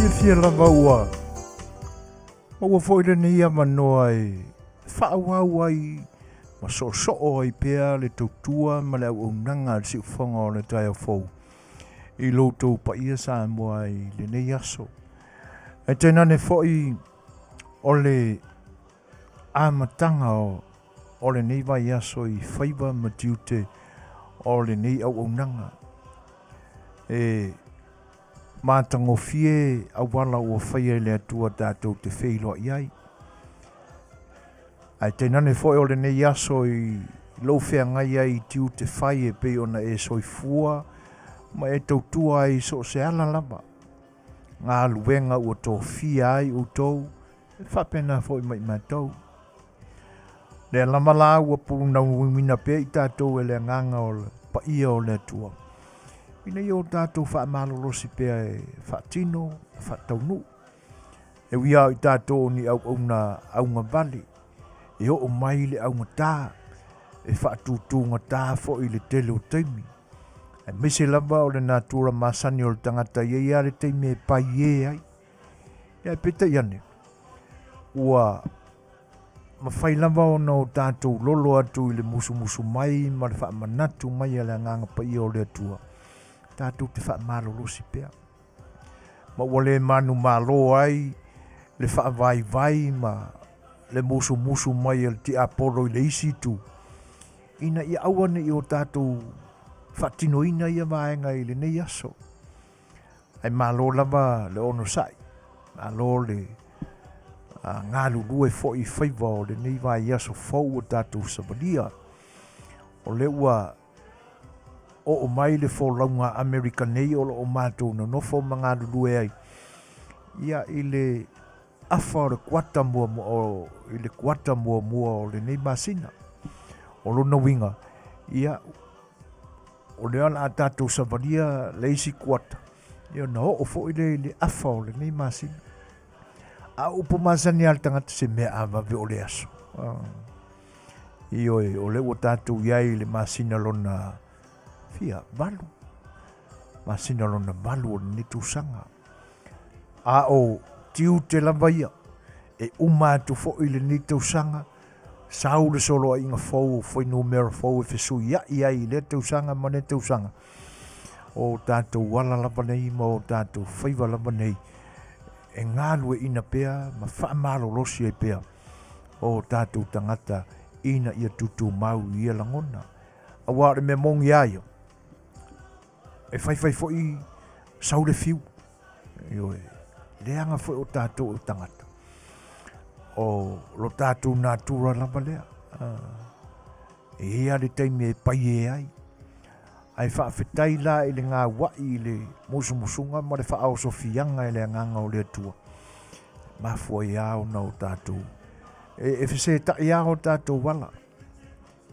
Afiafi la maua. Maua foi le nia manoa e whaawau ai ma so ai pea le tautua ma le au nanga le si ufonga o le tai au fau. I loto pa ia Samoa i le nei aso. E tēnā ne foi o le amatanga o le nei vai aso i whaiva ma tiute o le nei au nanga. E mātango fie a wala ua whaia le atua tātou te wheilo iai. Ai tēnā ne foi o le nei aso i lo whea ngai ai tiu te whai e pe ona e soifua ma e tautua ai so se ala lava. Ngā luenga ua tō fia ai utou, e whapena foi mai mātou. Le lama la ua puruna uimina pe i tātou e le nganga o le pa ia o le atua. Ina i o tātou whaamalolosi pea e whaatino, whaataunu. E wia i tātou ni au na aunga vali. E o mai le aunga tā. E whaatutunga tā fo i le tele o teimi. E mese lava o le natura masani o le tangata ia le teimi e pai e ai. Ia e peta iane. Ua mawhai lava o na o tātou lolo atu i le musu mai ma le whaamanatu mai a le nganga pa ia o le atua. Tātou te whaamalolosi pea. Ma ua le manu malo ai, le whaavai ma le musu mai al ti apolo i le isi tu. Ina ia awane i o tātou whaatino ina ia vaenga i le nei aso. Ai malo lava le ono sai. Malo le ngā lulue fo i whaiva o le nei vai aso fau o tātou sabalia. O le ua o mai le fo launga Amerika nei o lo o mātou na nofo mga lulue ai. Ia i le afa o le kuata mua o le nei masina. O lona winga. Ia o le ala a tātou savalia le isi kuata. Ia na o fo i le afa o le nei masina. A upo masani al tangata se mea avave o le aso. Io o le o tātou iai le masina lona fia valu. Masina lona valu o le netusanga. A o tiu te lavaia. E umatu fo i le netusanga. Sau le solo a inga fau foi numero fau e fesu ia i le tausanga ma ne tausanga. O tātou wala lava nei ma o tātou whaiva lava nei. E ngālue ina pea ma whaamalo losi e pea. O tātou tangata ina ia tutu mau ia langona. A wāre me mongi aia. E whai foi sau le fiu. Leanga foi o tātou o tangata. O lo tātou natura lava lea. E ea le teime e pai e ai. Ai whaafetai la i le ngā wai i le musunga ma le whaao sofianga i le nganga o le atua. Mafua i au na o tātou. E se tai au o tātou wala.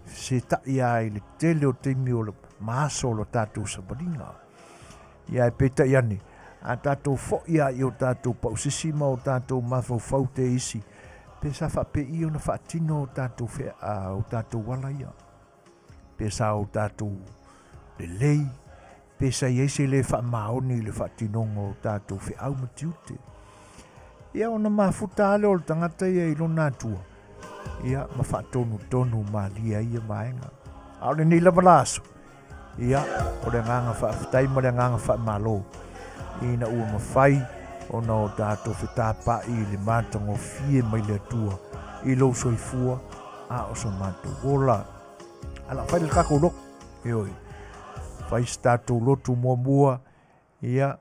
Se tai ai le tele o teime o le maaso lo tātou sabaringa. Ia e peta iane. A tātou fo ia i o tātou pausisi ma o tātou mafau te isi. Pesa whape i o na whaatino o tātou whea o tātou wala ia. Pesa o tātou le lei. Pesa i eise le whaamaoni le whaatinonga o tātou whea au matiute. Ia o na mafuta ale o le tangata ia i lo nātua. Ia ma whaatonu ma lia ia maenga. Ao le ni lava laso. Ia o le nganga whaafutai ma le nganga whaamalo. Ina ua mawhai. O na o tātou whetapa i le mātango fie mai le atua i lo soifua a o sa mātou ola. Ala whai le kako lok. Eoi. Whai si tātou lotu mua ia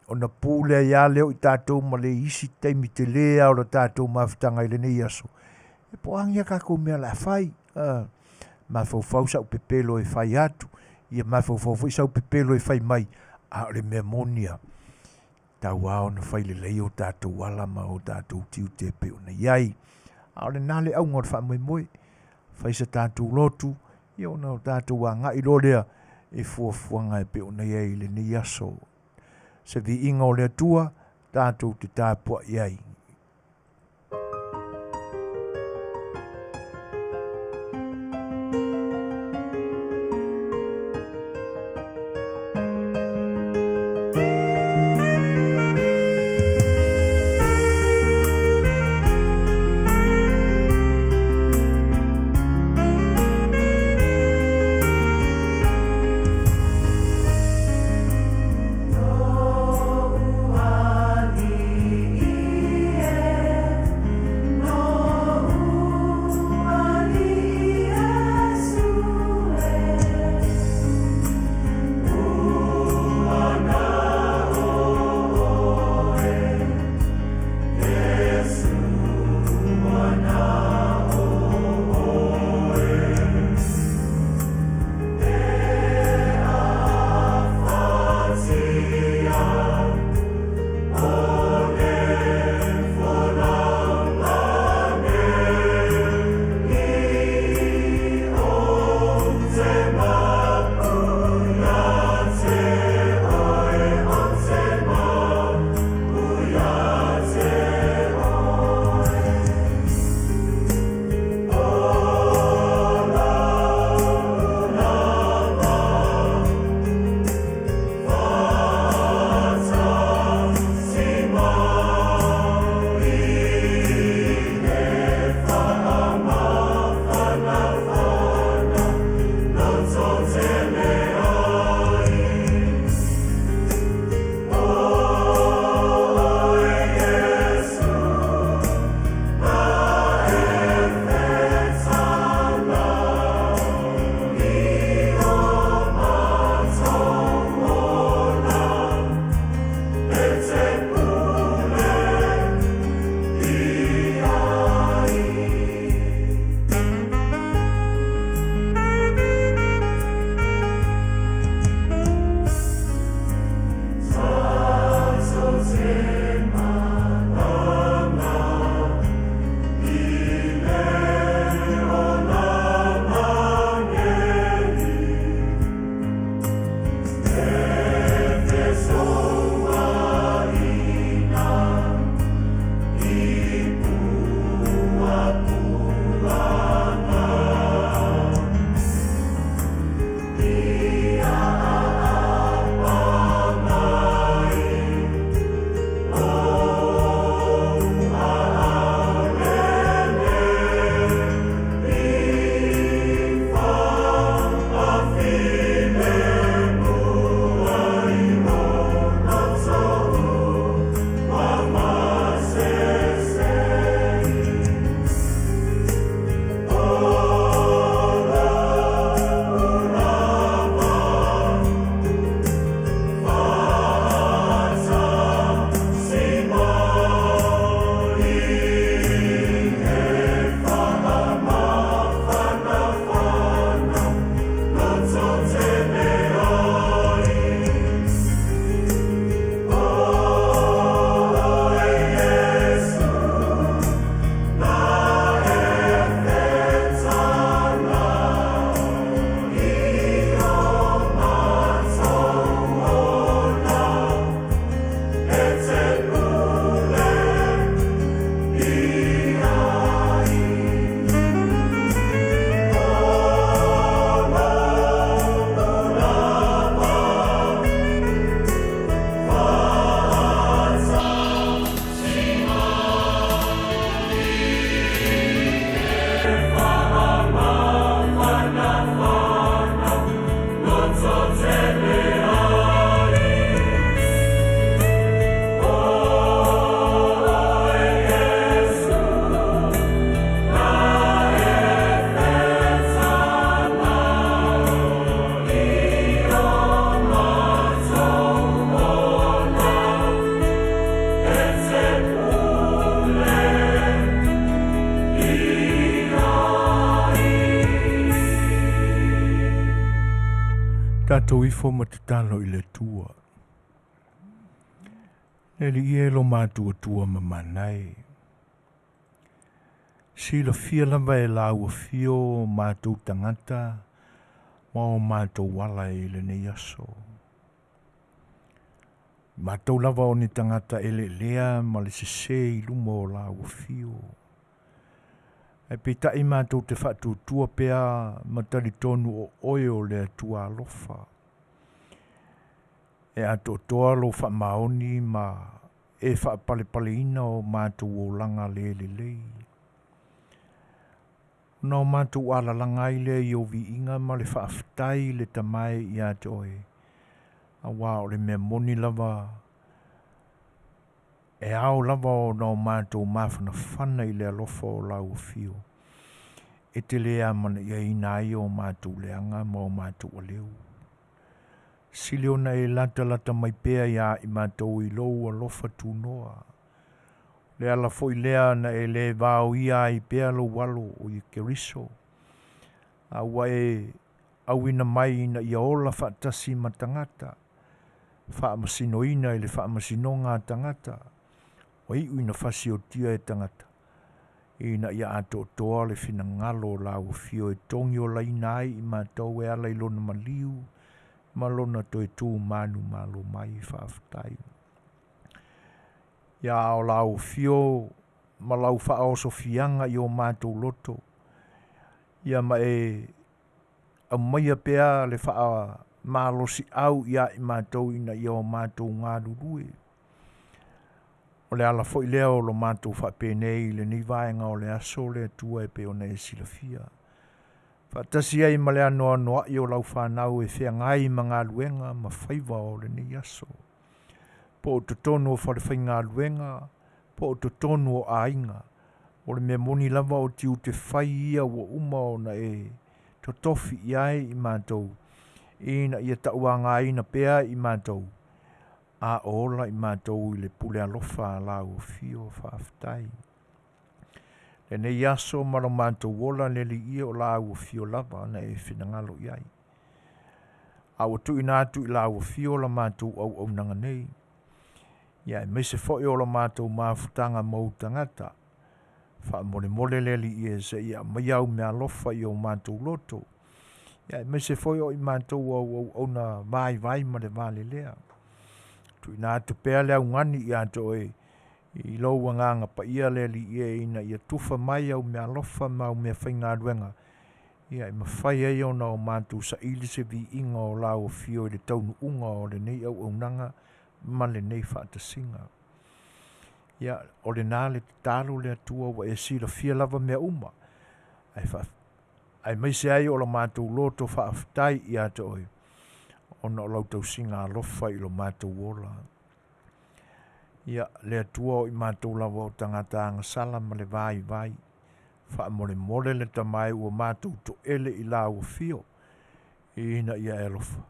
o na pūlea ia leo i tātou ma le isi teimi te lea o le tātou mawhitanga i le nei aso. E po angia kako mea la whai. Mawhau sau pepelo e whai atu. Ia mawhau sau pepelo e whai mai. A le mea monia. Tau ao na whai le lei o tātou wala ma o tātou tiu te pe o na iai. Ao le nale au ngor wha moe. Whai sa tātou lotu. Ia o na o tātou wa ngai lo lea. E fuafuanga e pe o na iai le ni aso. Se vi inga o lea tua. Tātou te tāpua iai. Tatou ifo matatalo I le tua. E li ie lo mātua tua mamanai. Si la fia lava e la ua fio mātou tangata, ma o mātou wala e le nei aso. Mātou lava o ni tangata e le lea ma le sese I lumo o la ua fio. E pita I mātou te whatu tua pea matari tonu o oio le tua alofa. E ato toa lo wha maoni ma e wha pale pale ina o mātou o langa le le lei. No mātou ala langa I le I o vi inga ma le wha aftai le tamai I ato e. A wā o le mea moni lava e ao lava o no mātou mawhana whana I le alofa o lau fio. E te lea mana ia ina ai o mātou leanga ma o mātou o leo. Siliona e lata mai pea ia I mātou I lou alofa tūnoa. Le ala fo I lea na e le vāo ia I pea lo walo o I keriso. Awa e awina mai na ia ola whaatasi matangata. Whaamasinoina I le whaamasino tangata. O I uina whasi o tia e tangata. Ina ia ato toa le fina ngalo la o fio e tongi o la ina ai I mātou e ala ilona maliu, malona to e tū manu malo mai whaaftai. Ia o la o fio, malau wha o sofianga I o mātou loto. Ia ma e a maia pea le wha malosi au ia I mātou ina ia o mātou ngā rurue. O le ala fo I lea o lo mātou whapēnei le ni vaenga o le aso le tua e pe o nei silafia. Whaatasi ai ma le anoa noa I o lau whanau e whea ngai ma ngā luenga ma whaiva o le ni aso. Po o totonu o whalewhai ngā luenga, po o totonu o ainga. O le mea moni lava o tiu te whai ia o uma o na e totofi iai I mātou. Ina ia taua ngā ina pea I mātou. A ola I mātou I le pule alofa la o fio whaaftai. Le nei aso mara mātou ola le li ia o la o fio lava na e whinangalo iai. A o tu ina atu I la o fio la mātou au nanga nei. Ia e meise foi o la mātou māwhutanga mau tangata. Wha mole le li ia se ia mai au mea alofa I o mātou loto. Ia e meise foi o I mātou au na vai ma le vale lea. Tu ina atu pea lea ungani I ato e I lou nganga pa ia le li ia ina ia tufa mai au mea lofa ma au mea whainga ruenga. Ia I mawhai ai o na o mātou sa ili se vi inga o la o fio I le taunu unga o le nei au nanga ma le nei whaatasinga. Ia o le nā le talo le atua wa e sila fia lava mea uma. Ai maise ai o la mātou loto whaaftai I ato oi. Ona o lau tau singa alofa I lo mātou wola. Ia le atua o I mātou lawa o tangata anga sala ma le vai. Wha mole le tamai ua mātou to ele I la ua fio. Ina ia elofa.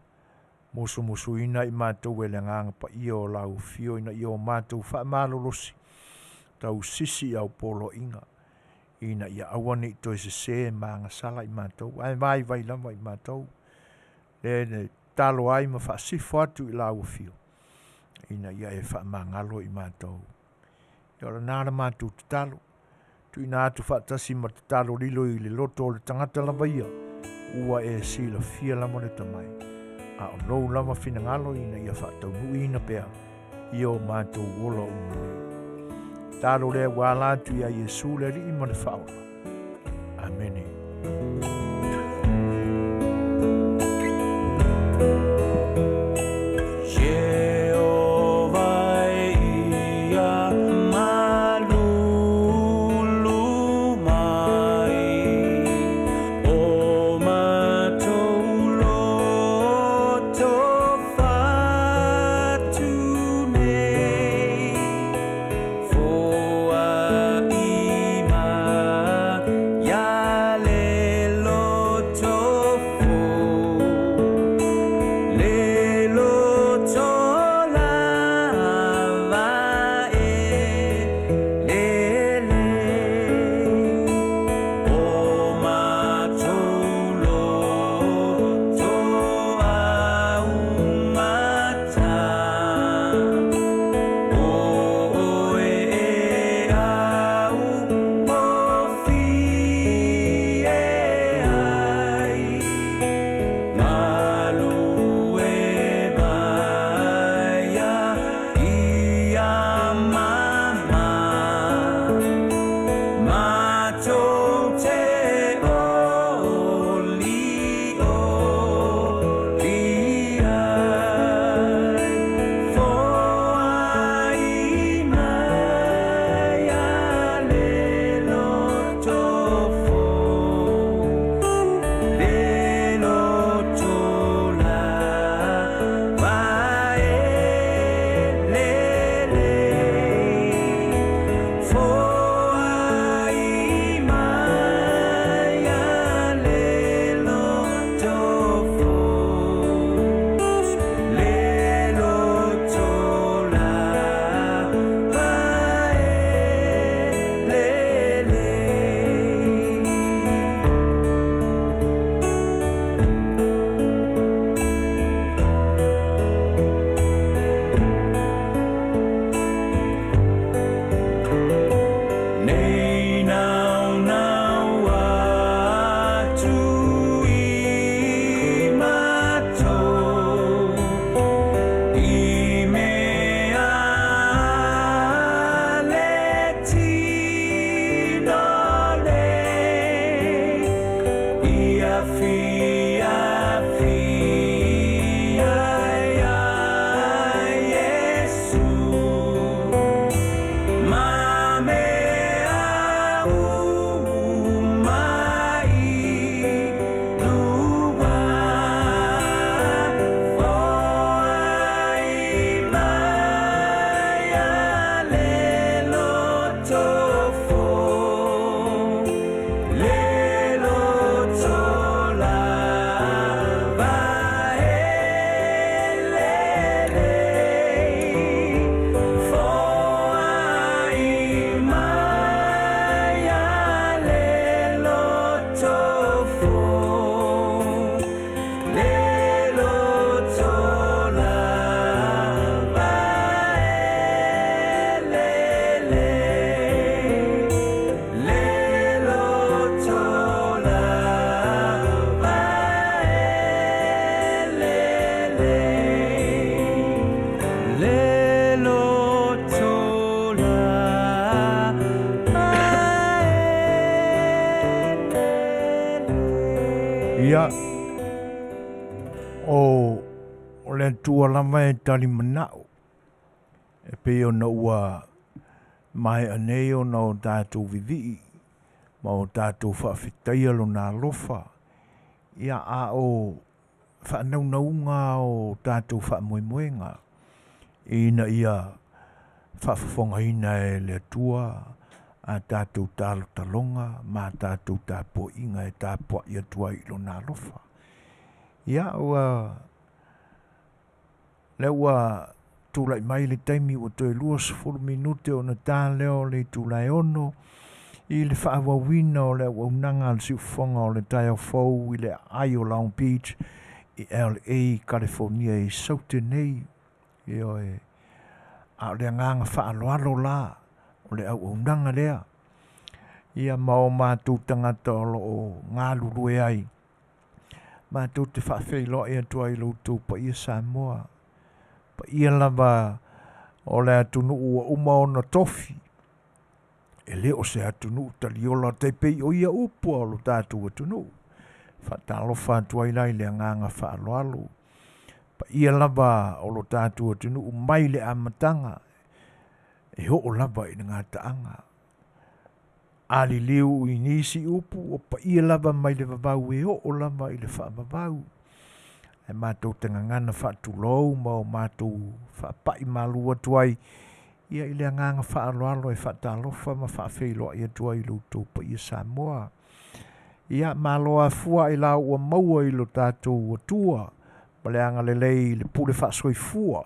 Musu ina I mātou ele nganga pa ia o la ua fio ina ia o mātou wha malolosi. Tau sisi au polo inga. Ina ia awane I toi se maanga sala I mātou. Ai vai lama I mātou. Le talo ai ma wha sifo atu I la ua fio. Ina ia e wha mangalo I mātou. Ia ora nāra mātou te talo. Tu ina atu wha tasi ma te talo lilo I le loto o le tangata lava ia. Ua e sila fia lama le tamai. A o nou lama fina ngalo ina ia wha tau nui ina pea. Ia o mātou wola umane. Talo lea wala atu ia Yesu le li ima le whaola. Amene. A Le tua lama e tali manao. E pe o na ua mai anei o na o tātou vivi, ma o tātou whaafitaia lo nā lofa. Ia a o whaanaunga o tātou whaamoemoenga. Ina ia Faafofoga'aina e le atua, a tātou tālo talonga, ma tātou tāpo inga e tāpo i atua i lo nā lofa. Ia le ua tūlai mai le taimi o toi 20 minute o na tā leo le tūlai ono, i le whaawawina o le waunanga al siufonga o le tai au fau i le ai o Long Beach i LA, California i Sautenei, i oe a le nganga whaaloalo la o le au waunanga lea. Ia mao mātou tangata o ngā lurue ai, mātou te whaafeilo e atua i loutou pa ia Samoa, pa ia lava o le atunu ua uma o na tofi, e leo se atunu taliola te pei o ia upu o lo tātou atunu. Whaatalofa atua i lai le nganga whaaloalo. Pa ia lava o lo tātou atunu mai le amatanga. E ho o lava i ngā taanga. Ali liu i nisi upu o pa ia lava mai le vavau e ho o lava i le whaavavau. E mātou tenga ngana whaatulou ma o mātou whaapai malua tuai. Ia i le nganga whaaloalo e whaatalofa ma whaafeilo i atua i loutou pa ia Samoa. Ia maloa fua i lau ua maua i lo tātou atua. Ma le anga lelei le pule whaasoifua.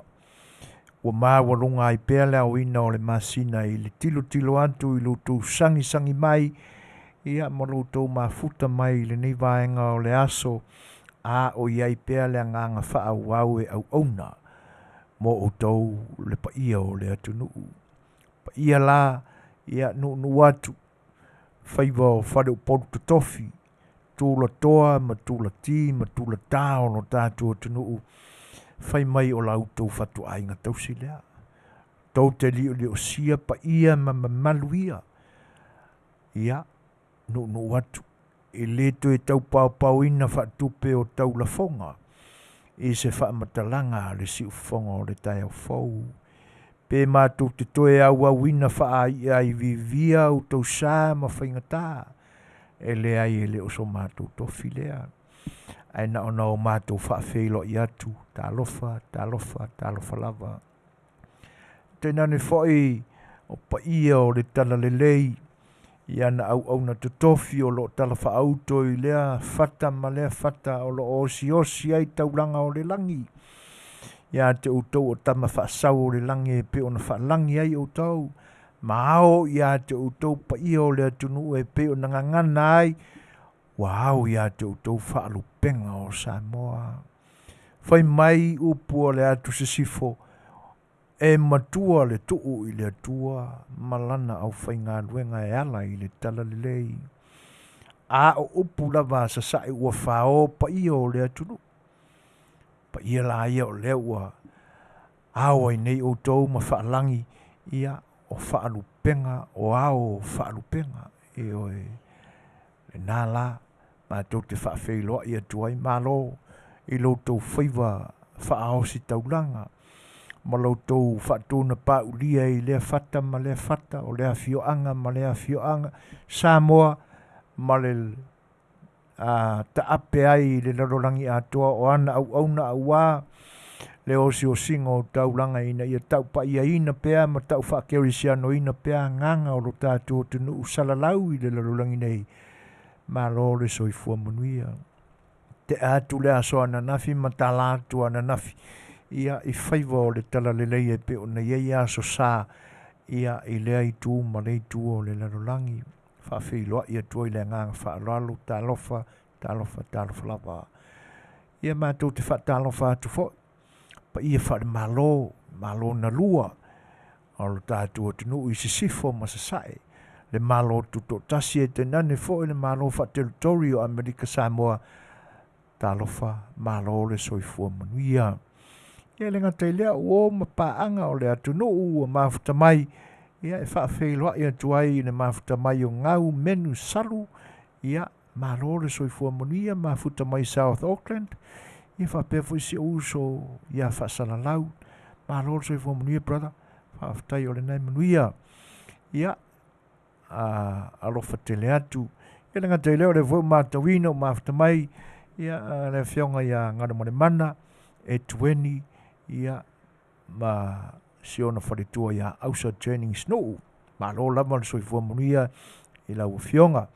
Ua māua lunga i pēle au ina o le masina i le tilo atu i loutou sangi mai. Ia ma loutou mafuta mai le nei vaenga o le aso. A o iai pēle nganga whaau e au auna. Mo o tau le pa ia o le atunu. Pa ia la, ia nu atu. Whaiva o whare o poru to tofi. Tūla toa, ma tūla tī, ma tūla tā o no tātou atunu. Whai mai o lautou whatu ainga tausi lea. Tau te lio sia pa ia ma maluia. Ia, nu atu. E leto e tau pau ina whatupe o tau la fonga. E se whaamatalanga le si ufonga o le tai au fau. Pe mātou te toe au wina wha ai vivia o tau sā ma whaingatā. E le ai e le oso mātou tofi lea. Ai na ona o mātou whaafeilo i atu. Tā lofa lava. Tēnā ne whai o pa ia o le tala lelei. Ia na au na te tofi o lo tala whaauto i lea fata ma lea fata o lo osi ai taulanga o le langi. Ia te utou o tama whaasau o le langi e pe o na whaalangi ai o tau. Maao ia te utou pa ia o le atunu e pe o na ngangana ai. Wow, ia te utou whaalupenga o Samoa. Whai mai upu o le atu se sifo. E matua le tuu i le atua, malana au whai ngā luenga e ala i le tala lelei. A o upu lava sa sae ua whao pa ia o le atunu. Pa ia la ia o le ua. Awa i nei o tau ma whaalangi ia o whaalupenga o ao whaalupenga. E oe, le nā la, mātou te whaafeiloa i atuai mālo i loutou whaiva whaaosi taulanga. Ma loutou whaatuna paulia i lea fata ma lea fata o lea fioanga ma lea fioanga. Samoa ma le taape ai le larolangi atoa o ana au na au wā. Le osi o singo o taulanga ina ia tau pa ia ina pea ma tau whaakerisiano ina pea nganga o lo tātou tunu usalalau i le larolangi nei. Ma lo le soifua Manuia. Te atu le aso ananafi ma talatu ananafi. Ia i whaiva o le tala lelei e pe o na iei aso sā. Ia i lea i tū ma lei tū o le larolangi. Whaafeiloa i atua i le nganga whaaloalo, tālofa lava. Ia mātou te whaatalofa atu fo. Pa ia whaare malo na lua. O lo tātou atunu i sisifo ma sasae. Le malo tuto tasi e te nane fo i le malo wha teritorio Amerika Samoa. Tālofa malo le soifua Manuia. Ia le ngata i lea uo ma paanga o le atunu ua mafuta mai. Ia e whaafeiloa i atuai i le mafuta mai o ngau menu salu. Ia malo le soifua Manuia mafuta mai South Auckland. ia whapea fo isi uso ia whaasalalau malo so i fo Manuia brother whaafatai o le nai Manuia ia alofa tele atu ia nga te leo le vo matawina o mafatamai ia le fionga ia ngana mone mana e tueni ia ma siona wharetua ia ausa training snow malo lama so i fo Manuia i lau fionga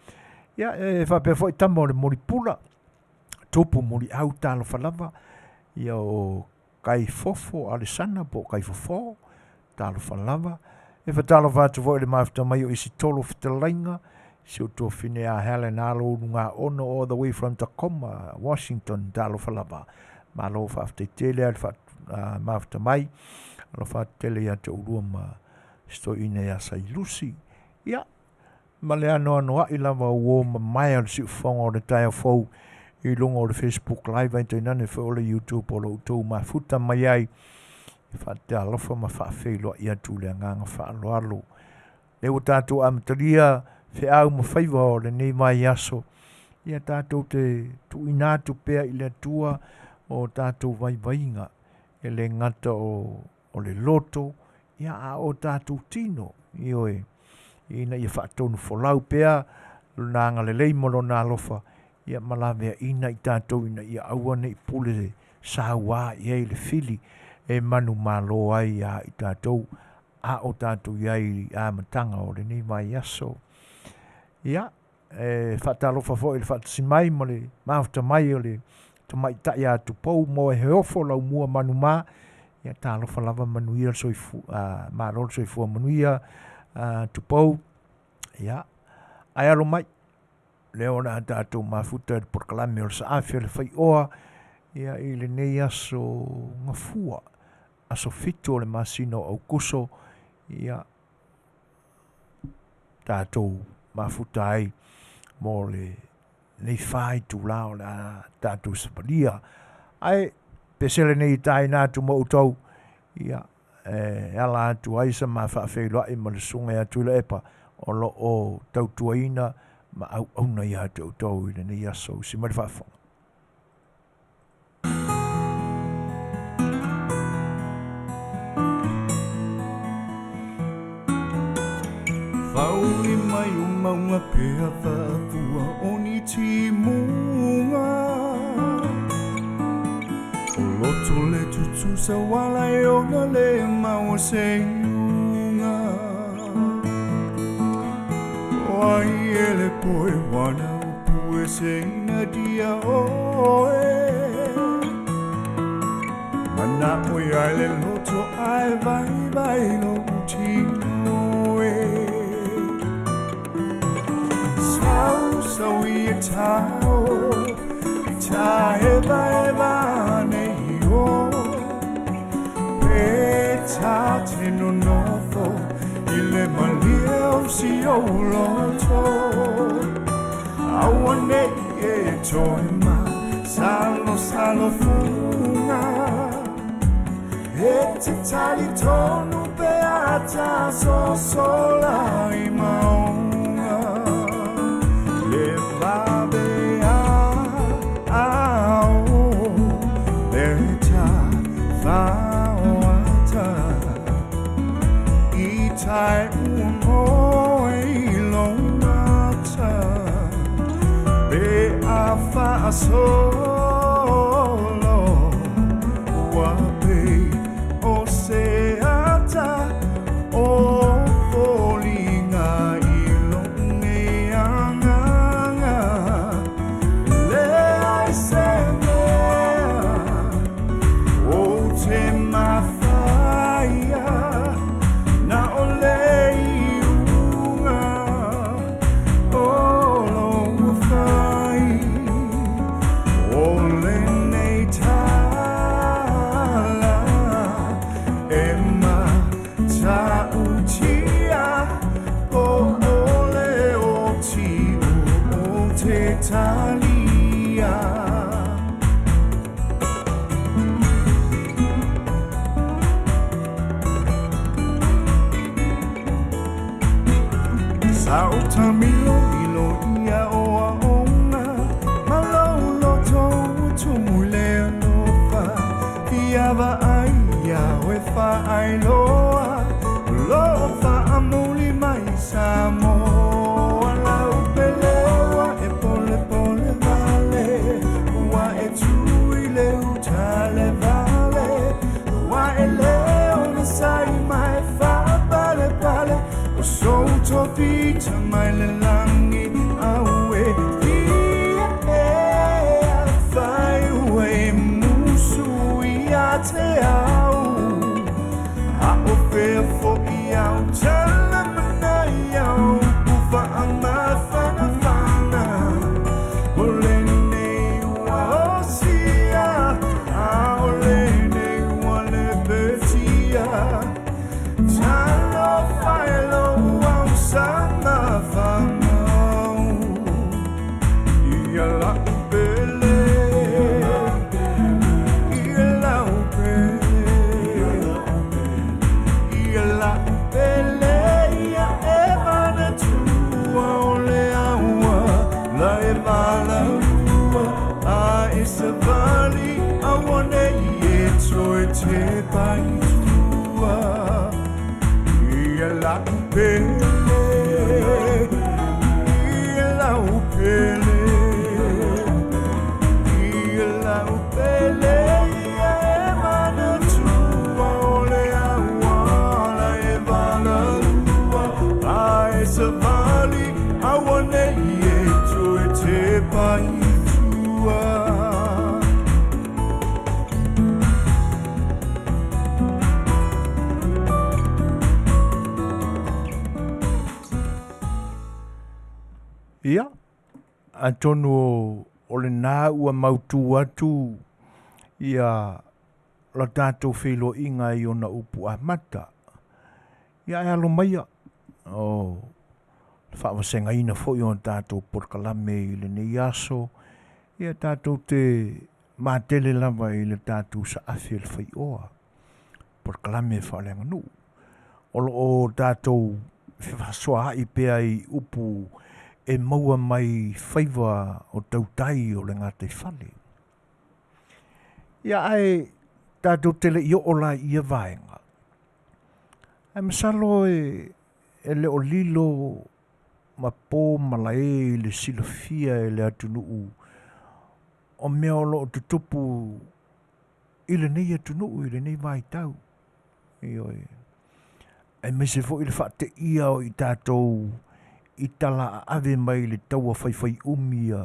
ia e whapea fo i tama o le moripula topu mori au talo falava ia o kai fofo alisana po kai fofo talo falava e fatalo vatu vo le mafta mai o isi tolo Fetalaiga si o to fine a Helen alo nga ono all the way from Tacoma Washington talo falava malo fafte tele al fat mafta mai lo fat tele ya to uruma sto ine ya sai lusi ia male ano ano i lava o mai al si fongo de tai fo i longo o le Facebook live ai tēnā ne whaola YouTube o lo tau ma futa mai ai i whate alofa ma whaafeilo i atu le nganga whaalo alo le o tātou amataria whaau ma whaiva o le nei mai aso ia tātou te tu inatu pea i le atua o tātou vaivainga e le ngata o le loto ia a o tātou tino i oe ina i whaatonu wholau pea nanga le leimolo nā alofa ia malawea ina i tātou ina ia aua nei pule saua ia i le fili e manu malo ai a i tātou a o tātou iai a matanga o le nei mai aso ia e whaatalofa fo i le whaatasimai mo le mafta mai o le tamai tai a tupou mo e heofo lau mua manu ma ia tālofa lava Manuia soifu marol soifua Manuia tupou ia ai alo mai leo na tātou mafuta por kalame o sa A Le Fai'oa ia i le nei aso ngafua aso fito le masino au kuso ia tātou mafuta ai mo le nei whai tu lao la tātou sapalia ai pesele nei tai nātu mo utau ia ala atu ai sa ma whaafeilua i ma le sunga atu le epa o lo o tautuaina ma au na ia te utau i nei aso si mare whaafong. Whau i mai o maunga pēa whaafua o ni timunga o loto le tutu sa wala e ona le maua se iunga ai ele poe wana pue se ina dia oe mana oi ai le loto ai vai no utino e sau i e tau i ta eva nei o e ta te no nofo i le malia o si o loto awane e toima salo funga e te tali tonu pe ata so sola i maunga le babea ao le ta faoata i tai umo i longata be a fa solo wa be o se ata o folinga i longeanga le ai se o te mafaya na ole iunga o lo fai o le nei tala e ma ta utia o ole o ti o te talia Sauta milo ia o aonga Malo loto tu muleno vita mai le langi awe ia faiua e musu ia te au a o fea fo'i au tala manai au ufa a mawhana whana o le nei ua osia a o le nei ua le betia talo whaelo au sama whanau ia la upele ia la upele ia la upele ia e mana tua o le aua la e vala ua a e se vali a wane i e toi te pai tua ia la upele ia la upele ia la upele ia e mana tua o le aua la e vala ua a e se vali a wane i e toi te pai tua Ia, atonu o le nā ua mautu atu ia la tātou whilo inga i ona upu a mata. Ia e alo maia o whaawasenga ina fo i ona tātou porkalame i le nei aso. Ia tātou te mātele lava i le tātou sa afi A Le Fai'oa. Porkalame whaolenga nu. O tātou whasua hai pēa i upu e maua mai whaiva o tautai o le ngātai whale. Ia ai tātou tele i o la ia vaenga. Ai masalo e le o lilo ma pō malae i le silofia e le atunuu o mea o lo o tutupu i le nei atunuu i le nei vai tau. Ai mese fo i le whaate ia o i tātou i tala ave mai le taua whaiwhai umia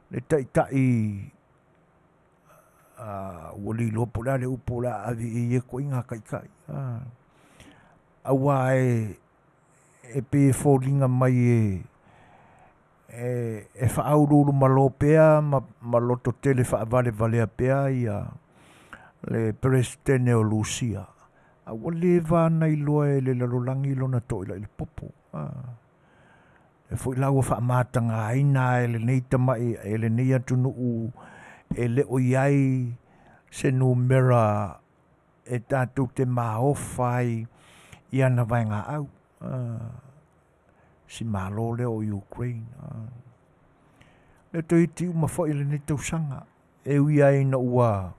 le tai wali lopura le upura ave i e ko inga kai awa e pe fōringa mai e whaaururu malopea ma loto tele whaavale valea pea ia le presidente o Lucia awa le vana i loa e le lalolangi lona toila i le popo e fo ila wa matanga aina e le nei tamai e le nei atunuu e le o iai se numera e tātou te maofai i ana vaenga au si malo le o Ukraine le toi tiu ma fo i le nei tausanga e ui ai na ua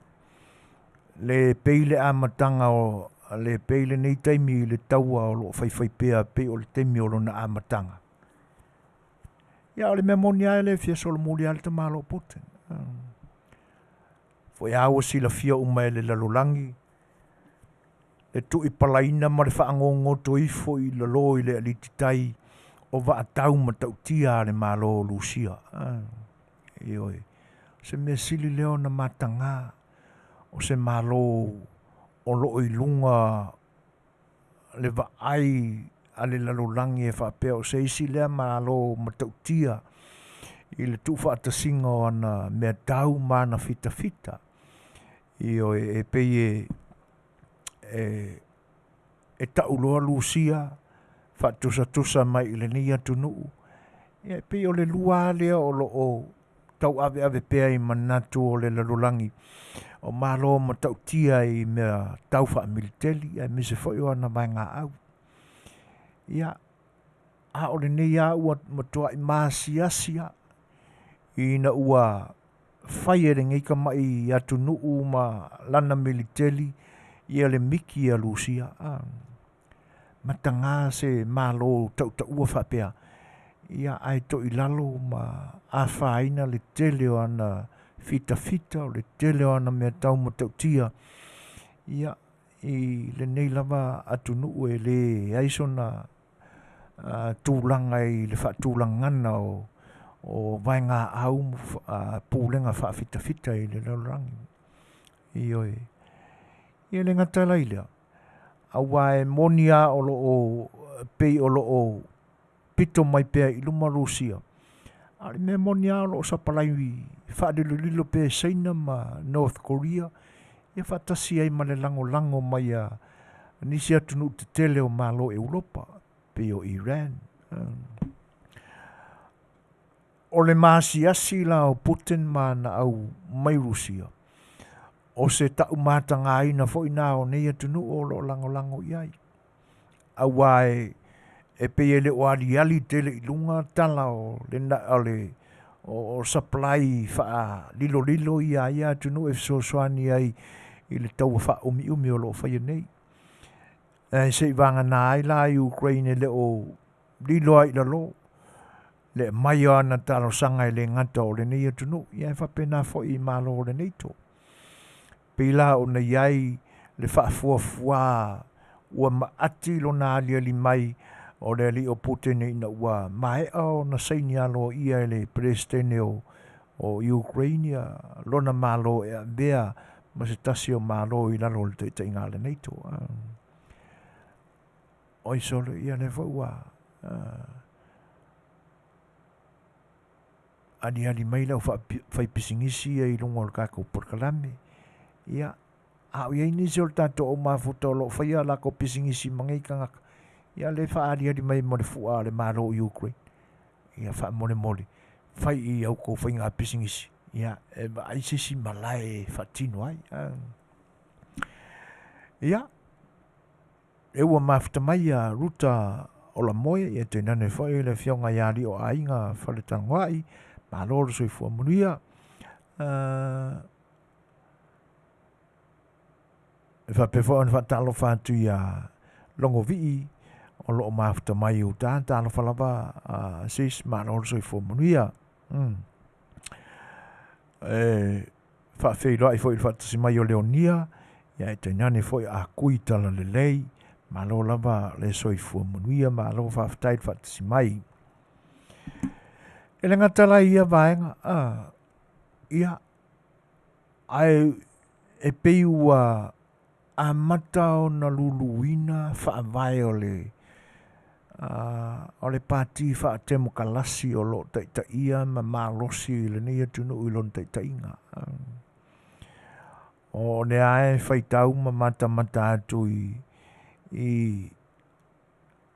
le peile amatanga o le peile nei taimi le taua o lo whaiwhai pea pe o le taimi o lo na amatanga. Ia o le memonia e le fia solo muli ale te malo poten. Fo ia awa sila fia uma e le lalolangi. Le tu i palaina ma le whaangongo to ifo i lalo i le alititai o wa atau ma tautia le malo Lucia. Ioi. Se me sili leo na matanga o se malo o lo i lunga le va ai ale lalolangi e whapea o se isi lea malo matautia i le tu whaatasinga o ana mea tau mana fita fita i o e pei e tauloa Lucia whaatusa mai i le nia tunuu e pei o le lua lea o lo o tau ave pea i manatu o le lalolangi o malo matautia i mea tau wha militeli e mise foi o ana mai ngā au ia a o le nei a ua matua i maasiasia i na ua whai ere ngei ka mai atu nuu ma lana militeli i le miki a Lucia matanga se malo tau ua whapea ia ai to i lalo ma a whaina le tele o ana fita o le tele o ana mea tau matautia ia i le nei lava atu nuu e le aisona tūlanga i le whaatūlangana o vai ngā au pūlenga whaafita i le laurangi. I oi. I le ngata lailea. A wai monia o pei o pito mai pea i luma Rusia. A le mea monia o sapalai whaadilulilo pea Saina ma North Korea. Ia whaatasi ai ma le lango mai a nisi atunu te Tele o malo Europa. Pei o Iran. O le maasiasi la o Putin ma na au mai Rusia. O se tau mātanga ina fo ina o nei atunu o lo lango iai. A wae e pei ele o ali tele i lunga tala o le o supply wha lilo ia atunu e soani ai i le tau wha umi o lo whaia nei. E se vanga na ai la i Ukraine le o lilo ai la lo. Le mai ana talo sanga i le ngata o le nei atunu. Ia e whapena fo i malo o le nei to. Pila o na iai le faafofoga'aga ua maati lona aliali mai o le ali o Putin ina ua mahea o na saini alo ia le presidente o Ukraine lona malo e avea ma se tasi o malo i lalo le taʻitaʻiga le nei to. Oi solo ia le fa'ua ali mai lau faipisigisi ai luga o le kakou polokalame. Ia, au ia ini se o tato o mafuta o lo whaia la ko pisingisi mangai kangaka. Ia le whaari mai mo le fua le malo o Ukraine. Ia wha mole. Whai i au ko whai ngā pisingisi. Ia, e ai sisi malai whatino ai. Ia, e ua mafuta mai a ruta o la moe, ia te nane whai le whionga iari o ainga whaletangwai, malo o soi fua Manuia. E whapewha an whatalo whātu ia longo vii o loo mafuta mai o tā, tālo whalapa sis mana o soi fo Manuia. Whawhewha i fwoi whatasi mai o Leonia, ia e tainane fwoi a kui tala le lei, malo lava le soi fo Manuia, malo whawhtai whatasi mai. E le ngatala ia vaenga, ia, ai e peiua a matao na luluina whaavai o le pāti whaatemo kalasi o lo taitaia ma malosi le nei atunu i lon taitainga. O ne ae whaitau ma mata atu i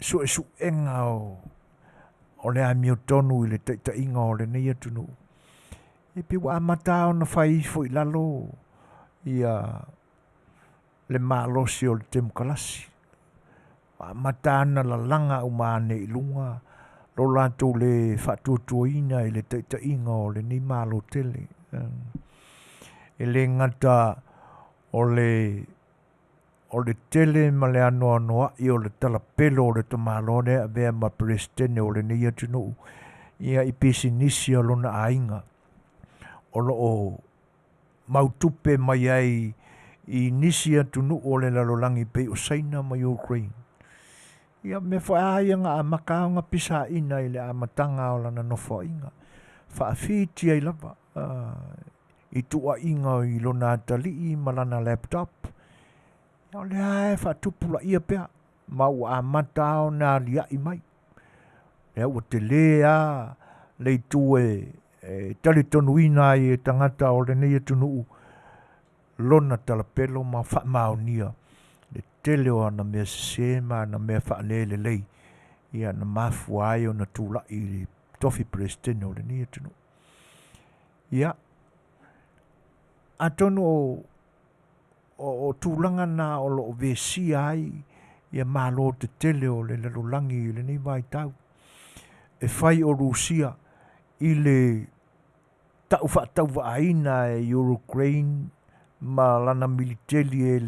suenga o le amio tonu i le taitainga o le nei atunu. E piwa a matao na whaifo i lalo ia le malosi o le temukalasi. Wa matana la langa o maane i lunga, lo lato le whatuatuaina i le taitainga o le ni malo tele. E le ngata o le tele ma le anoa i o le talapelo o le tamalo le avea ma presidente o le ni atunu. Ia i pisi nisi o lona ainga. O lo mautupe mai ai i nisi atunu o le lalolangi pe o Saina ma Ukraine. Ia me whaia ngā makao ngā pisa ina i le amatanga o lana nofo inga. Faafiti ai lava. I tua inga i lona tali i malana laptop. Ia le hae whaatupula ia pea. Mau amatao nā lia i mai. Ia ua te lea le tue tali tonu ina i tangata o le nei atunu lona talapelo ma wha maonia. Le tele o ana mea sema na mea wha lele lei. Ia na mafu ai o na tūla i tofi presidente o le nei atunu. Ia. Atonu o tūlanga na o lo vesi ai. Ia malo te tele o le lalulangi i le nei vai tau. E whai o Rusia i le tau whaatau aina e Ukraine ma lana militeli e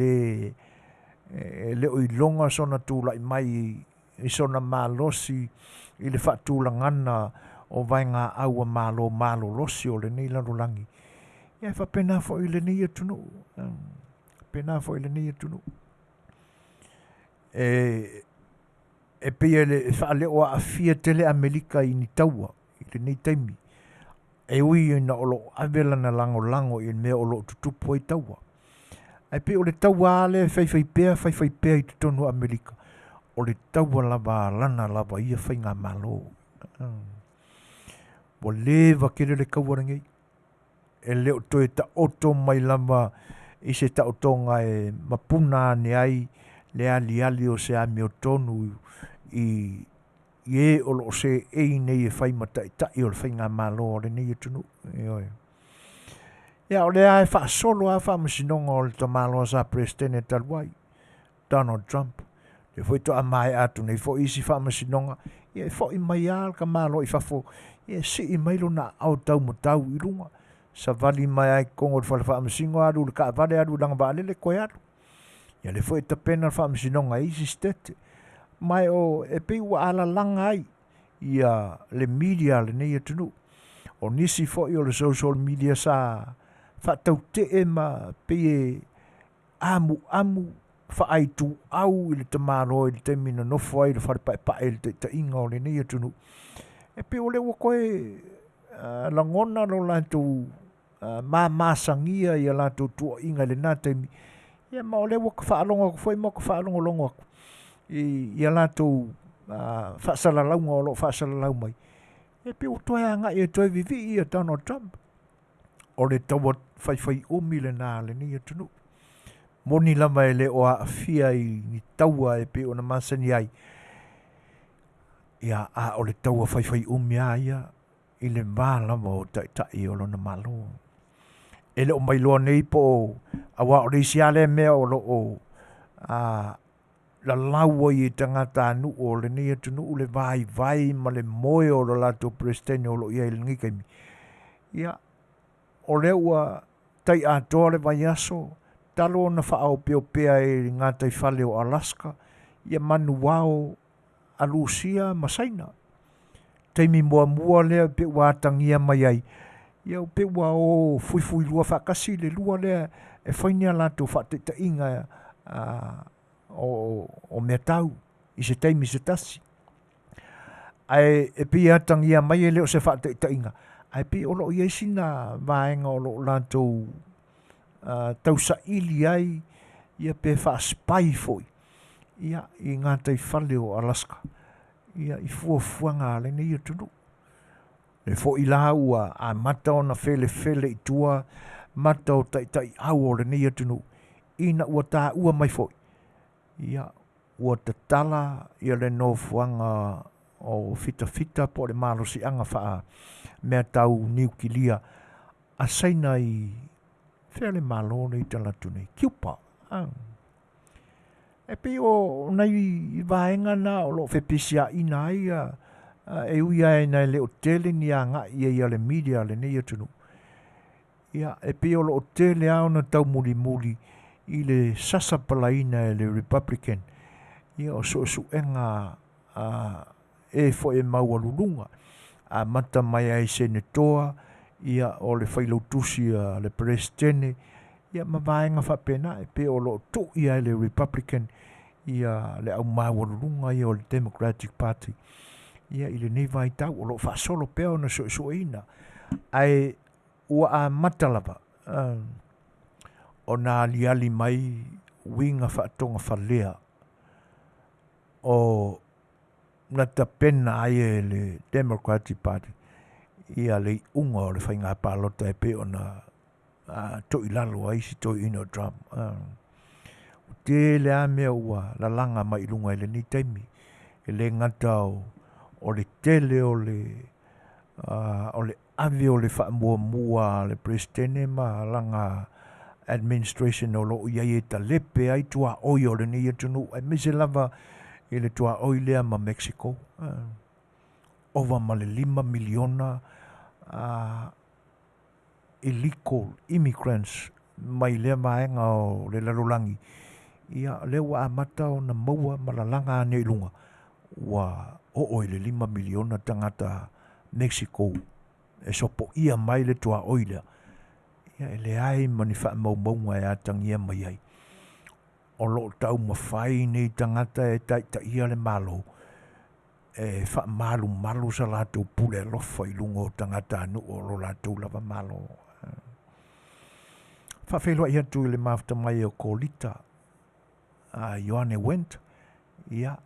le o ilonga sona tūla i mai i sona malosi i le whaatūlangana o vai ngā aua malo losi o le nei lalulangi. Ia e whapena fo i le nei atunu. Pena fo i le nei atunu. e pia le A Le Fai'oa Tele Amerika i ni taua, i le nei taimi. E ui na olo avela na lango i mea olo tutupu i taua. Ai pe o le taua ale fai pea i te tonu Amerika. O le taua lava lana lava ia fai ngā malo. Wa lewa kere le kauarangei. E leo toe ta oto mai lava i se ta otonga e mapuna ne ai le ali o se ami o tonu i e o se e nei e fai mata i o le fai ngā malo o le nei e tunu. Ia o le ai wha solo a wha masinonga o le ta malo sa presidente talwai, Donald Trump. Le foi to a mai atu nei fo isi wha masinonga, ia fo i mai al ka malo i fafo, ia si i mai lona au tau mo tau i runga. Sa vali mai ai kongo le wha masingo aru le ka vale aru langa ba le koe aru. Ia le foi ta pena wha masinonga isi stete. Mai o e pe ua ala langa ai ia le media le nei atunu. O nisi fo i o le social media sa fa tau te e ma pe e amu fa ai tu au i le tamaro i le temina nofo ai le wharepa e le te inga o le nei atunu. E pe o le ua koe langona lo lantou māsangia i a lantou tua inga le nā temi. Ia ma o le ua ka whaalonga ko foi mo ka whaalonga longa ko. I a lantou whaasalaunga o lo whaasalalau mai. E pe o toi anga e toi vivi i a Donald Trump. O le tawa whai umi le nā le ni atunu. Moni lama e le o a fia i ni taua e pe o na masani ai. Ia a o le taua whai umi a ia i le mā lama o tai o lo na malo. E le o mai loa nei po awa o le isiale mea o lo o la laua i tangata anu o le nei atunu o le vai ma le moe o lo lato prestene o lo ia il ngikaimi. Ia o le ua tai atoa le vai aso, talo na whaao pea e ngātai whale o Alaska, ia Manuia a Lucia masaina. Teimi mua lea pe ua atangia mai ai. Ia pe ua o fui lua whakasi le lua lea e whainia lato whaateta inga o mea tau i se teimi se tasi. Ai e pe atangia mai e leo se whaateta inga. Ai pe o lo ia sina vaenga o lo lantou tau sa ili ai ia pe wha spai foi. Ia i ngātai whale o Alaska. Ia i fuafuanga le nei atunu. Le fo i la ua a mata o na fele i tua, mata o tai au o le nei atunu. Ina ua tā ua mai foi. Ia ua tatala ia le no fuanga o fita po le malo si anga wha mea tau niukilia a saina i fele malo nei talatu nei kiupa. E pe o nei i vaenga na o lo fepisia ina ai e uia e nei le o tele ni a nga ia le media le nei atunu. Ia e pe o lo tele au na tau muli i le sasapalaina e le Republican. Ia o so enga e fo e maua a mata mai ai senetoa, ia o le whailautusi le presidente, ia mawaenga whapena e pe o lo tu ia le Republican, ia le au maua lulunga ia o le Democratic Party. Ia i le nei vai tau o lo whasolo peo na so ina. Ai ua a matalava, o nā liali mai winga whaatonga whalea o na tapena ai e le Democratic Party ia le unga o le whainga pālota e pe o na to ilalo ai si to ino Trump. Te le a mea ua la langa mai lunga ele ni taimi e le ngata o le tele o le avi o le wha le presidente ma langa administration o lo ia e ta lepe ai tua oi o le ni atunu ai mise lava i le tua oi lea ma Mexico. Ova ma le 5 miliona illegal immigrants mai lea maenga o le lalulangi. Ia lewa a mata o na maua malalanga ane ilunga. Wa oi le 5 miliona tangata Mexico. E sopo ia mai le tua oi lea. Ia ele ai mani wha maunga e atangia mai ai. O lo tau mawhai nei tangata e tai ia le malo. e wha malu sa lātou pule lofa I lungo tangata anu o lo lātou lava malo. Wha whelua I atu I le mafta mai o Kolita, Ioane went, ia,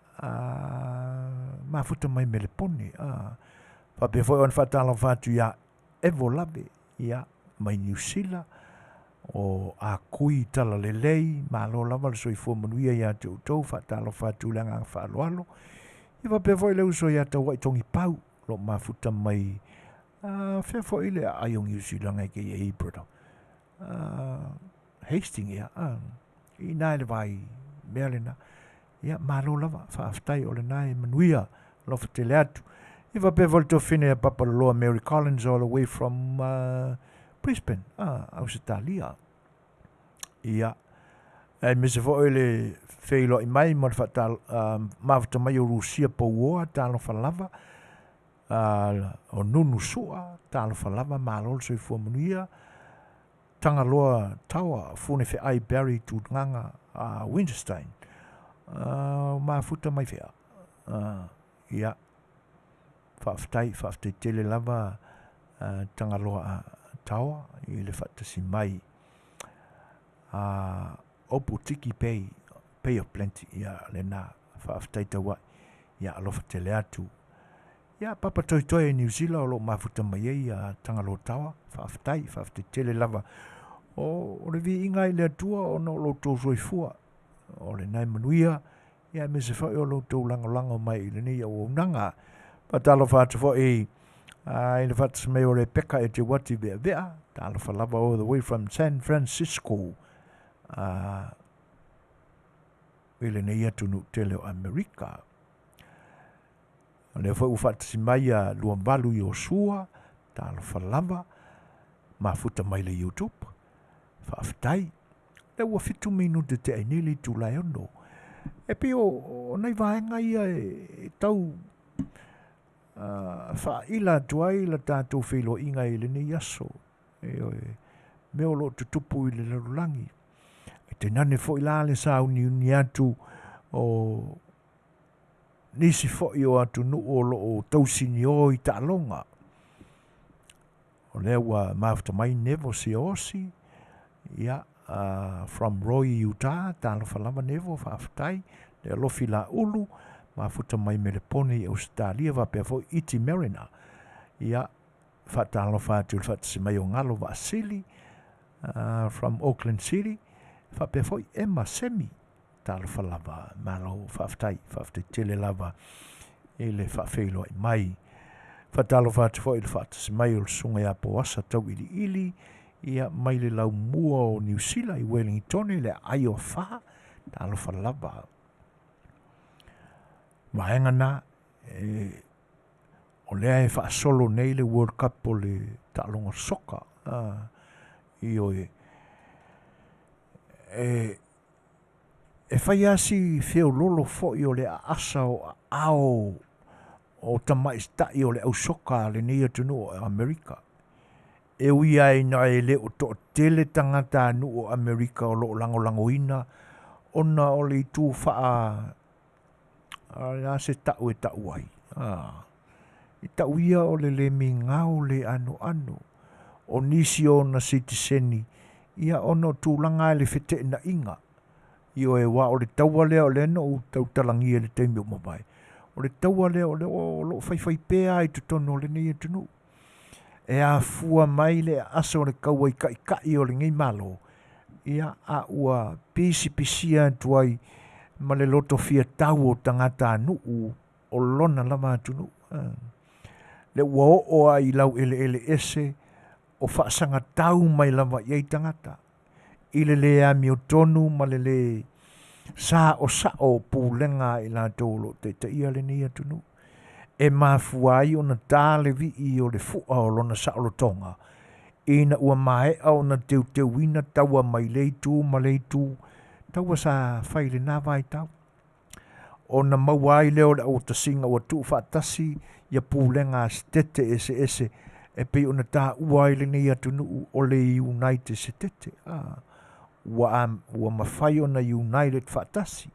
mafuta mai me le pone, wha pe foi on whatala whatu ia Evo Lave, ia, mai New Zealand, o a kui tala le lei, malo lava le soifua manuia ia te utou, whatala whatu langa whaaloalo, Iwa pe foi le uso ia tau wai tongi pau, lo mafuta mai, whea foi le ai o New Zealand ai ke i Ebrada. Hastings ia, I nai le vai mea le na, ia malo lava, whaaftai o le nai manuia, lo Tele atu. Iwa pe foi to fine a papaloa Mary Collins all the way from Brisbane, Australia. Ia, e mise foi le Fai'oa I mai mo le whatal mafuta mai o Rusia Pouoa talo whalava o nunu sua talo whalava malol soifua manuia tangaloa tawa fune fe ai Barry Tutnganga Winterstein mafuta mai fea ia whaaftai tele lava tangaloa tawa I le whatasi mai opu tiki pay of plenty ia le na whaaftai tawa ia alofa tele atu ia papa toi New Zealand o lo mafuta mai ia tangalo tawa whaaftai tele lava o le vi inga I le atua o no lo tō soifua o le nai manuia ia me se whai o lo tō lango mai I le nei o unanga patalo whatu fo I le whatu mai o le peka e te wati vea talo whalava all the way from San Francisco I le nei atu nu tele o Amerika. Le fo ufata mai a luambalu I Suasua, talo whalava, mafuta mai le YouTube, whaaftai, le ua 5 minuta te ainili tu lai ono. E pi o nei vaenga ia e tau whaila tuai la tātou Fai'oa inga I le nei aso. Meo lo tutupu I le larulangi. Te nane fo I la le sa uni atu o nisi fo I o atu nu o lo o tausini o I ta'alonga. O lea ua mafuta mai nevo si osi, ia, from Roy Utah, talo whalama nevo, whaaftai, le alofi la ulu, mafuta mai me le pone I Australia, wapea fo Iti Marina, ia, whatalo whatu, whatasi mai o ngalo wa asili, from Auckland City, whapea fo Emma Semi, talo whalava, malo whaaftai tele lava, I le whaafeiloa I mai, whatalo whatu fo I le whatasi mai o le sunga ia po asa tau ili, ia mai le lau mua o New Zealand I Wellington le ai o wha, talo whalava. Maenga na, o lea e whaasolo nei le World Cup o le ta'alonga soka, I o e whai asi whio lolo fo I o le asa o ao o tamai stai o le au soka le nei atunu o Amerika. E ui ai na e le o to tele tangata anu o Amerika o lo lango ina ona o le tu wha a se tau e tau ai. I tau ia o le mi ngau le anu o nisi o na sitiseni ia ono tūlanga le whete na inga. I o e wā o le taua lea o le no o tau talangi e le teimi o mabai. O le taua lea o le o lo whai pēa I tutono o le nei atunu. E a fua mai le asa o le kaua I kai o le ngai malo. Ia a ua pisi tuai ma le loto fia tau o tangata anu o lona lama atunu. Le ua o ai lau ele ese o whaasanga tau mai lama iei tangata. I le ami o tonu ma le sa o pūlenga I la tōlo te ia le nei atunu. E mafuai o na tāle vi I o le fua o lona sa o lo tonga. Ina ua mae au na teu wina taua mai leitu ma leitu. Taua sa whaile nā vai tau. O na mauai leo le o ta singa o tu whaatasi ia pūlenga stete ese. E pe o na tā uai le nei atunu o le United Stete. Ua mawhai o na United whaatasi.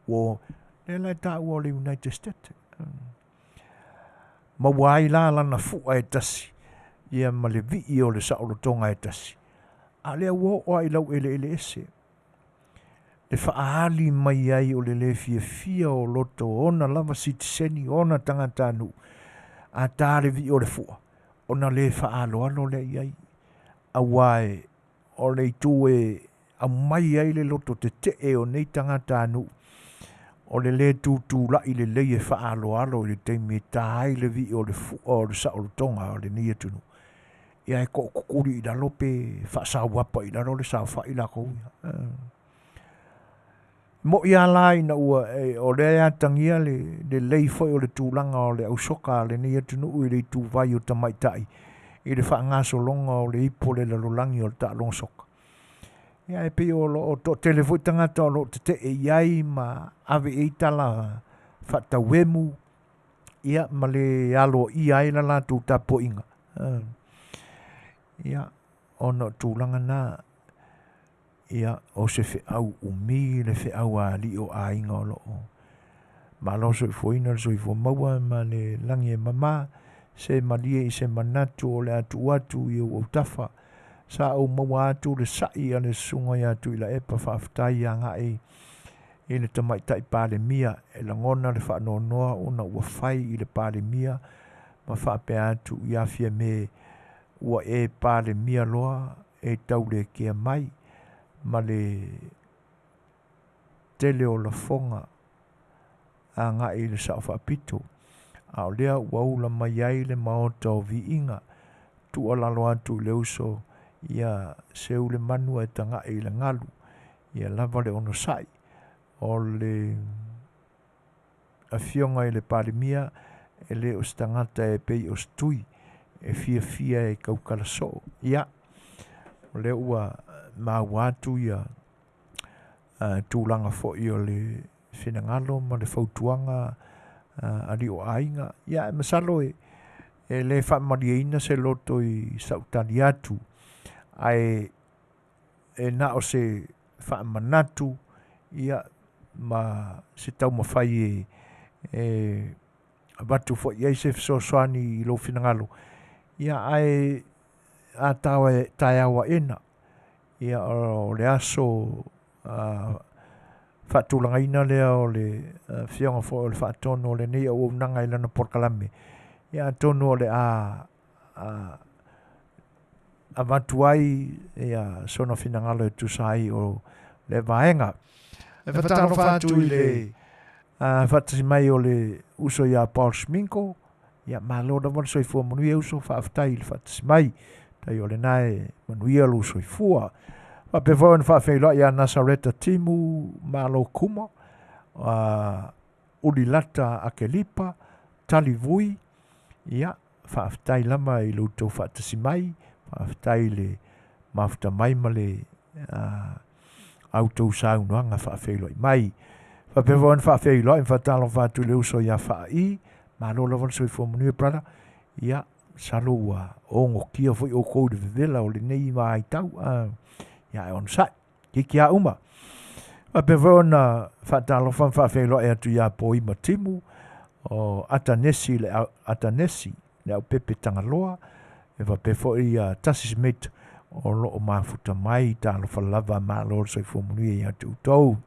O le lai tā ua o le United Stete. mawai la lana fu'a e tasi, ia ma le vi'i o le sa'olotonga e tasi. A lea ua o ai lau ele ese. Le whaali mai ai o le fia o loto ona lava sitiseni ona tangata anu. A tāre vi o le fua. Ona le whaalo alo le iai. A wae o le tue a mai ai le loto te o nei tangata anu. O le tūtū la i le leie whaalo alo i le teimi tāi le vi o le fua o le saolotonga o le nia tunu. Ia e kukuri i la lope whaasau wapa i la le sao wha i la kou. Mo ia lai na ua o le atangia le lei foi o le tūlanga o le ausoka le nia tunu i le tū vai o tamaitai i le whaangaso longa o le ipo le lalolangi o le ta long soka. Ia e pe o to Tele foi tangata o lo te iai ma ave e tala whatawemu ia ma le alo iai la la tū tapo inga. Ia ono tūlanga na ia o se au umi le au a li o a inga o loo. Ma lo so i foina so i fo maua ma le langi e mama se malie i se manatu o le atu i o tafa. Sa au maua atu le sai a le sunga i atu i la epa whaafitai a ngai i le tamaitai pāle mia e la ngona le whaanonoa o na ua whai i le pāle mia ma whaape atu i afia me ua e pāle mia loa e tau le kia mai ma le tele o la fonga a ngai le sao whaapito. A o lea waula mai ai le maota o vi inga tu o lalo atu le uso ia seu le manua e tanga i le ngalu ia lava le ono sai o le afionga i le palimia e le o stangata e pei o stui e fia e kaukala so ia o le ua mawatu ia tūlanga fo i o le whenangalo ma le fautuanga ali o ainga ia e masalo e le whamariaina se loto i sautani atu ai e na o se whaamanatu ia ma se tau mawhai e abatu fo iai se Suaswani i lo whinangalo ia ai a tawa e tai awa ena ia o le aso whaatulangaina lea o le whionga fo o le whaatono o le nei o nanga i lana porkalame ia tono o le a matuai ia sona finangalo e tusai o le vaenga. E whatano whatu i le whatasi mai o le uso ia Paul Sminko ia malona mana soifua Manuia uso whaafitai le whatasi mai tai o le nae Manuia lo soifua. Whapewhau na whaafeilo ia Nasareta Timu malo kuma Ulilata Akelipa Talivui ia whaafitai lama i luto whatasi mai whaafitai le mafuta mai ma le auto saunoanga whaafeilo i mai. Whapewhau na whaafeilo i whatalo whatu le uso ia whaai malola wana soifua Manuia brother ia salua o ngokia foi o kou de vivela o le nei mai tau ia e on sai kiki a uma Whapewhau na whatalo whaafeilo e atu ia po ima timu o Atanesi le au pepe tangaloa e whapewhau ia tasis mate o loo mafuta mai talo whalava malo soifua Manuia i atu tau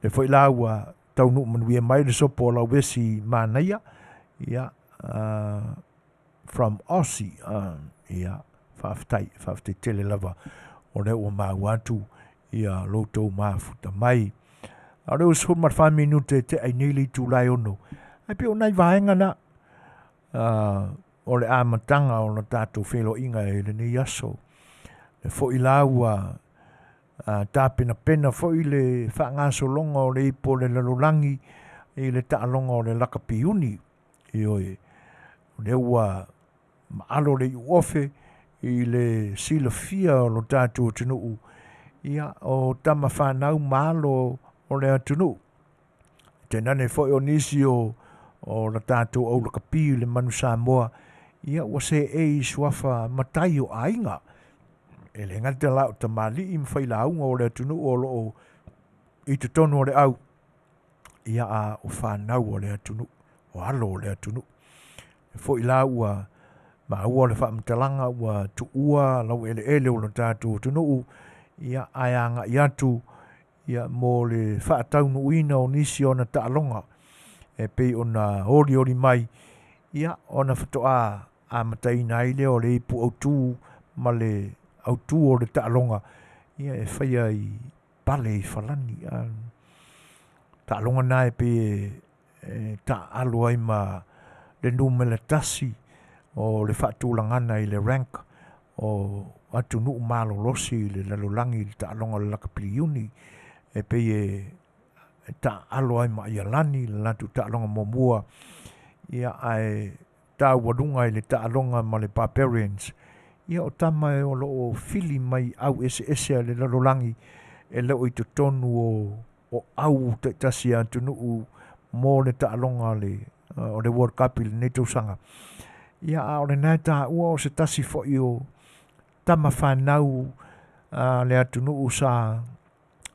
le foi la ua taunu Manuia mai le sopo o lau wesi Manuia ia from Aussie ia whaafitai tele lava o le ua mauatu ia loutou mafuta mai a reu sihon mat 5 minute te ai nili tūlai ono ai pe o nai vaenga na o le amatanga o na tātou whelo inga e le nei aso le foi la ua tāpena pena foi le whaangaso longa o le ipo le lalolangi i le taalonga o le lakapiuni i oe le ua maalo le uofe i le silafia o lo tātou atunuu ia o tama whanau maalo o le atunuu tenane foi o nisi o la tātou au lakapi le manu Samoa ia ua se e suafa matai o ainga e le ngate lau tamali i mwhai launga o le atunuu o loo i te tonu o le au ia a o whanau o le atunuu o alo o le atunuu fo ila ua ma ua le whaamtalanga ua tu ua lau ele o lo tātou tunu ia aianga i atu ia mō le whaataunu ina o nisi o na taalonga e pei o na hori mai ia o na whatoa a mataina ai leo le ipu au tū ma le au tū o le taalonga ia e whaia i pale i whalani taalonga nai pe ta alo ai ma le numele tasi o le whaatūlangana i le rank o atu nuu malo losi le lalulangi le taalonga le lakapili uni e pei ta alo ai ma ia lani le latu taalonga momua ia ai ta wadunga i le taalonga ma le barbarians ia o tama e o loo fili mai au ese le lalulangi e leo i tonu o au te tasi atu nuu mo le taalonga le o le World Cup i le neto sanga ia a o le nai ta ua o se tasi fo i o tama whanau le atu nuu sa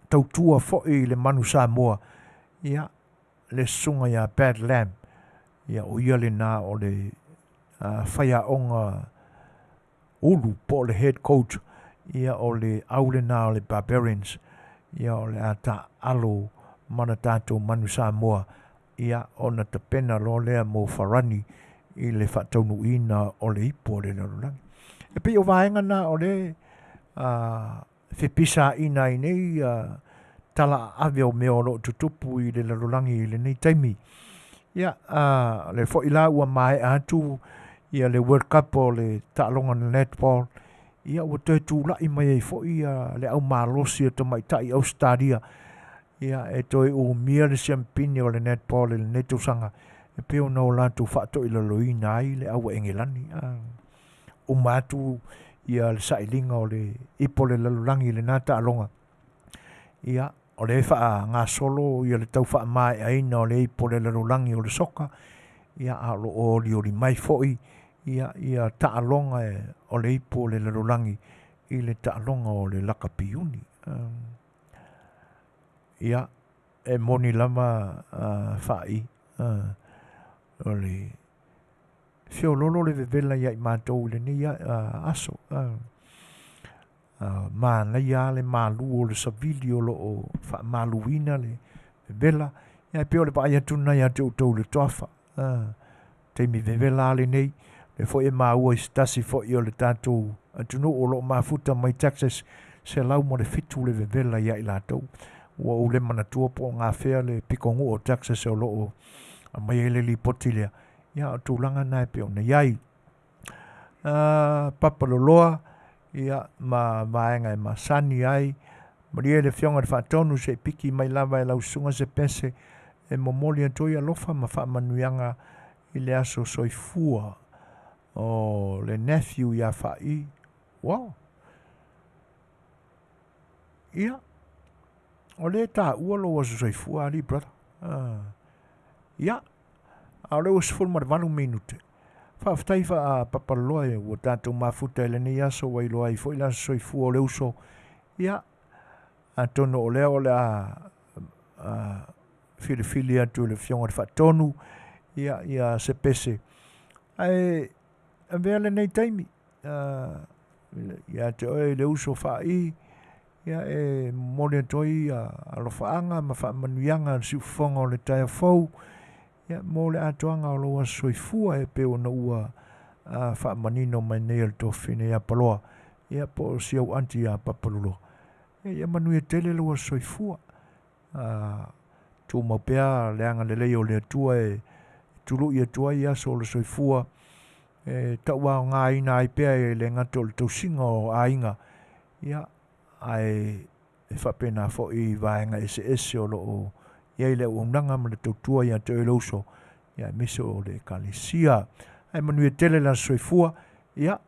tautua fo i le manu Samoa ia le sunga ia Bad Lamb ia o ia le nā o le whaia onga ulu po le head coach ia o le au le nā o le Barbarians ia o le ata alo mana tātou manu Samoa ia o na tapena lo lea mo farani i le whataunu ina o le ipo le lalulangi. E pe o vaenga na o le whipisa ina i nei tala ave o mea o lo tutupu i le lalulangi i le nei taimi. Ia le fo ila ua mai atu ia le World Cup o le taalonga na netball ia ua te tūlai mai ei fo ia le au malosi o tamaitai Australia ia e toi o mia le siampini o le netball le neto sanga e peo na o lantu whaato i laloina ai le awa engelani o matu ia le sailinga o le ipo le lalulangi le nata alonga ia o le wha ngā solo ia le tau wha mai aina o le ipo le lalulangi o le soka ia alo o li mai foi ia taalonga o le ipo le lalulangi i le taalonga o le lakapiuni ia e moni lama whai o le whio lolo le vevela ia i mātou le ni aso mana ia le malu o le savili o lo o wha maluina le vevela ia peo le paia tuna ia te utau le toafa teimi vevela le nei le fo e maua i stasi fo i o le tātou atunu o lo mafuta mai Texas se lau mo le fitu le vevela ia i lātou ua o le manatua po ngā whea le pikongu o Texas o lo o mai ele li poti lea ia o tūlanga nai peo na iai papaloloa ia ma vaenga e ma sani ai maria le fionga le whaatonu se piki mai lava e lau sunga se pese e momoli antoi alofa ma wha manuianga i le aso soifua o le nephew ia whai wow ia o le tā ua lo aso soifua ali brother ia a le was full marvalu minute whaftai wha papaloa e ua tātou mafuta e le ni aso wai loa i fwoi la soifua o le uso ia a tono o lea o le a fili atu le fionga le whaatonu ia se pese ai a vea le nei taimi ia te oe le uso whai ia e mole toi a lo whaanga ma wha manuianga si ufonga o le taia fau ia mole atoanga o loa soifua e peo na ua wha manino mai nei al tofine ia paloa ia po si au anti ia papalulo ia Manuia Tele loa soifua tu maupea leanga lelei o le atua e tulu i atua ia so le soifua e taua o ngā ina ai pea e le ngato le tausinga o ainga ia ai e whapena fo i vaenga ese o loo ia i le uunanga ma le tautua ia te oilouso ia miso o le kalisia ai Manuia Tele la soifua ia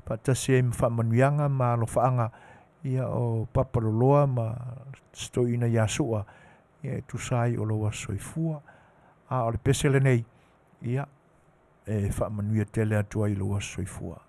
patasi e mwhamanuianga ma lo whaanga ia o papaloloa ma stoina Iasua ia e tusai o loa soifua a o le pesele nei ia e Manuia Tele atua i loa soifua.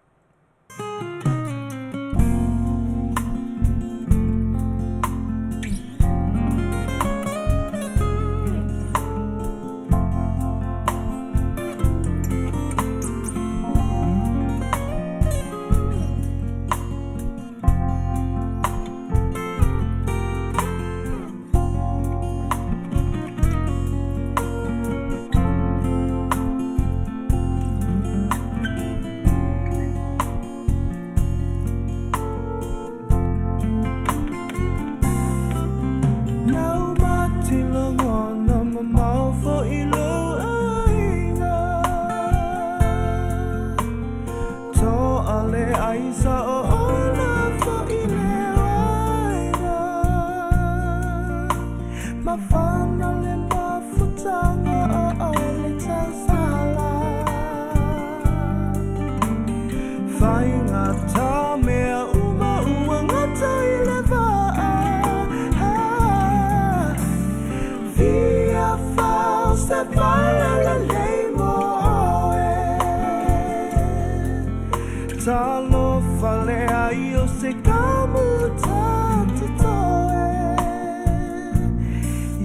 Talo fale ai o se kamu tanto toe.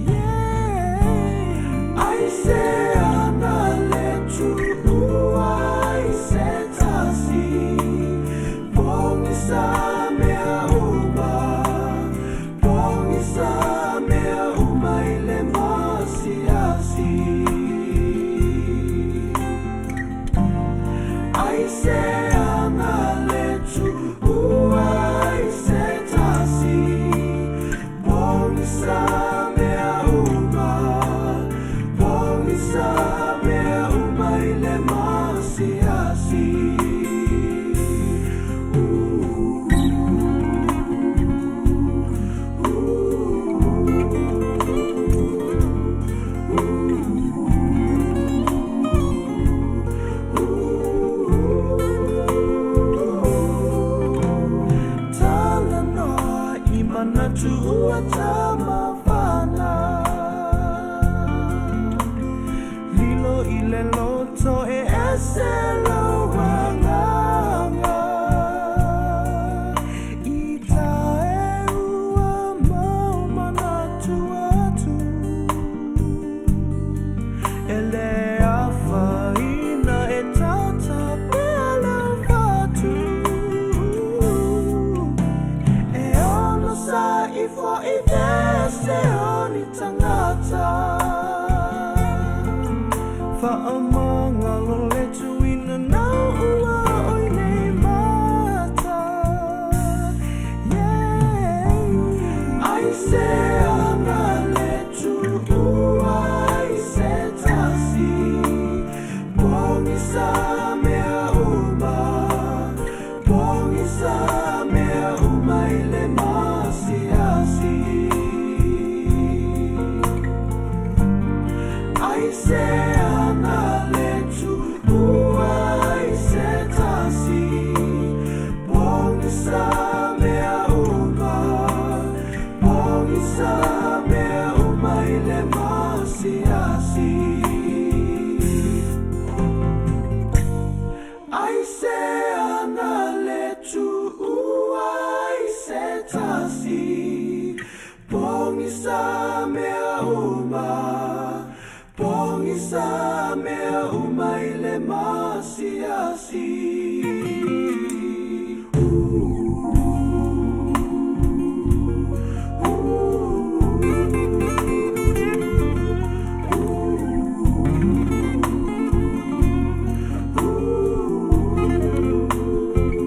Yeah, I say ana le tu ai se tasi. Bongisa mea uma ile masiasi. I say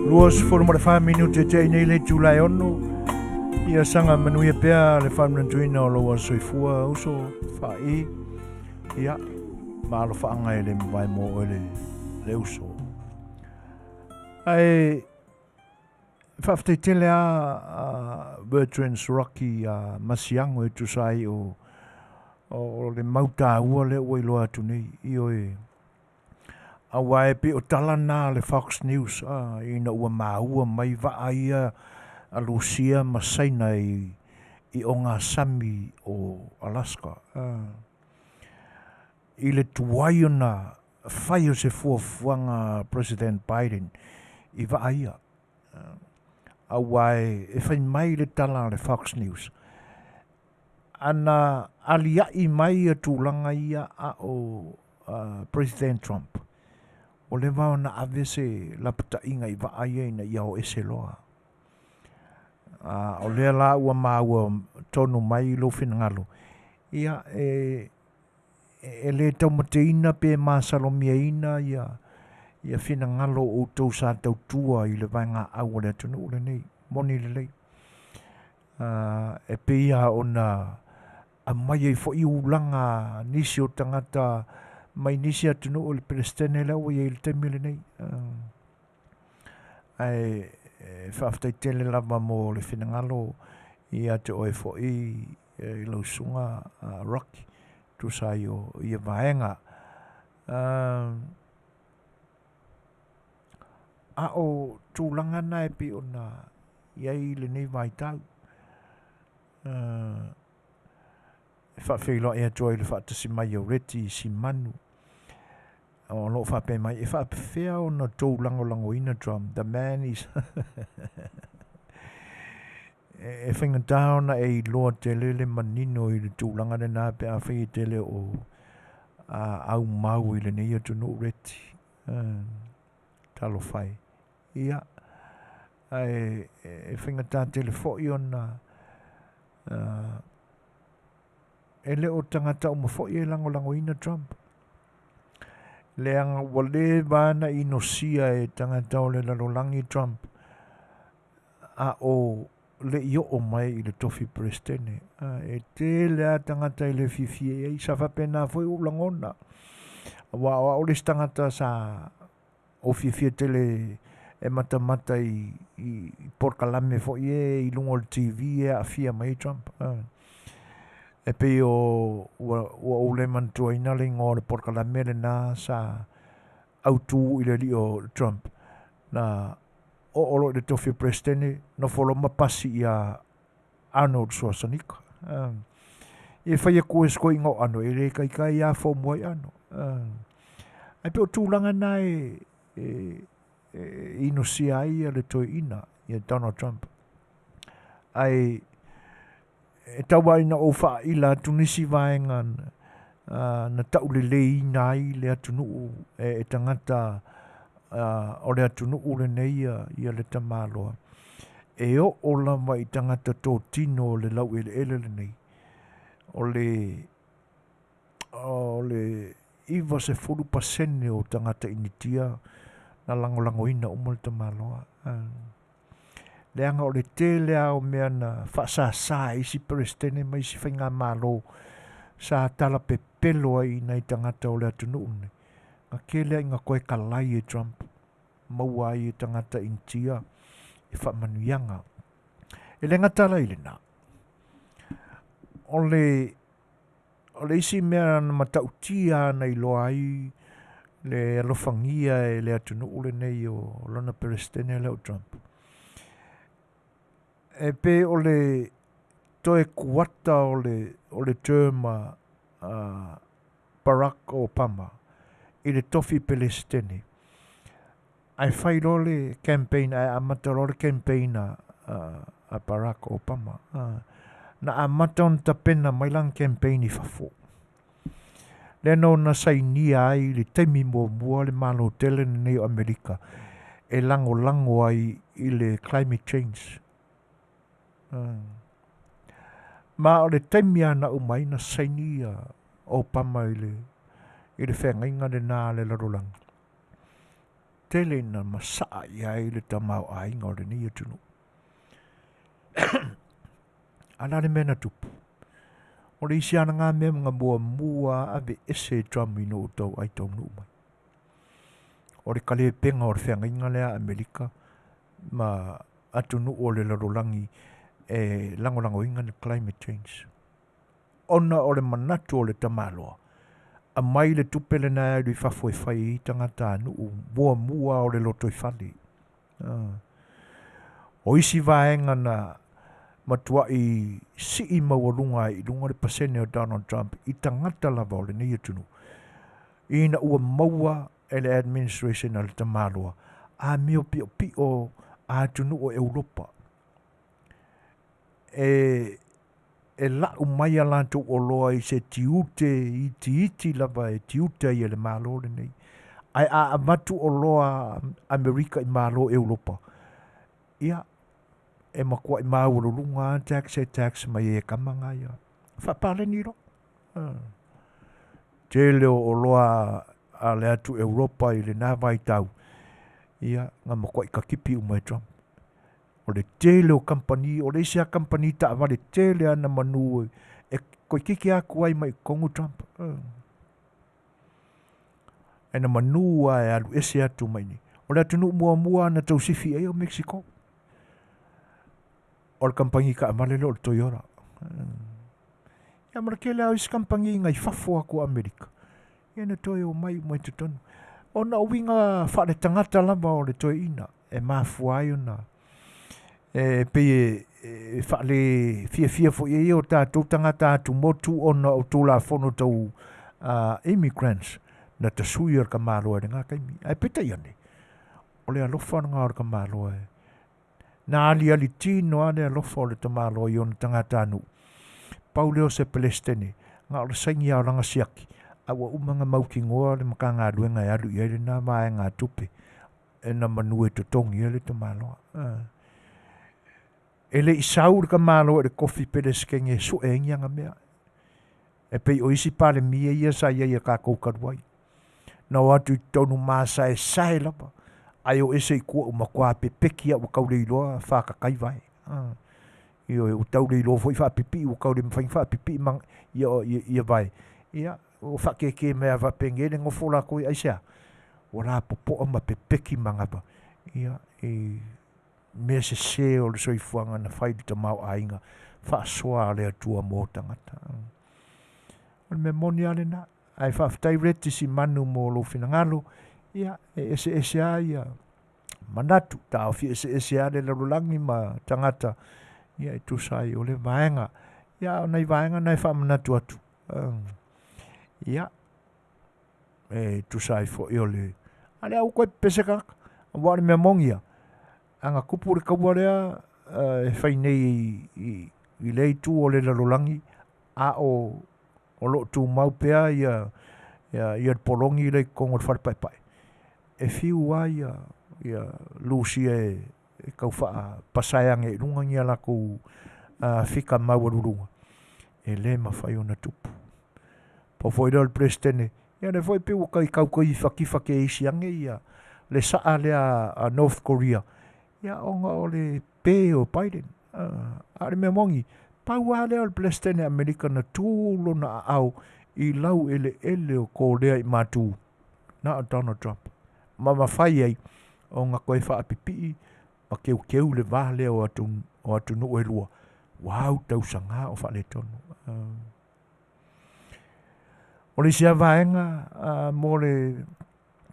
Luas forma de 5 minute te nei le July ono. Ia sanga Manuia pea le whamnantuina o loa soifua uso whai. Ia, maalo whaanga e le mwai mo o le uso. Ai, whafte tele a Bertrand's Rocky a Masiango e tusai o le mauta ua le ua iloa atu nei. Io e a wae pe o talana le Fox News ina ua maua mai waa ia a Lucia Masaina i o ngā sami o Alaska. I le tuai ona whai o se fuafuanga President Biden i waa ia. A wae e whai mai le tala le Fox News. Ana aliai mai a tūlanga ia a o President Trump. O le wao na avese la pata inga i waa ia ina ia o ese loa. O lea la ua maua tonu mai lo finangalo. Ia e le taumateina pe masalomia ina ia finangalo o tau sa tau tua i le vainga au le tunu ule nei. Moni le lei. E pe ia ona a mai e fo i ulanga nisi o tangata mai nisi atunu o le Palestine la ua i le temile nei. Ai whaftai tele lava mo le whinangalo i ate oe fo i lausunga Rocky tu sai o i a vaenga. A o tūlanga nai pi o na iai le nei vai tau. whawhiloa ea joa i le whaatasi mai o reti si manu. O lo whape mai, e whapewhea o na tau lango ina drum. The man is... e whinga taona e loa tele le manino i le tūlanga le nā pe a whi tele o au mau i le neia tunu reti. Talo whai. Ia. E whinga tā tele fo i ona e le o tangata o mafo i e lango ina Trump. Le anga wale vana i no sia e tangata o le lalolangi Trump. A o le io o mai i le tofi prestene. E te lea tangata i le fifi e i sa whapena foi u langona. Wa o le tangata sa o fifi tele e mata i porkalame fo i lungo le TV e afia mai Trump. E pe o le mantua ina le ngō le porkalame le nā sa autu i le li o Trump. Na o olo le tofi prestene no folo mapasi ia Arnold Schwarzenegger. E whai a koe sko ingo ano e re kai ia fo moi ano. Ai pe o tūlanga nā ino sia ia le toi ina ia Donald Trump. Ai e tawa ina o wha ila tunisi vaenga na tau le lei nai le atunu e tangata o le atunu le neia ia le tamaloa. E o lama i tangata tō tino le lau ele nei. O le iwa se 40% o tangata initia na lango ina umo le tamaloa. Le anga o le tele au mea na whaasasa isi perestene mai si whainga malo sa tala pepelo ai nei tangata o le atunu une. Nga kele inga koe kalai e Trump. Maua ai e tangata intia e Manuianga. E le ngatala ile na. O le isi mea na matautia na ilo ai le alofangia e le atunu ule nei o lona perestene leo Trump. E pe o le toe kuata o le terma Barack Obama i le tofi pelestene. Ai whai le campaign, ai amata le campaign a Barack Obama. Na amata on tapena mai lang campaign i fafo. Le no na sainia ai le temi mua le malo tele nei o Amerika. E lango ai i le climate change. Ma o le temi ana umai na sainia Obama i le whengainga le nā le larolang. Tele na masaa i le tamau ai ngā le ni atunu. Ana le mena tupu. O le isi ana ngā mea mga mua ave ese Trump ino o tau ai tau nuu mai. O le kale penga o le whengainga lea Amerika ma atunu o le larolangi e lango inga le climate change. Ona o le manatu o le tamaloa. A mai le tupele na lui fafo e whai i tangata nuu mua o le loto i whali. O isi vaenga na matua i si mawalunga i lunga le pasene o Donald Trump i tangata lava o le nei atunu. I na ua maua e le administration o le tamaloa. A meo pio a atunu o Europa. E la umai alanto o loa i se tiute i tiiti lava e tiute i le malo le nei. Ai a amatu o loa Amerika i malo Europa. Ia, e makua i mauro lunga tax mai e kamanga ia. Whapale niro. Tele o loa a le atu Europa i le nāwai tau. Ia, ngā makua i kakipi umai Trump. O le tele o company, o le isia company ta awa le tele ana manu e koe kiki aku ai mai kongu Trump. E na manu e alu ese atu mai ni. O le atunu mua na tausifi e o Mexico. O le company ka amale o le Toyota. Ia mara kele au isi company ngai fafo aku Amerika. Ia na toi o mai tutonu. O na winga wha le tangata lava o le toi ina. E mafuai o na. pe whaale fia fo e o tātou tangata atu motu ona o tūla whono tau immigrants na ta sui ar ka māloa ngā kaimi. Ai peta iane. O le alofa ngā ar ka māloa e. Na ali tino ane alofa o le ta māloa i ona tangata anu. Pau leo se Palestine. Ngā o le saingi au ranga siaki. Awa umanga mauki ngoa le maka ngā luenga e alu i ele nā mai ngā tupe. E na manue to tongi ele ta māloa. Ele i saur ka māloa le kofi pere skenge su e ngianga mea. E pei o isi pale mia ia sa ia ka koukaruai. Na watu i tonu māsa e sae lapa. Ai o ese i kua umakua pe peki a wakaure iloa whakakai vai. Io e utaure iloa foi whapipi wakaure mwhaing whapipi mang ia vai. Ia o whakeke mea wapengene ngofola koe aisea. O rā popo ama pe peki mangapa. Ia mea se o le soifuanga na whaidu ta mau ainga. Whaasua le atua mō tangata. O le mea moni ale na. Ai whaftai reti si manu mō lo finangalo. Ia ese a ia manatu. Ta awhi ese a le larulangi ma tangata. Ia e tusai o le vaenga. Ia o nei vaenga nei wha manatu atu. Ia e tusai fo i o le. Ale au koe pese kaka. Wale mea mongia. Anga kupu le kauarea e whai nei i lei tu o le larulangi. A o lo tu maupea ia polongi le kongo wharpaipai. E fiu wa ia lusi e kau wha pasaiange runga ngia lako fika mawarurunga. E le ma whai ona tupu. Po foi le prestene. Ia le foi pe waka i kau whaki e isiange ia le saa le a North Korea. Ia onga o le pe o Biden. A le mea mongi. Pau a le prestene Amerika na tūlo na au i lau ele o ko lea i mātū. Na Donald Trump. Ma whai ei o ngā koe wha apipi a keu le vāle o atu no e lua. Wau tau sanga o wha le tonu. O le sia vaenga mo le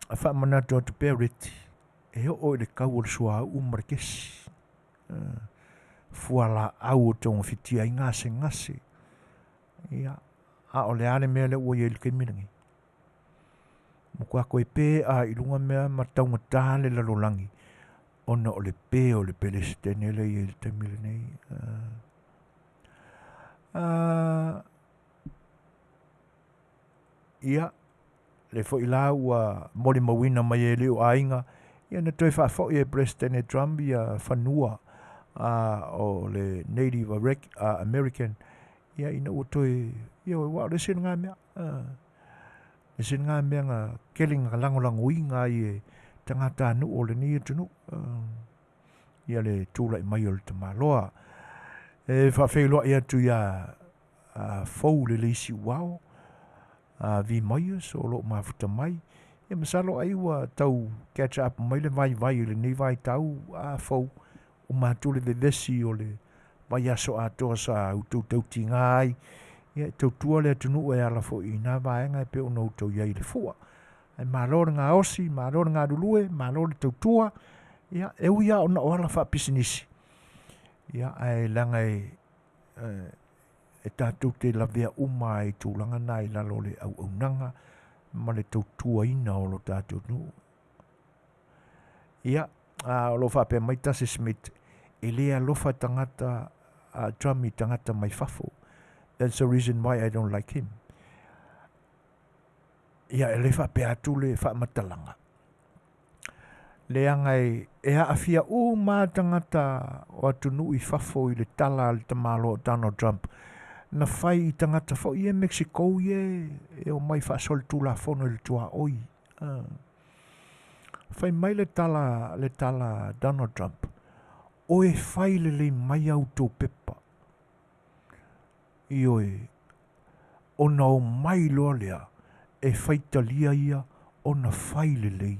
wha manatu atu periti. E o le kau o le sua umarekesi. Fuala au o tonga fitia i ngase. Ia. A o le ale mea le ua i le keiminangi. Mukua koe pē a ilunga mea mataunga tāle lalolangi. Ona o le pē o le Palestine le i le taimile nei. Ia, le fo ila ua mori mawina mai e leo ainga. Ia na toi wha e Palestine Trump ia whanua o le Native American. Ia ina ua toi, ia wa le sin ngā mea. E sin ngā mea ngā keling ngā langolango i ngā i e tangata anu o le ni tunu. Ia le tūlai mai o le tamaloa. E whawheloa ia tu ia fau le leisi wao. Vi mai so lo mafuta mai. E masalo ai ua tau catch up mai le vai le ni vai tau fau. O mātule vevesi o le vai aso atoa sa utu tauti ngai. Ia tau tua le tunu e ala fo i nā vaenga e pe o nou tau iai le fua. Ai mālore ngā osi, mālore ngā rulue, mālore tau tua. Ia e uia o na o ala wha pisinisi. Ia ai langa e tātou te lavea uma e tūlanga nai lalo le au nanga. Ma le tau tua ina o lo tātou nu. Ia o lo wha pe maita se Smith. E lea lofa tangata drami tangata mai fafo. That's the reason why I don't like him. Ia e le wha pe atu le wha matalanga. Le angai e afia o mā tangata o atu nui fafo i le tala le tamalo o Donald Trump. Na whai i tangata fo i e Mexico e o mai wha sol tūla fono le tua oi. Whai mai le tala Donald Trump. O e whai le mai au tō pepa. Ioe, o na o mai loa lea, e whaitalia ia o na whaile lei.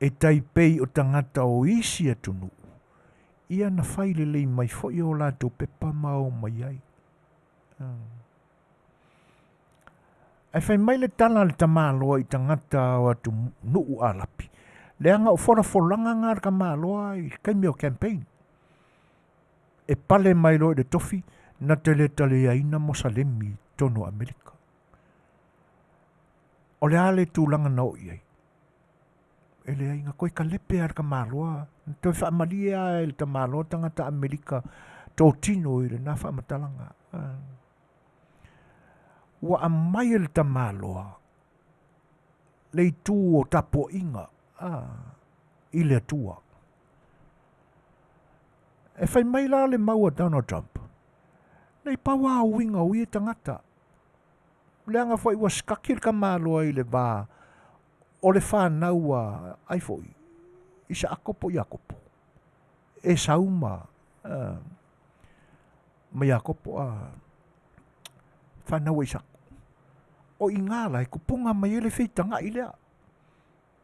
E taipei o tangata o isi atunu, ia na whaile lei mai fwoi o lato pepa mao mai ai. Ai whai mai le tala le tamaloa i tangata o atu nuu alapi. Leanga o whora ngā ka māloa I kaimeo campaign. E pale mai lo de tofi na tele aina mo salemi tono Amerika. O le ale tūlanga na o iai. E le inga koe ka lepe ar ka māloa. Toi whaamalia e le ta māloa tangata Amerika tō tino I le nā whaamatalanga. Wa a mai e le ta māloa. Le I tū o tapo inga. I le atua. E whai mai la le maua Donald Trump. Nei pawa o winga o I tangata. Leanga whai wa skakir ka māloa I le vā. O le whānau ai fwoi. Isa akopo I akopo. E sauma. Mai akopo whanau I sako. O I ngāla e kupunga mai ele whitanga I lea.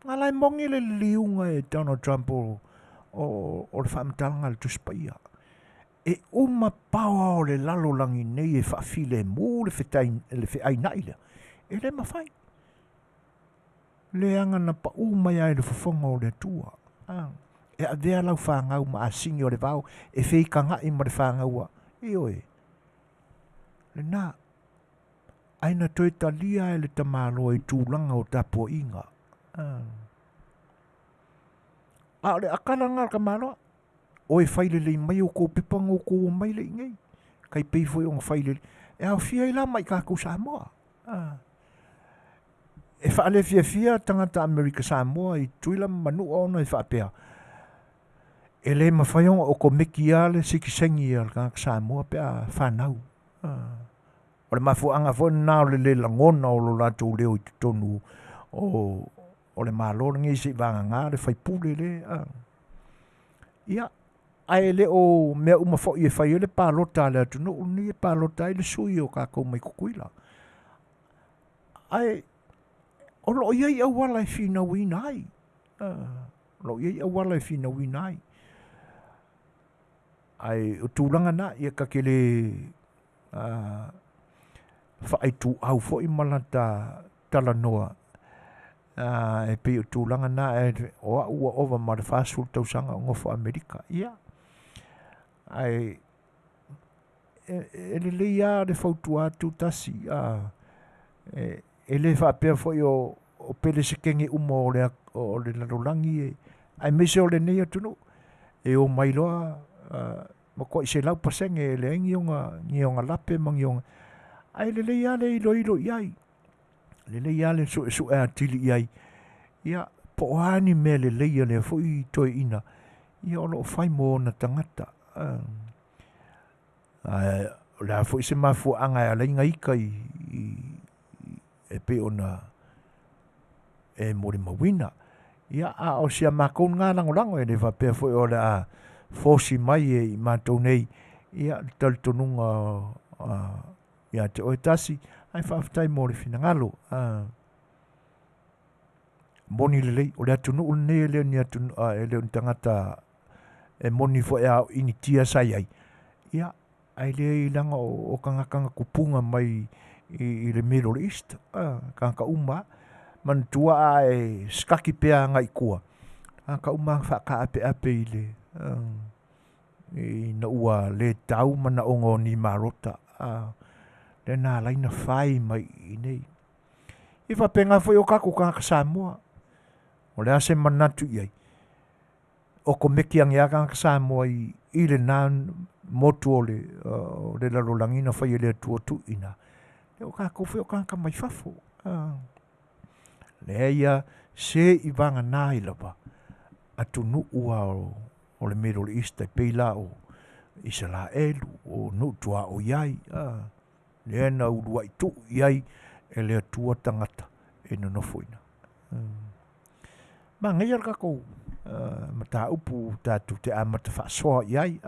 Ngāla e mongi le liunga e Donald Trump o le whaamatalanga le tuspaia. E uma pawa o le lalo langi nei e whaafile mō le whiaina I lea. E le mawhai. Le anga na pa umai ai le fofonga o le tua. E a vea lau whangau ma a singi o le vau. E whikanga I ma le whangaua. E oe. Le nā. Aina toi talia e le tamalo I tūlanga o tapo inga. A le akalanga ka maloa. O e whaile le mai o ko pipanga o ko mai le ingai. Kai peifoi o ngā whaile. E au fia I la mai kākou Samoa. E whaale fia tangata Amerika Samoa I tuila manua ona I whaapea. E le mawhaiong o ko meki ale sikisengi al kākou Samoa pea whanau. O le mafuanga fwoi nā o le langona o lo lato leo I tonu o le mālora ngi si vanga ngā le whaipule le. Ia. Ai le o mea umafo I e whai le pālota le atu no ni e pālota I le sui o kākou mai kukuila. Ai o lo iai au wala I whina wina ai. Lo iai au wala I whina wina ai. Ai o tūlanga na ia kakele whaai tū au fo I malata tala noa. E pe o tūlanga na e o a ua ova ma le whāsul tausanga o ngofo Amerika. Ia. Ai e le leia le whautu atu tasi. E le whaapea fo I o pele sekenge uma o le larolangi e. Ai mese o le nei atunu. E o mailoa ma ko I se lau pasenge e le ngionga lape ma ngionga. Ai le leia le ilo iai. Le leia le su e atili iai. Ia po ani me le leia le fo I toi ina. Ia o lo whai mo na tangata. La fo I se mafu anga e leinga ika e pe ona e mori mawina. Ia a o sia makon ngā langolango e le whapea fo I o le a fosi mai e I mātou nei. Ia tal tonunga ia te oe tasi. Ai whaafitai mo le finangalo. Moni lelei, o le atunu ulne leo ni atunu, leo ni tangata e moni fo e au ini tia sai ai. Ia, ai le ilanga o kangakanga kupunga mai I le Middle East. Kangaka uma, man tua e skaki pea ngai kua. Kangaka uma whaka ape I le. I na ua le tau mana ongo ni marota. Le nā laina whai mai I nei. I whapenga fwoi o kako kangaka Samoa. O le ase manatu iai. O ko meki angi a kangaka Samoa I le nā motu o le larolangina whai le atua tu ina. Le o kako fwoi o kangaka mai whafo. Le ia se I vanga nā I lava. Atu nu ua o le Middle East ai peila o Israelu o nu tua o iai. Le na urua I tu iai e le atua tangata e no nofoina. Ma ngai al kako mata upu tatu te amata whaasoa iai.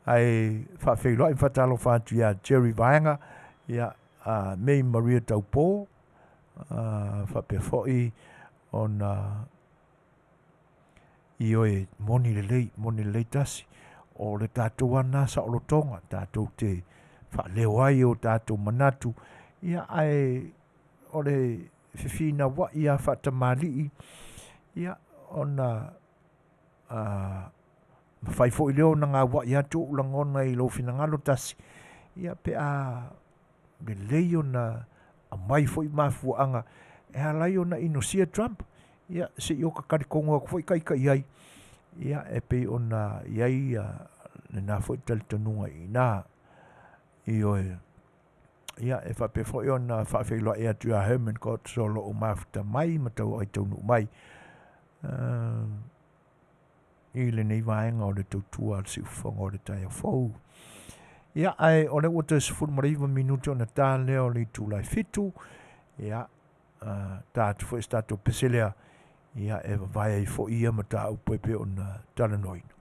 Ai whaafeiloa I whatalo whaatu ia Jerry Vaenga ia mei Maria Taupo whapea foi on I oe moni lelei tasi o le tātou ana sa o lotonga tātou te whaleo ai o tātou manatu ia ai o le whiwhina wa ia whatamali Ia, ona mawhai fo i leo na ngā wa ia tu ulangona i lo finangalo tasi. Ia pe le leio na a mai fo i mafuanga e halai ona inosia Trump. Ia se i o ka karikongo fo i kai ai. Ia e pe ona iai le nā fo i talitanunga i nā i oe. Ia e whape fo i ona whawhailoa e atu a Herman Court solo o mafuta mai matau ai taunu mai. I le nei vaenga o le tautua al si ufonga o le tai a fau. Ia ai o le ua sifuru mariva minuti o na tā leo le tūlai fitu. Ia tātu fo i stato peselea. Ia e vai ai fo ia ma tā upepe o na talanoina.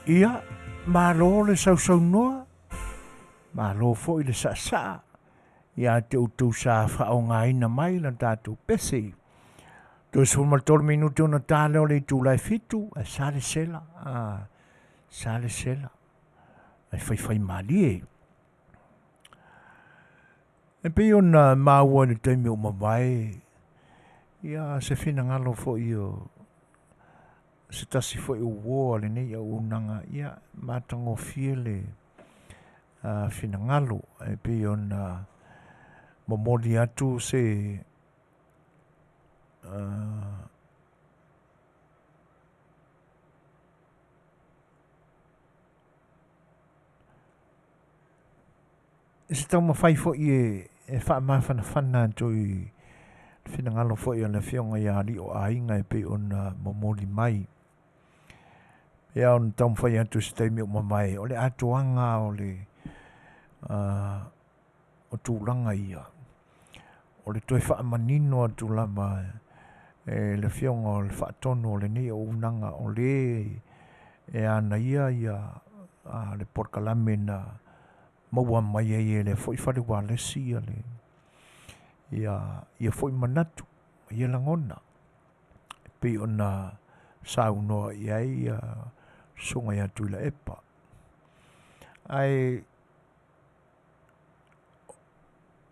Ia, malo le sau noa. Malo fo i le sa. Ia te utu sa whaongaina mai la tātou pese. Tō suma 3 minuto na tāle o le tū lai fitu, a sale sela. Sale sela. Ai whai mali e. E pe ona maua ni taimi o mawai. Ia se whina ngalo fo i o se tasi fo i o woa le nei au unanga. Ia matango fie le whina ngalo. E pe ona momoli atu se se tau mawhai fo i e wha mawhana to i whina ngalo fo i ana whionga i ari o ainga e pe ona momoli mai. E on tau mwhai atu se taimi o mamai o le atoanga o le o tūlanga ia. O le toi wha manino atu lama e le whionga o le wha tono o le nei o unanga o le e ana ia le porkalame na maua mai e le foi whare walesi ia le ia foi manatu ia langona pe ona saunoa ia sunga ia tuila epa ai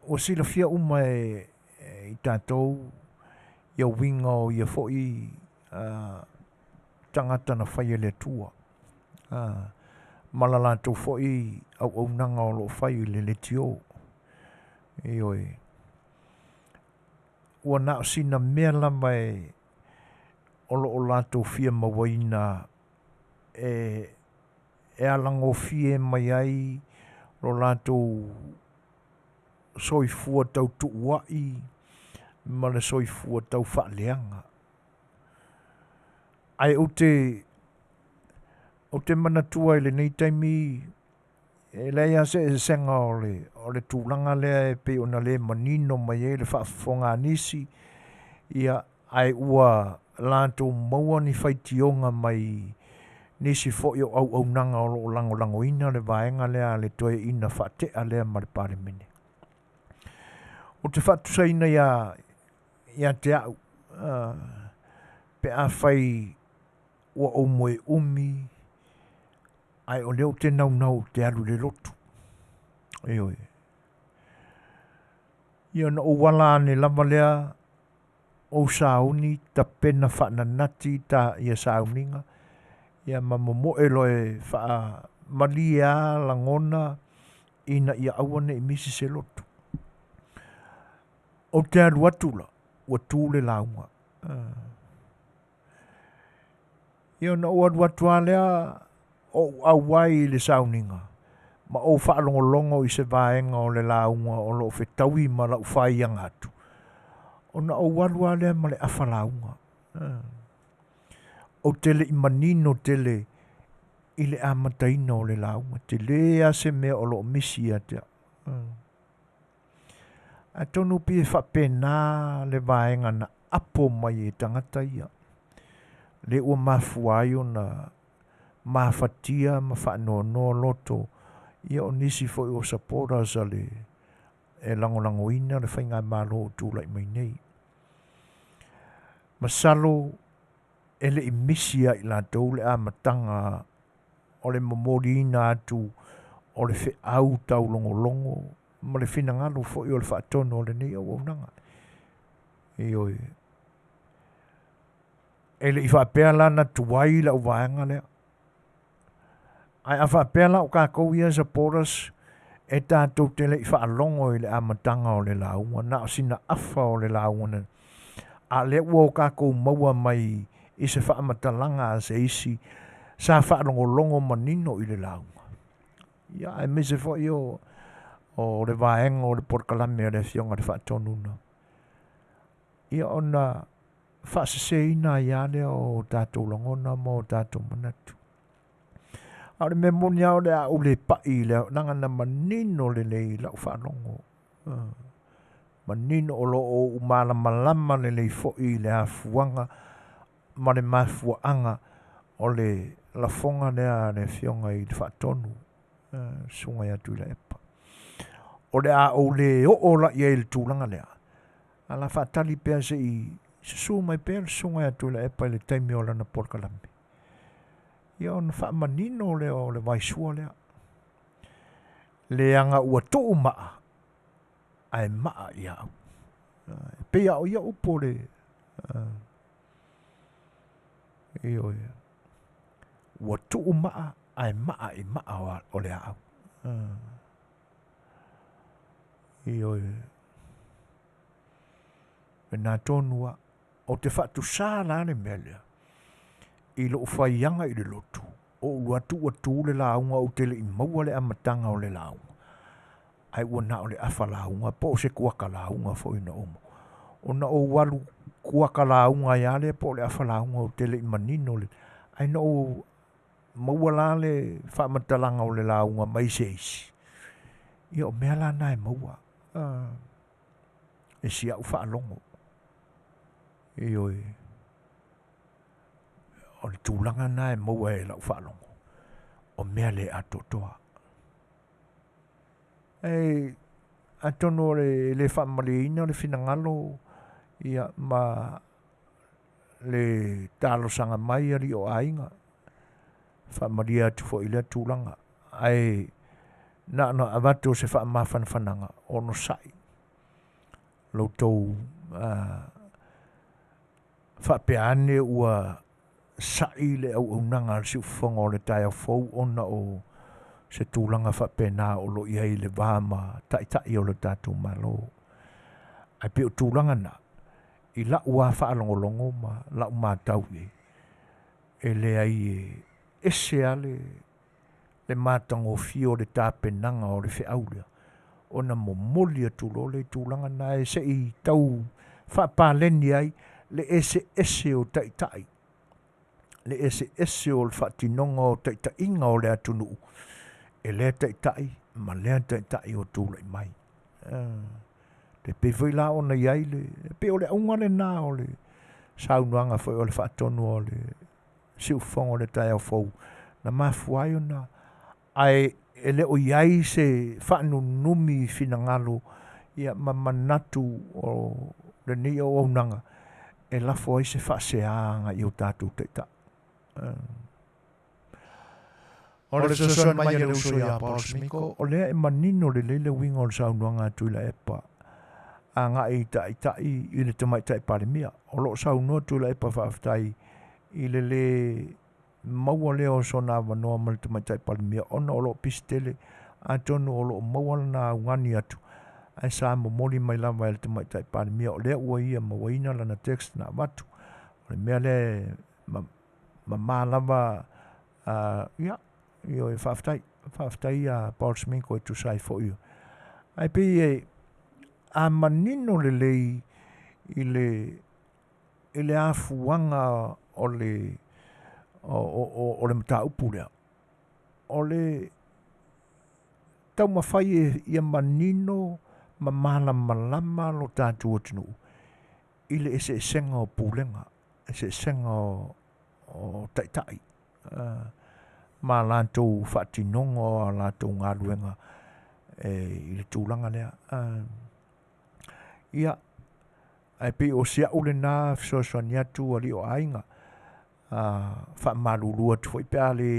o sila fia uma i tātou ia winga o ia foi tangata na whaia le tua malala tau foi au nanga o lo whai le tio e oi ua na sina mea lama o lato fia mawaina e alango fie mai ai lo lato soifua tau tuuai ma le soifua tau whaaleanga ai o te manatua i le nei taimi e leia se senga o le tūlanga lea e pe ona le manino mai e le Faafofoga'aga nisi ia ai ua lantou maua ni whaitionga mai nisi fo i au nanga o lo lango ina le vaenga lea le toe ina whatea lea ma le parimene. O te whatusaina ia te au pe a whai ua o moe umi ai o leo te nau te alu le lotu. E oi. Ia na o wala ne lama lea o sauni ta pena whananati ta ia sauninga. Ia mamomo e loe wha malia langona ina ia awane i misi se lotu. O te alu atula, ua tūle launga. Ia na o alu atua lea o awai le sauninga. Ma o whaalongolongo i se vaenga o le launga o lo whetaui ma lau whai angatu. O na o walua lea ma le awha launga. O tele i manino tele i le amataina o le launga. Te lea se mea o lo misi a te. A tonu pie whapena le vaenga na apo mai e tangata ia. Le ua mafuai o na mafatia ma whaanoa loto ia o nisi fo i o supporters ale e lango ina le whainga malo o tūlai mai nei. Masalo ele i misia i la tau le amatanga o le mamori ina atu o le whi au tau longo ma le whina ngalo fo i o le whaatono o le nei au nanga. E oi. Ele i whapea lana tuwai la uwaanga lea. Ai a whapela o kākou ia supporters e tātou tele i whaalongo i le amatanga o le launga na o sina awha o le launga a le ua o kākou maua mai i se whaamatalanga a se isi sa whaalongo manino i le launga ia e mese fo i o le vaenga o le porkalame o le fionga le whaatonuna ia ona whaaseseina ia lea o tātou langona mo tātou manatu. A le memonia o le a o le pai le nanga na manino le lei lau whanongo. Manino o lo o malama le lei fo i le a fuanga ma le mafuanga o le la fonga nea ne fionga I whaatonu sunga ia tui la epa. O le a o le o la ia I le tūlanga lea. A la whaatali pēa se I su mai pēa le sunga ia tui la epa I le taimi o lana porkalami. Ia on whaamanino le o le vaisua lea. Le anga ua tuu maa. Ai maa ia au. Pea o ia upo le. Io ia. Ua tuu maa. Ai maa I maa o le au. Io ia. E nā tonua. O te whatu sāla le mea lea. I lo whaianga I le lotu. O ua tu le launga o tele I maua le amatanga o le launga. Ai ua na o le afa launga. Po se kuaka launga fo ina omo. O na o walu kuaka launga ia le po le afa launga o tele I manino le. Ai na o maua la le whamatalanga o le launga mai se isi. Ia o mea la nai maua. E si au whaalongo. Ioi. O le tūlanga nai maua e lau whaalongo. O mea le atotoa. Ei, atono le whamaleina le finangalo ia ma le talo sanga mai ali o ainga. Whamalia tu fo ila tūlanga. Ai, na avato se whamawhanwhananga o no sai. Loutou whapeane ua sai le au unanga si ufonga o le tai au fau ona o se tūlanga whapena o lo iai le vāma tai o le tātou malo. Ai pe o tūlanga na I la ua whaalongolongo ma la mātau e le ai ese ale le mātango fio le tāpenanga o le whiaulea. Ona mo molia tulo le tūlanga na e se I tau whapaleni ai le ese o tai. Le ese o le whatinonga o tai inga o le atunu. E le tai ma le tai o tūlai mai. Te pewhoi la ona iai le, pe o le aunga le nā o le saunuanga foi o le whaatonu o le siufonga o le tai au fau. Na mafuai ona ai e le o iai se whaanu numi finangalo ia mamanatu o le ni o aunanga e lafo ai se whaaseanga I o tātou teita. O le Suasua mai e le uso ia Paulsmiko, o lea e manino le leile winga o le saunuanga tui la epa. A ngā I tai I le tamai tai parimia. O lo saunua tui la epa whaaftai I le maua leo so nā wanoa ma le tamai tai parimia. Ona o lo pistele a tonu o lo maua na ungani atu. Ai sa momoli mai lava le tamai tai parimia. O lea ua ia mawaina lana text na watu. O le mea le ma lava ia. Io e whaaftai a Paul Sminko e tu sai fo io. Ai pe e a manino le lei I le afuanga o le mata upu lea. O le tau mawhai I a manino ma mala malama lo tātu atinu. I le ese senga o pūlenga. Ese senga o tai. Ma lātou whaatinongo a lātou ngāruenga I le tūlanga lea. Ia, ai pe o sea ule nā Suasua ni atu ali o ainga. Whaamarurua tu fai pēa le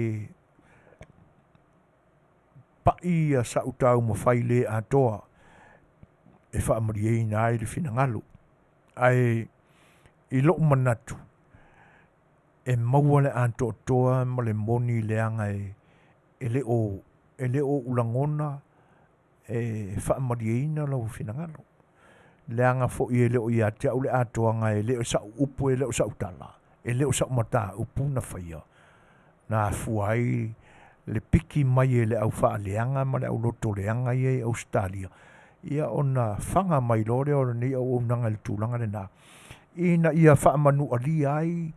pai a sa utau mo whai le atoa e whaamariei nā I le finangalo. Ai, I lo manatu. E maua le anto toa ma le moni le anga e le o ulangona e whaamariina lau finangalo. Le anga fo I le o ia te au le atoanga e le o sa upu e le o sa utala. E le o sa mata upu na whaia. Na fuai le piki mai e le au wha leanga ma le au loto leanga I e Australia. Ia ona whanga mai lore o ni au unanga le tūlanga le nā. Ina ia wha manu ali ai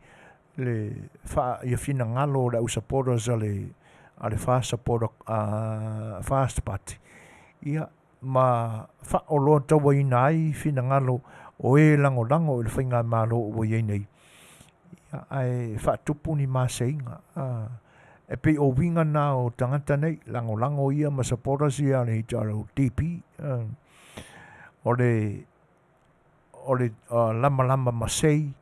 le fa ia fina ngalo le supporters ale fa support fast party ia ma fa o lo tawa inai fina ngalo o e lango le finga malo o ye nei ia ai fa tupu ni ma seinga e pe o winga na o tangata nei lango ia ma sapora sia le taro tipi o le lama masei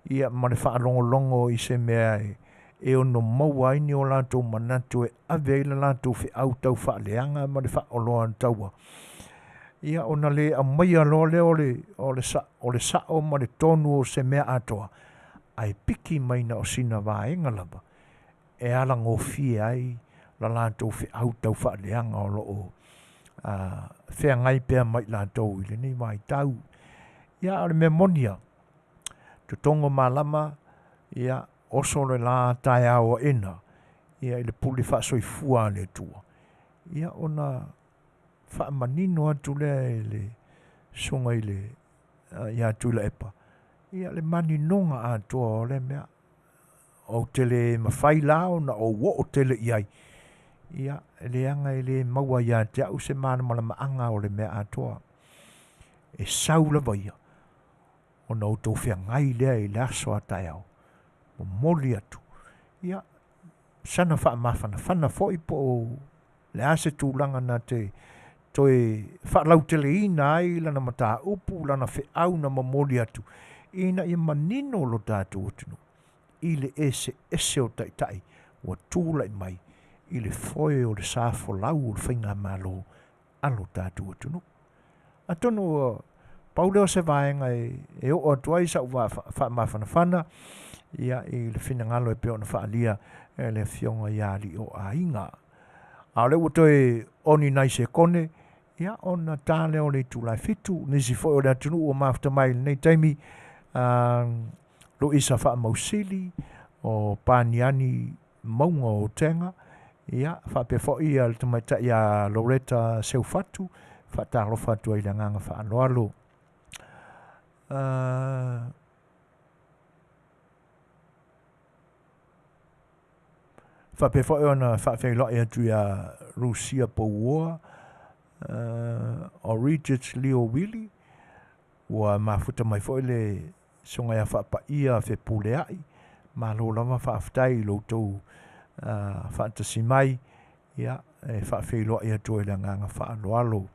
ia ma le whaalongo i se mea e ono maua ini o lātou manatu e ave ila lātou whiau tau whaaleanga ma le whaoloa taua. Ia ona le a mai alo le o le sao ma le tonu o se mea atoa. Ai piki mai na o sina vaenga lava. E ala ngofie ai la lātou whiau tau whaaleanga o loo. Whea ngai pēr mai lātou i le nei mai tau. Ia ale me monia. Tutongo malama. Ia oso le la tai au ena. Ia ile puli whaasoi fua le tua. Ia ona whaamanino atu le le sunga i le ia atu le epa. Ia le mani nonga atua o le mea. O tele mawhai lao na o wo tele iai. Ia le anga i le maua ia te au se mana mala maanga o le mea atua. E saula vaia. O na utou whia ngai lea i le aso atai au. O moli atu. Ia sana wha mawhana whana fo po o le ase tūlanga na te toi whaalau tele ina ai lana mata upu lana whiau na mamoli atu. Ina i manino lo tātou utinu. I le ese o taitai wa tūlai mai. I le foe o le sāfo lau o le whainga malo alo tātou utinu. Atono pauleo se vaenga e o atuai sa uwa wha whana. Ia i le whinangalo e peo na whaalia e le fionga iari o a inga. A le utoe oni nai se kone. Ia ona tāle o le tūlai fitu. Nisi foe o le atunu o mafta mai nei taimi. Lo isa wha mausili o pāniani maunga o tenga. Ia wha pe fo ia le tamaita ia Loretta seu fatu. Wha tālo fatu ai le nganga wha aloalo. Wha pe fo ia na wha whai loa atu ia Rusia Paua. O Regis Leo Willi. Ua mafuta mai fo le songa ia wha pa ia whe pule ai. Ma lo lama wha aftai lo tau whaantasi mai. Ia wha whai loa ia tue le nganga wha aloalo.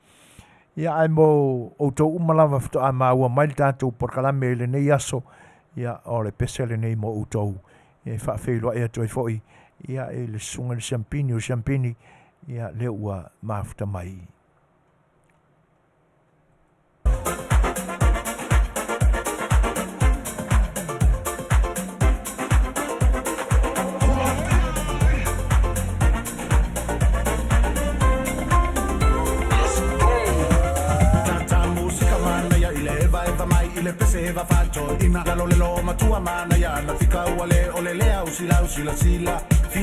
Ia ai mo o tau umalawa fito a maua mai tātou porkalame le nei aso. Ia o le pese le nei mo o tau. Ia wha whai loa ia tue foi. Ia e le sunga le champini o champini. Ia le ua mafuta mai. Le pese va fatto ina la lo matua mana ya na fika ole lea usila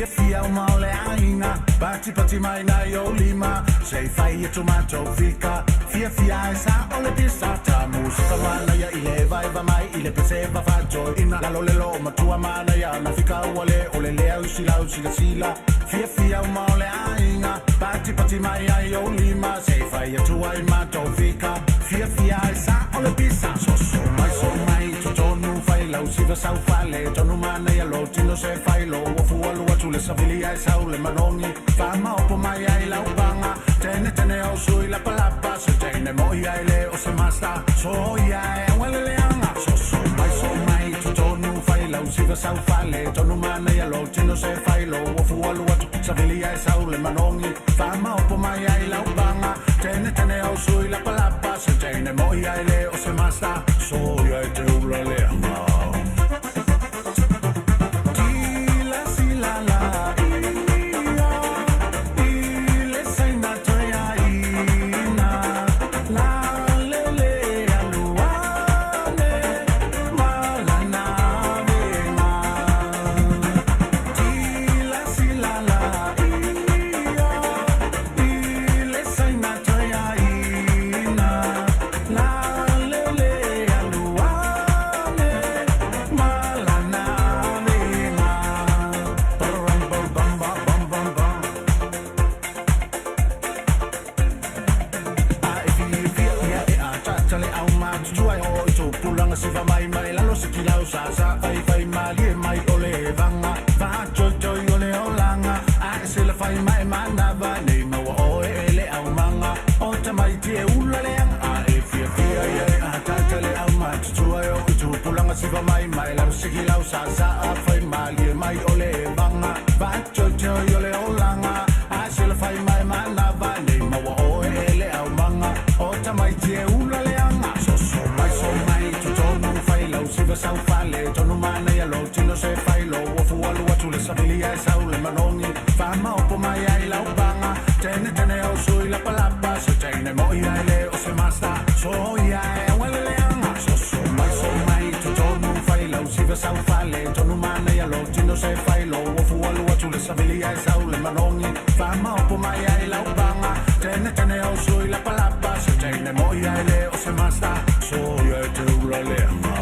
fia uma ole aina pati mai na yo lima sei fai tomato fika fia sa ole pisata musica mana ya ile va mai ile pese va fatto ina la lo matua mana ya na fika ole lea usila fia uma ole aina pati mai na yo lima sei fai tomato fika fia sa ole pisata so mai tonu fai lau siva sau fale tonu mana ya lo tino se fai lo fu alu atu le savili ai sau le manongi fa ma opo mai ai lau banga tene o sui la palapa se tene mo ia le o se masta so ia e wale le anga so mai tonu fai lau siva sau fale tonu mana ya lo tino se fai lo fu alu atu savili ai sau le manongi fa ma opo mai ai lau banga tene o sui la palapa se tene mo ia le o se masta so ia te ula le anga Sa fai mali mai ole vanga va joy ole olanga va mai mai la siki lau sa fai mai mai ole banga va cho ole olanga a se la fai mai mana va le ma wa o ele au manga o ta mai te ula le anga so mai to no fai lau si va sau fa le to no mana ya lo tino se fai lo o fu alu atu le sabili ai sau le manongi fa ma o po mai ai lau banga tene o sui la palapa se tene mo ia le o se masta so ia wele le anga so mai to no fai lau si va sau fa le to no mana ya lo tino se fai lo o fu alu atu le sabili ai sau le manongi fa ma o po mai ai lau banga tene o sui la palapa se tene mo ia le o se masta so ia te ula le anga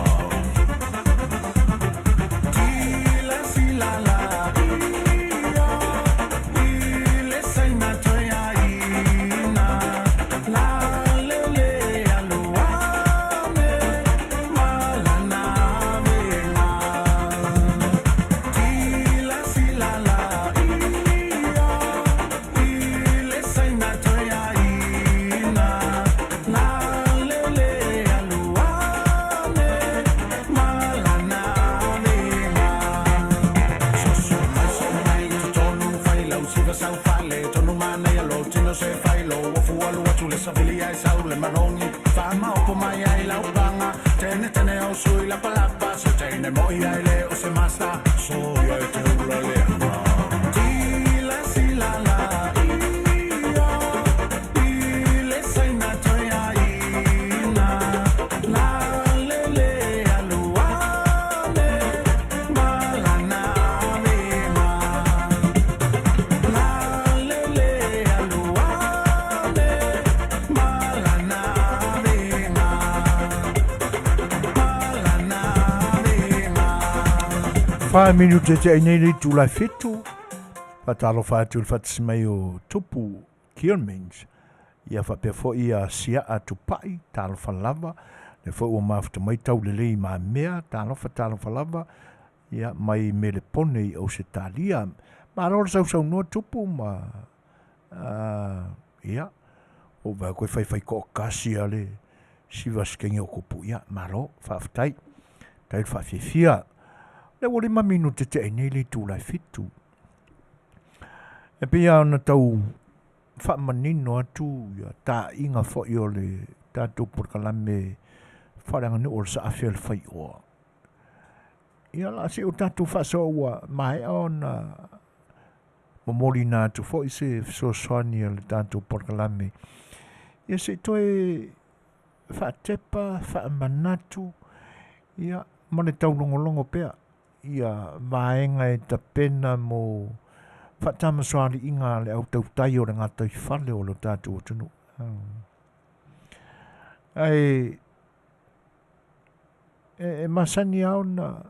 Fa minute te nei le tu la fitu. Patalo fa tu fa tsimai o tupu Kilmins. Ia fa pe fo ia sia atu pai talo fa lava. Le fo o mafta mai tau le le ma mea talo fa lava. Ia mai me le pone o se talia. Ma ro sau no tupu ma ia o va ko fai ko kasi ale. Si va skengi o kupu ia maro fa ftai. Tai fa fia. Le wole ma minute te nei le tu la fitu. E pia ona tau fa manino atu ya ta inga fo yo le tatu por kalame faranga no or sa A Le Fai'oa. Ia la se o tatu fa so wa mai ona momolina tu fo ise so sonia le tatu por kalame. Ia se toe fa tepa fa manatu ia mane tau longo pea. Ia vaenga e ta pena mo whatama soari inga le au tau tai o ngā tau whale o lo tātou tunu. E masani au na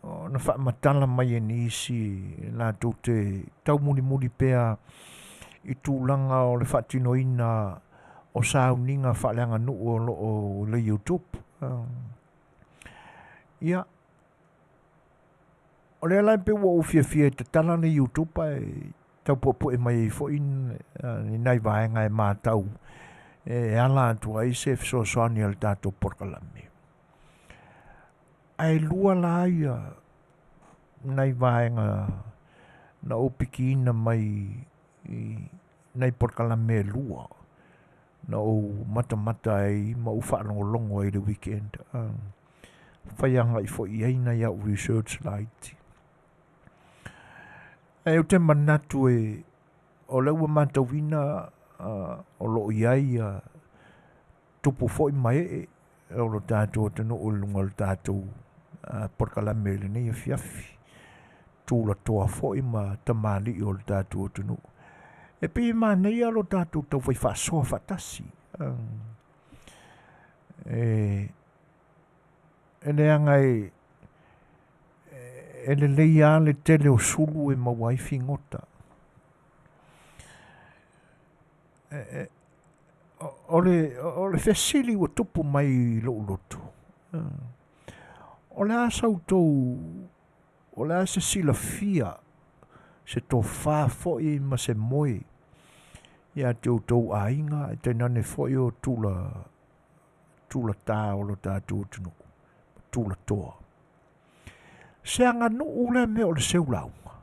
whamatala mai e nisi nā tau te tau muri pea i tūlanga o le whatino ina o sauninga whaleanga nuu o le YouTube. Ia o le lai pe wo fia te tala ni YouTube ai tau popo e mai fo in ni nai vaenga e mātau e ala tu ai se so soani al tato porkalame ai lua laia nai vaenga na opiki ina mai nai porkalame lua na o mata ai ma ufa longo ai le weekend whaianga i fo i aina ia research light. E o te manatu e o leua matawina o lo iai tupu fo i mai e o lo tātou tano o lunga lo tātou porkalame le nei Afiafi. Tūla toa fo i ma tamali o lo tātou tano. E pi ma nei a lo tātou tau whai whasoa whatasi. E leanga e le leia le tele o sulu e mawaifi ngota. O le fesili wa tupu mai lo loto. O le asau tau, o le asa sila fia, se tō whā foi ma se moe. Ia tau a inga, e te nane foi o tūla tā o lo tā tūtunu. tula toa. Se anga nuu le me o le seulaunga.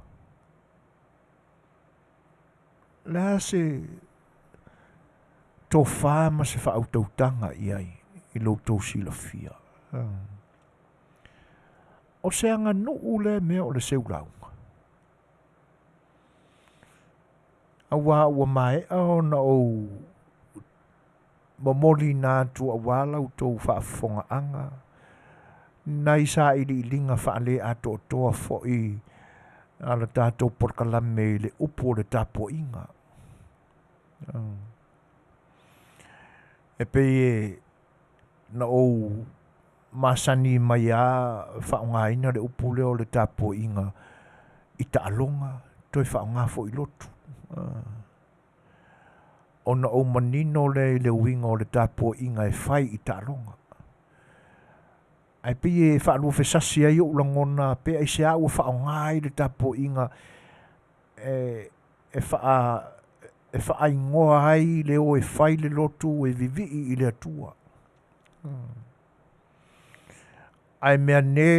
Lea se tō whāma se whautautanga iai i lo tō sila fia. O se anga nuu le me o le seulaunga. Awa ua mai au na o mamoli nā tu awala u tō Faafofoga'aga. Nai sa ili linga whaale a tō toa fo i ala tātou porkalame le upo le tāpo inga. E pe na o masani mai a whaongaina le upo leo le tāpo inga i taalonga toi whaonga fo i lotu. Ona o manino le winga o le tāpo inga e whai i taalonga. Ai pe e whaalua whesasi ai o langona pe ai se au whaonga i le tāpo inga e wha ingoa ai le o e whai le lotu e vivi i le atua. Ai mea ne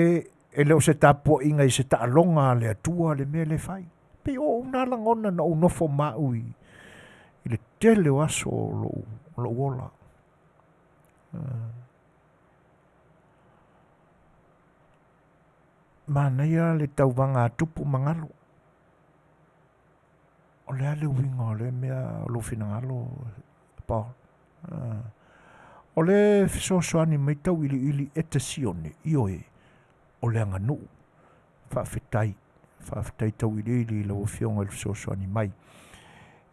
e leo se tāpo inga i se taalonga le atua le mea le whai. Pe o una langona na unofo mau i le tele o aso lo ola. Manuia le tauwanga tupu mangalo. O le ale winga o le mea lo finangalo pa. O le fisosoani mai tau ili etasione ioe o le anga nuu. Whaafetai tau ili lau fionga le fisosoani mai.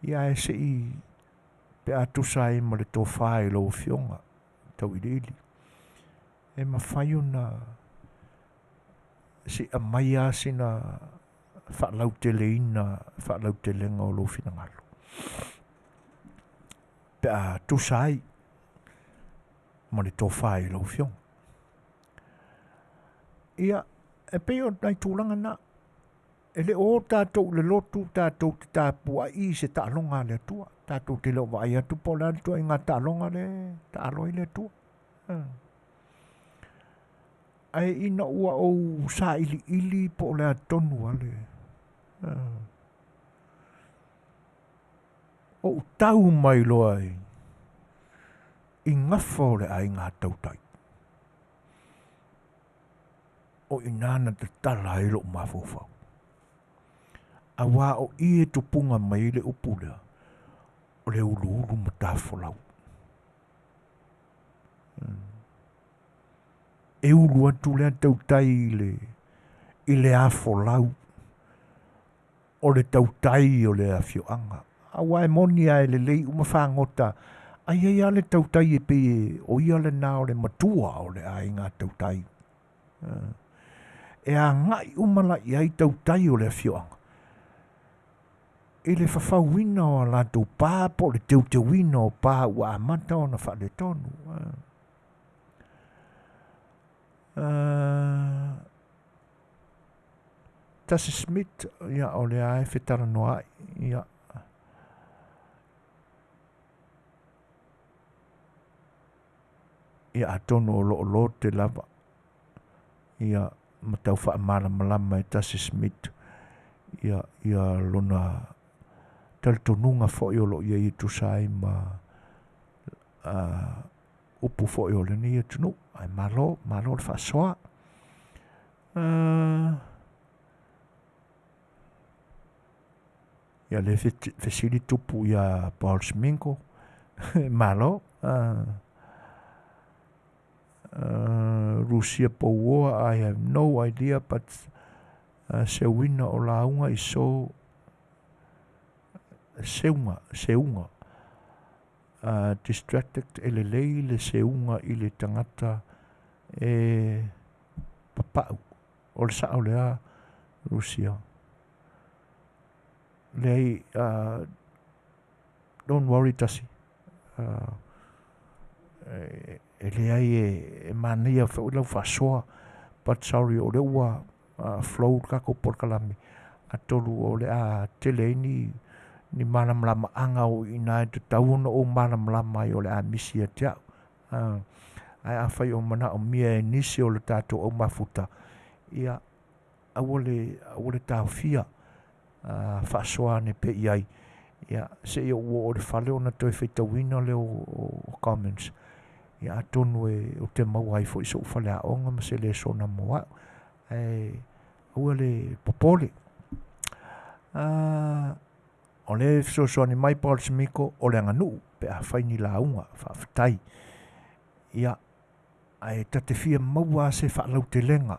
Ia e se i pe atusa e ma le tō whae lau fionga tau ili. E ma whaiu na si a mai a sina whaalau tele ina, whaalau tele ngā o lo finangalo. Pe a tusai ma le tō whae lau fionga. Ia, e peo nai tūlanga na, e le o tātou le lotu, tātou te tāpua i se taalonga le atua, tātou te leo vai atu po le atua i ngā taalonga le, taaloi le atua. Ai ina ua o sa ili po le atonu ale. O tau mai loa i ngafo le ai ngā tautai. O inana te tala i lo mafofau. Awa o ie tupunga mai le upulea o le ulu matafolau. E ulu atu lea tautai i le afolau o le tautai o le afioanga. Awa e monia e le lei umawhangota ai ale tautai e pe o ia le nā o le matua o le ai ngā tautai. E a ngai umala i ai tautai o le afioanga. E le whawhawina o la tau pā po le te wina o pā ua amata o na whale tonu. Tasi Smith, ia o le ai Fetalaiga, ia. Ia atono o lo te lava. Ia matau wha malama e Tasi Smith. Ia lona taltonunga fo i o lo ia i tusai ma upu fo i o le ni tunu. Ai malo le whaasoa. Ia le fesili tupu ia Paul Sminko. Malo. Rusia Pauoa, I have no idea, but se wina o launga i so seunga. Distracted elelei le seunga i le tangata e papau. O le sao lea Rusia. Lei, don't worry tasi. E le ai e Manuia lau whasoa, but sorry o le ua flow kako porkalami. A tolu o le a Tele ni malamlama anga o ina e te tauona o malamlama i o le a misi a tiau. ai a fai o mana o mia e nisi o le tātou au mafuta. Ia, awole tāu fia, whaasoa ne pe iai. Ia, se ia ua o le whale o na toi whaitawina leo o comments. Ia, atonu o te mau ai fo iso ufale a onga ma se le sona moa. Ua le popole. O le Suasua ni mai Paul Smiko o le anganu pe a whaini la unga, whaafitai. Ia, ai tate fia maua se whaalau te lenga.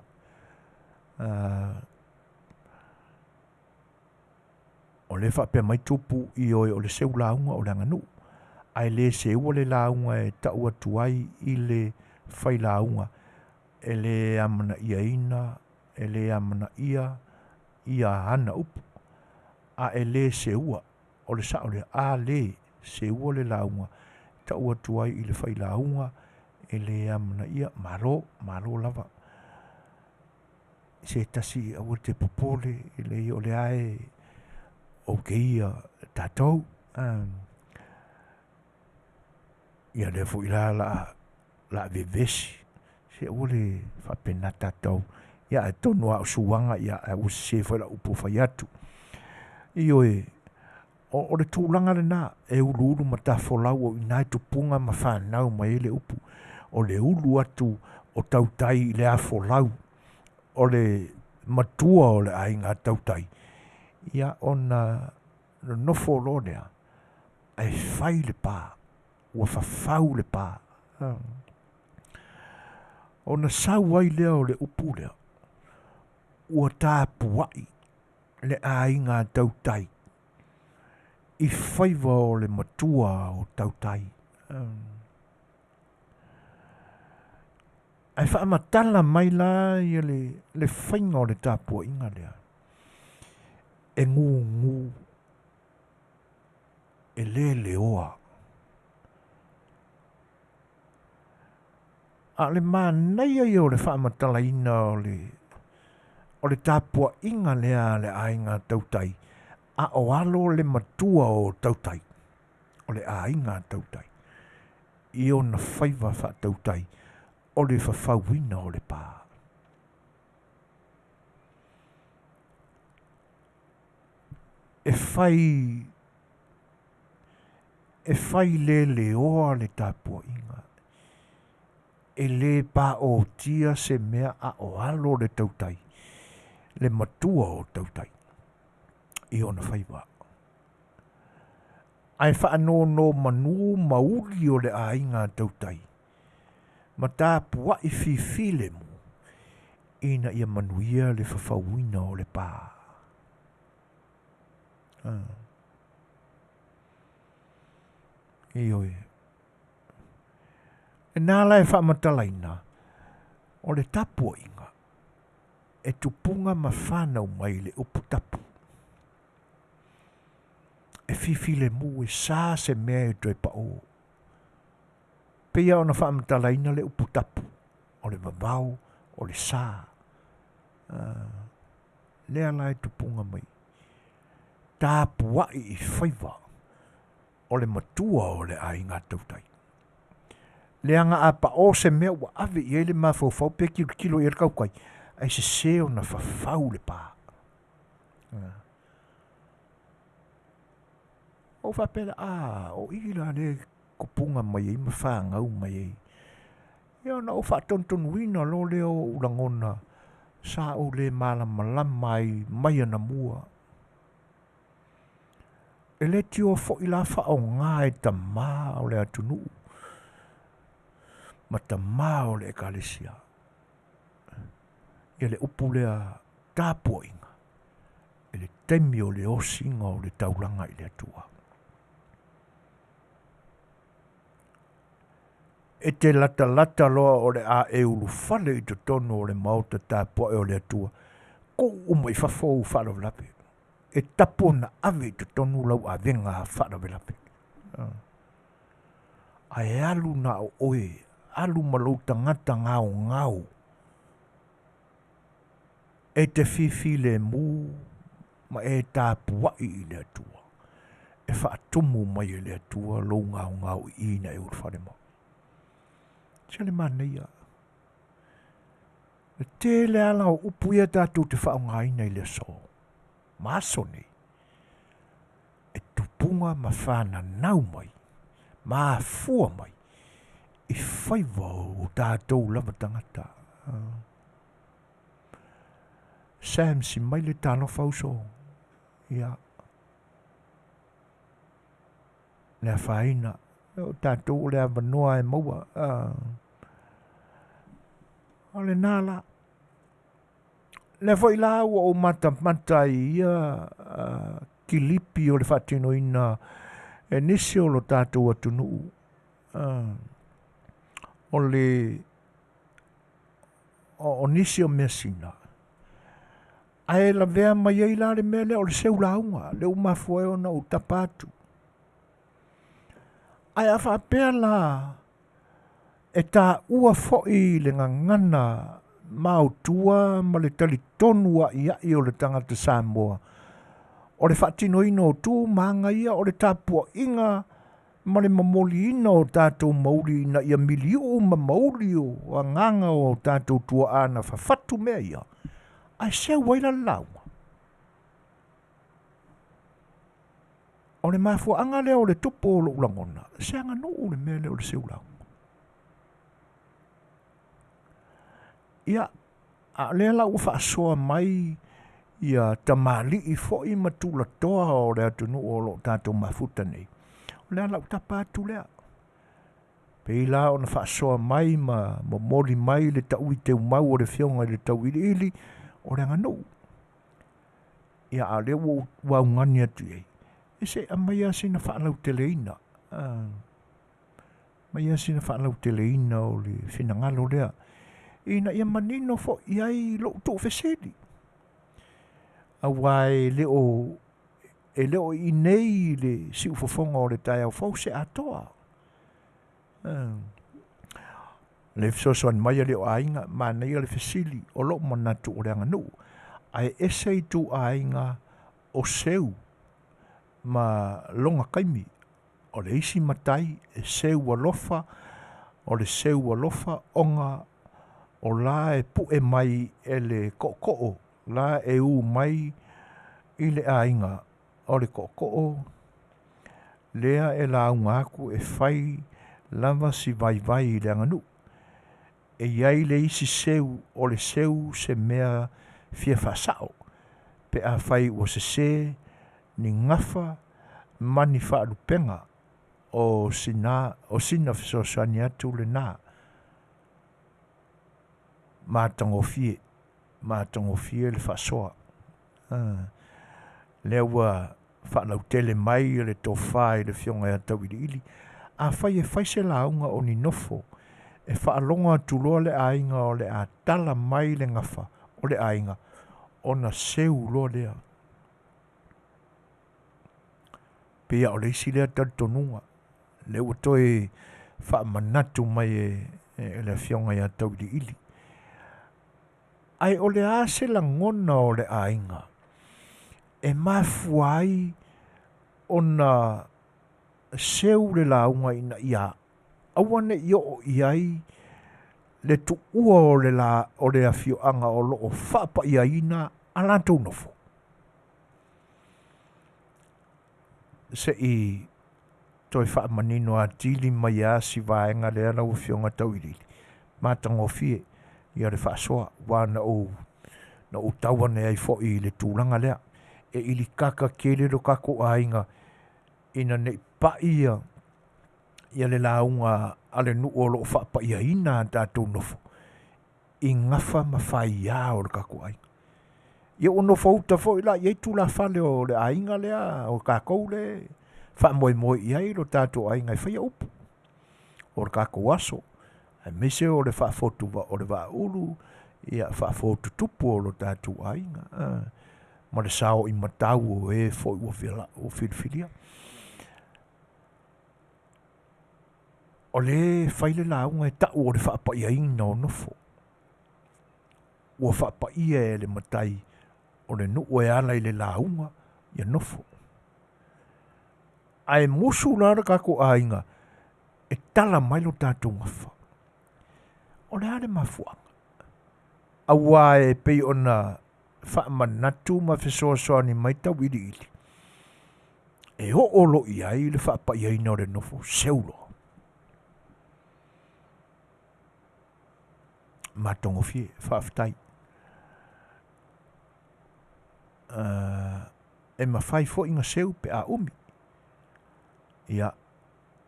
O le whaapea mai tupu i oe o le seu la unga o le anganu. Ai le seu o le la unga e taua tuai i le whai la unga. E le amana ia ina, e le amana ia ana upu. A e le seua, o le sa o le a le seua le launga, ta ua tuai i le whai launga, e le amana ia malo lava. Se tasi a te popole, e le o le ae o keia tātou. Ia le fu ila la vevesi, se o le whapena tātou. Ia e tonu a suanga, ia e usi se whai la upu whai atu. Ioe, o le tūlanga le nā, e ulu ma tā wholau o inai tupunga ma whanau mai ele upu. O le ulu atu o tautai le a wholau. O le matua o le ainga tautai. Ia ona nofo lo lea, ai whai le pā, ua whawhau le pā. Ona sau ai lea o le upu lea, ua tā puai. Le ainga tautai. I whaiva o le matua o tautai. Ai whaamatala mai la i le whainga o le tāpua inga lea. E ngu. E le oa. A le mānei ai o le whaamatala ina o le tāpua inga lea le ainga tautai. A o alo le matua o tautai. O le ainga tautai. I o na whaiva wha tautai. O le whawhauina o le pā. E whai le oa le tāpua inga. E le pā o tia se mea a o alo le tautai. Le matua o tautai. I ona whaiwa. Ai whaanono manu mauri o le ainga tautai. Ma tā pua i whiwhile mu. Ina ia manuia le whawhauina o le pā. Ioi. E nāla e whaamatalaina. O le tapua inga. E tupunga ma whanau mai le upu tapu. E whiwhile mu e sā se mea e toi pa o. Pea ona whaamatalaina le upu tapu. O le mabau, o le sā. Lea lai tupunga mai. Tā puai i whaiva. O le matua o le ainga tautai. Leanga a pa o se mea ua ave i ele ma fofau pe kilo i kaukai. Ai se seo na whawhau le pā. O whapela o ila le kupunga mai i ma whangau mai i. Ia na o whatonton wina lo leo urangona. Sa o le malamalama mai ana mua. E le tio fo ila wha o ngā e ta mā o le atunu. Ma ta mā o le ekalesia. Ia le upu lea tāpua inga. E le temi o le osinga o le taulanga i le atua. E te lata loa o le a e ulu fale i te tono o le mauta tāpua e o le atua. Ko umai whafou whalavelape. E tapo na ave i te tonu lau a venga whalavelape. A e alu na o oe. Alu malau tangata ngau. E te whiwhile mu, ma e tāpua i le atua. E whaatumu mai i le atua, lo ngau i ina e urwhare mo. Tele Manuia. Le tele ala o upuia tātou te whaongaina I le so. Māsone. E tupunga ma whana nau mai. Ma fua mai. I whaiva o tātou lava tangata. Sam si mai le tāno whauso. Ia. Le whaina. O tātou le avanoa e maua. O le nāla. Le foi la o mata ia kilipi o le whatino ina e nisi o lo tātou atunu. O le o nisi o mesina. Ai la vea mai ai la le mele o le seu launga, le umafue o na utapatu. Ai a whapea la e tā ua foi le ngangana mautua ma le talitonua i o le tangata Samoa. O le whatino ino tu maanga ia o le tāpua inga ma le mamoli ina o tātou mauri ina ia miliu ma mauri o a nganga o tātou tua ana whawhatu mea ia. Ai seu waila launga. O le mafua anga leo le tupo o lo ulangona. Se anga no o le mea leo le seu launga. Ia, a lea la ua whaasoa mai ia tamali I foi matula toa o le atunu o lo tātou mafuta nei. O lea la utapa atu lea. Peila o na whaasoa mai ma moli mai le tau I te umau o le whionga le tau ili o le nganu. Ia a lea ua ungani atu ei. E se a mai a sina whaalau teleina. Mai a sina whaalau teleina o le whinangalo lea. Ina ia manino fo iai lo to feseli. A wai leo I nei le si ufofonga o le tai au fau se atoa. Le fisosoan mai leo ainga ma nei le fesili o lo manatu o le anganu. Ai esei tu ainga o seu ma longa kaimi. O le isi matai e seu alofa o le seu alofa onga o la e pu e mai e le ko'o, la e u mai I le ainga o le ko'o, lea e la unga aku e fai lava si vai I le anganu. E iai le isi seu o le seu se mea fia whasao, pe a fai o se ni ngafa mani whaalupenga o sina fisosani atu le nā. Mātango fie le whasoa. Lea ua whanau tele mai le tō whai le whionga a tau ili. A whai e whai se launga o ni nofo. E whaalonga tuloa le ainga o le a tala mai le ngafa o le ainga. O na seu loa lea. Pea o le isi lea tatonunga. Le ua toi whaamanatu mai e le whionga a tau ili. Ai o le a se la ngona o le ainga. E mafuai o na seu le launga ina ia. Awane io o iai le tu ua o le afioanga o lo o whapa iaina alantou nofo. Se I toi whaamanino a tili mai a si vaenga le ana ufionga tauiri. Mātango fie. Ia le whaasoa, wana o tawane ai fo I le tūranga lea. E ili kaka kele lo kako ainga. Ina ne pa ia le launga ale nu o lo whapa ia ina tātou nofo. I ngafa mawhai ia o le kako ainga. Ia o nofo uta fo ila, iei tū la whale o le ainga lea, o kako le. Wha moe iai lo tātou ainga I whaia upu. O le kako aso. Mese o le whaafotu o le waulu, ia whaafotu tupu o lo tātou ainga. Ma le sao I matau o e fo ua o whilwhilia. O le whaile launga e tau o le whaapai aina o nofo. Ua whaapai e le matai o le nuu e ala I le launga ia nofo. Ai musu lara kako ainga e tala mai lo tātou ngafa. o le ale mafuanga. Aua e pei ona whaamanatu ma fesoasoa ni mai tau ili ili. E o olo i ai le whaapa i ai le nofo seulo. Matongo fie, whaafitai. E mawhai fo inga seu pe a umi. Ia,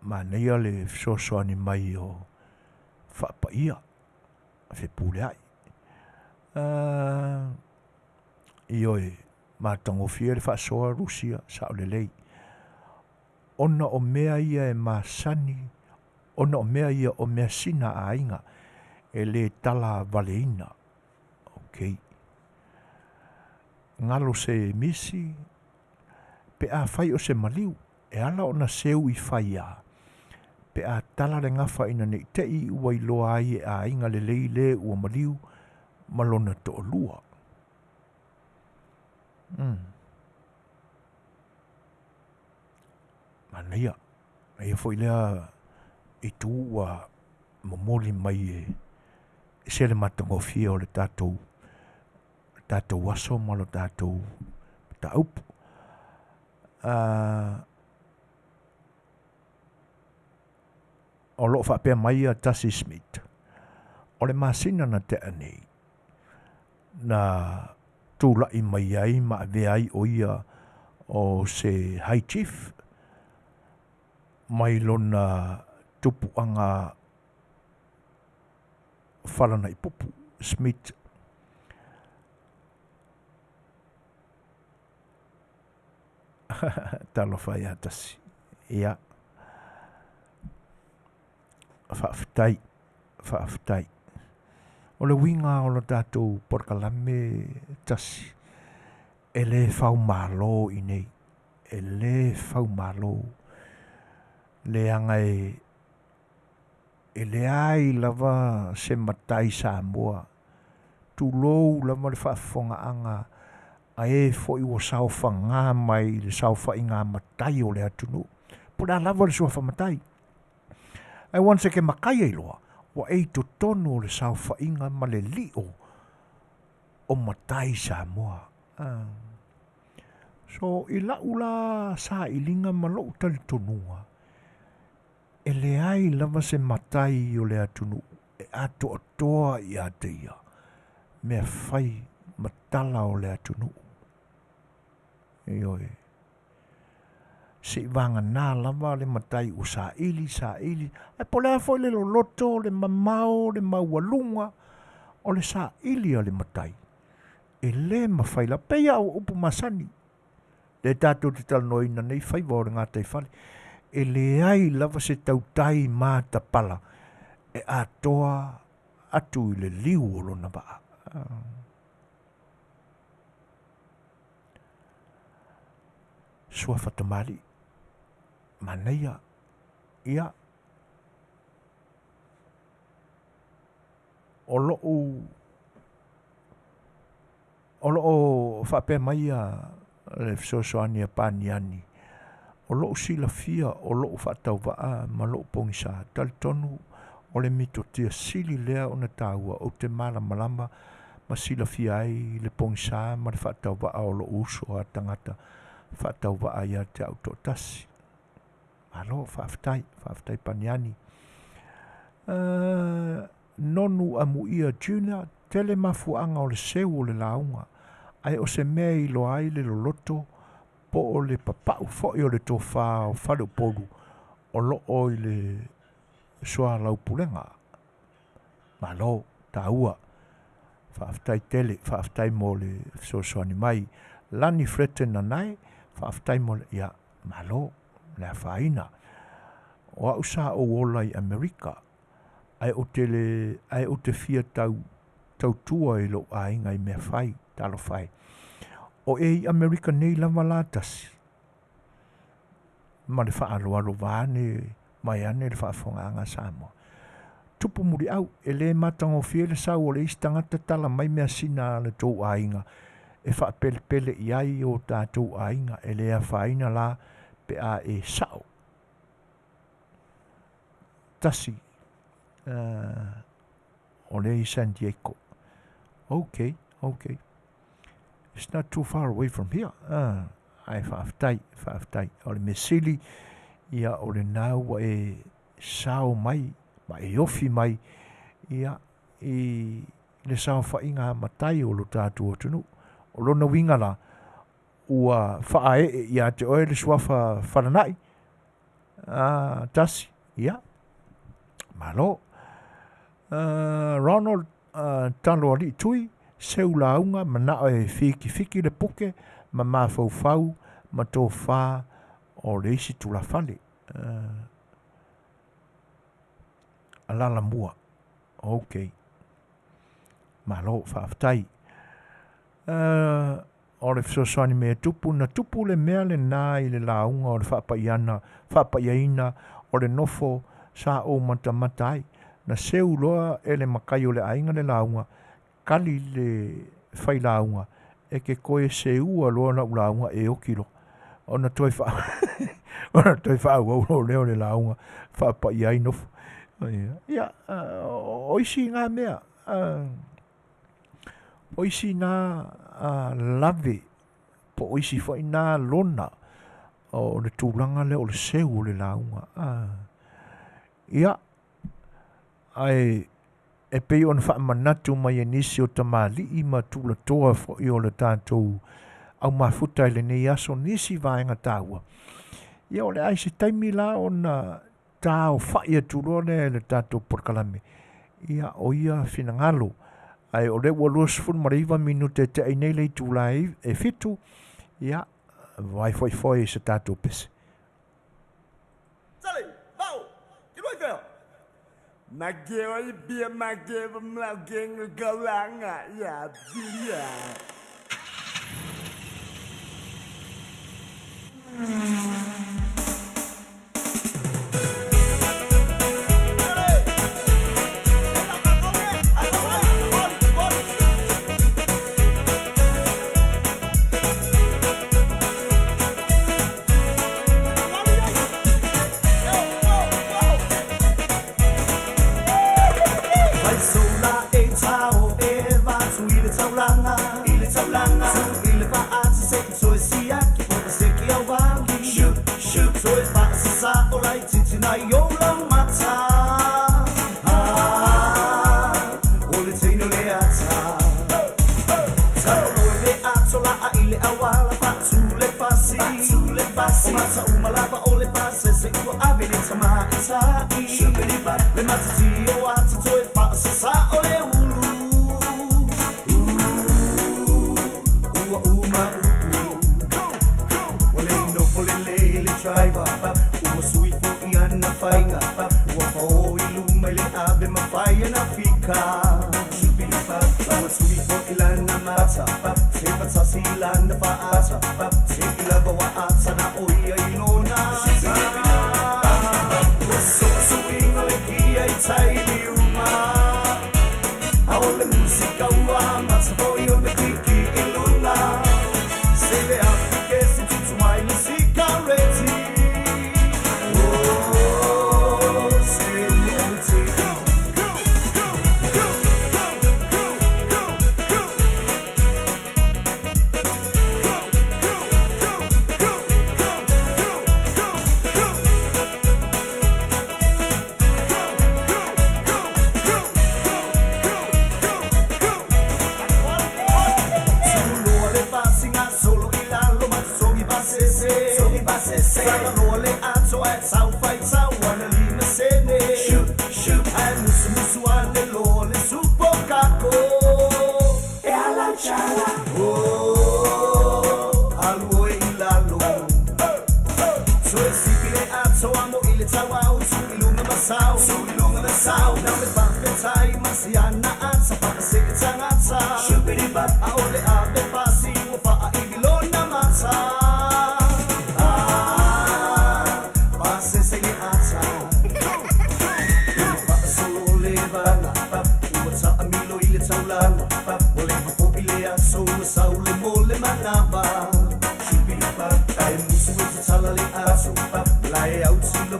Manuia le fesoasoa ni mai o whaapa ia. Fe pule ai. Ioe, matongo fie le whaasoa Rusia, sao le lei. Ona o mea ia e masani, ona o mea ia o mea sina a inga, e le tala valeina. Ok. Ngalo se misi, pe a fai o se maliu, e ala ona seu I fai a. Pe a tala le ngafa ina nei tei ua I loa ai e a inga le lei le ua maliu, malona to o lua. Manuia, ia foi lea I tu ua momoli mai e se le matangofia o le tātou aso ma lo tātou taupu. O loo whapea mai a Tasi Smith. O le masina na te anei. Na tūla I mai ai ma vea ai o ia o se high chief. Mai lona tupuanga whalana I pupu. Smith. Talo whai a Tasi. Ia. Whaafitai. O le winga o lo tātou porkalame Tasi. E le whau malo I nei. E le whau malo. Le anga e le ai lava se matai Samoa. Tu lou lava le Faafofoga'aga a e foi o saufa ngā mai le saufa I ngā matai o le atunu. Puna lava le saufa matai. Ai wanse ke makai ai loa. Wa e to tonu le saufa inga ma le lio o matai Samoa. So I laula sa ilinga ma lo tali tonua. E le ai lava se matai o le atunu. E ato atoa I ateia. Mea fai matala o le atunu. Ioi. Si vanga nā lava le matai o sa ili. Ai po lea foi le loto, le mamao, le maualunga. O le sa ili o le matai. E le mawhai la peia o upu masani. Le tātou te talanoina nei whai vore ngā teifale. E le ai lava se tautai mā tapala. E atoa atu I le liu o lona baa. Sua whatamari. Manuia. Ia. O loo whapea mai a le fesoasoani a pāniani. O loo sila fia, o loo whatau waa, ma loo pongisa. Tali tonu, o le mito tia sili lea o na tāua, o te mara malama, ma sila fia ai, le pongisa, ma le whatau waa o loo uso a tangata, whatau waa ia te auto tasi. Alo, whaafitai paniani. Nonu Amuia Junior, Tele mafuanga o le seu o le launga. Ai o se mea I lo ai le loloto, po o le papau foi o le tofa o whale poru, o lo o I le soa laupulenga. Malo, taua, whaafitai Tele, whaafitai mo le soani mai, lani frete na nai, whaafitai mo le, ia, malo, le whaina. O au sa o wola I Amerika, ai o te fia tau tua I lo ainga I mea whai, talo whai. O e Amerika nei lava la tasi. Ma le whaaloalo vāne, mai ane le Faafofoga'aga Samoa. Tupu muri au, e le matango fie le sau o le istangata tala mai mea sina le tau ainga. E whaapele I ai o tātou ainga, e le a whaina la pe a e sao. Tasi. o le i San Diego. Okay. It's not too far away from here. Ai whaaftai. O le mesili, ia o le nau e sao mai, ma e ofi mai, ia i le sao whainga matai o lo tātua tunu. O lona winga la, ua whaae ia te oe le suafa whananai. Tasi, ia. Malo. Ronald talo ali tui, seu launga, mana e fiki le puke, ma mawhau, ma tō whā o le isi tula whale. Alala mua. Okay. Malo, whaaftai. O le fisosani mea tupu, na tupu le mea le nā i le launga o le whapaiaina o le nofo sa o matamatai. Na seu loa e le makai o le ainga le launga, kali le whai launga, e ke koe seu a loa na launga e okilo. O na toi wha o leo le launga, whapaiai nofo. Ia, oisi ngā mea, oisi ngā lave, po oisi whai ngā lona, o le tūranga le o le seu o le launga. Ia, ai e pei ona whaamanatu mai e nisi o tamali i ma tūla toa i o le tātou au mafuta i le nei aso nisi vaenga tāua. Ia o le aise taimi la ona tāo whai atulone le tātou porkalame. Ia o ia finangalo. Ai o le waluas fun mariva minute te ainei lei tūlai e fitu. Ia vai foi se tātou pese. Tele, vau, que noi veo? Mageu e bia mageu mlaugenga galanga, ia bia.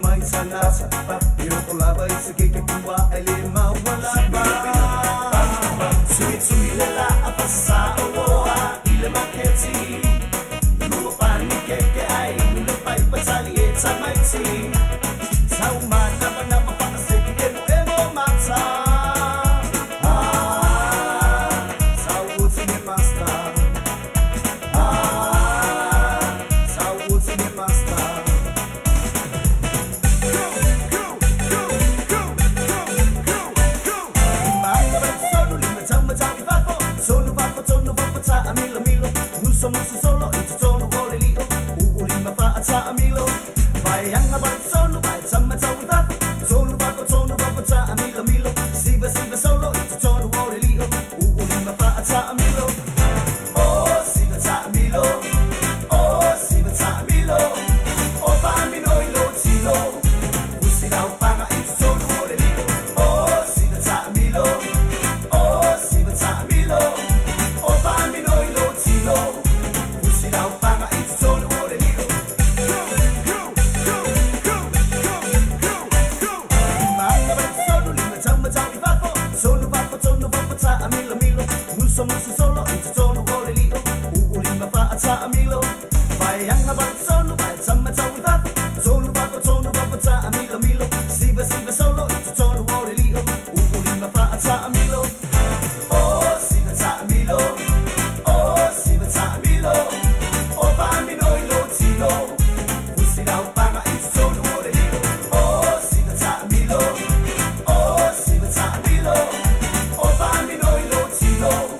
Mai sanasa, yo kolaba isike ke kuwa ele mawala ba. Samoa, I le maketi. Lua pani keke ai, le pai patali e tamaiti. Sauma napa napa pakaseki emo mata. Sauti ne master. Sauti ne master. Amilo milo, muso solo, it's tono volelio, urima fa a milo, vai anga ba solo, vai sama tawita, solo ba ta amilo milo, siba solo, it's tono volelio, urima fa a milo, oh siba ta amilo, oh siba ta amilo, oh ba mino ilo tilo, usira upanga it's tono volelio, oh siba ta amilo, oh siba ta amilo. Muso solo, it's tono volelio, urima fa a milo, vai anga ba solo, vai sama tawita, solo ba ta amilo milo, siba solo, it's tono volelio, urima fa a milo, oh siba ta amilo, oh siba ta amilo, oh ba mino ilo tilo, usira upanga it's tono volelio, oh siba ta amilo, oh siba ta amilo, oh ba mino ilo tilo.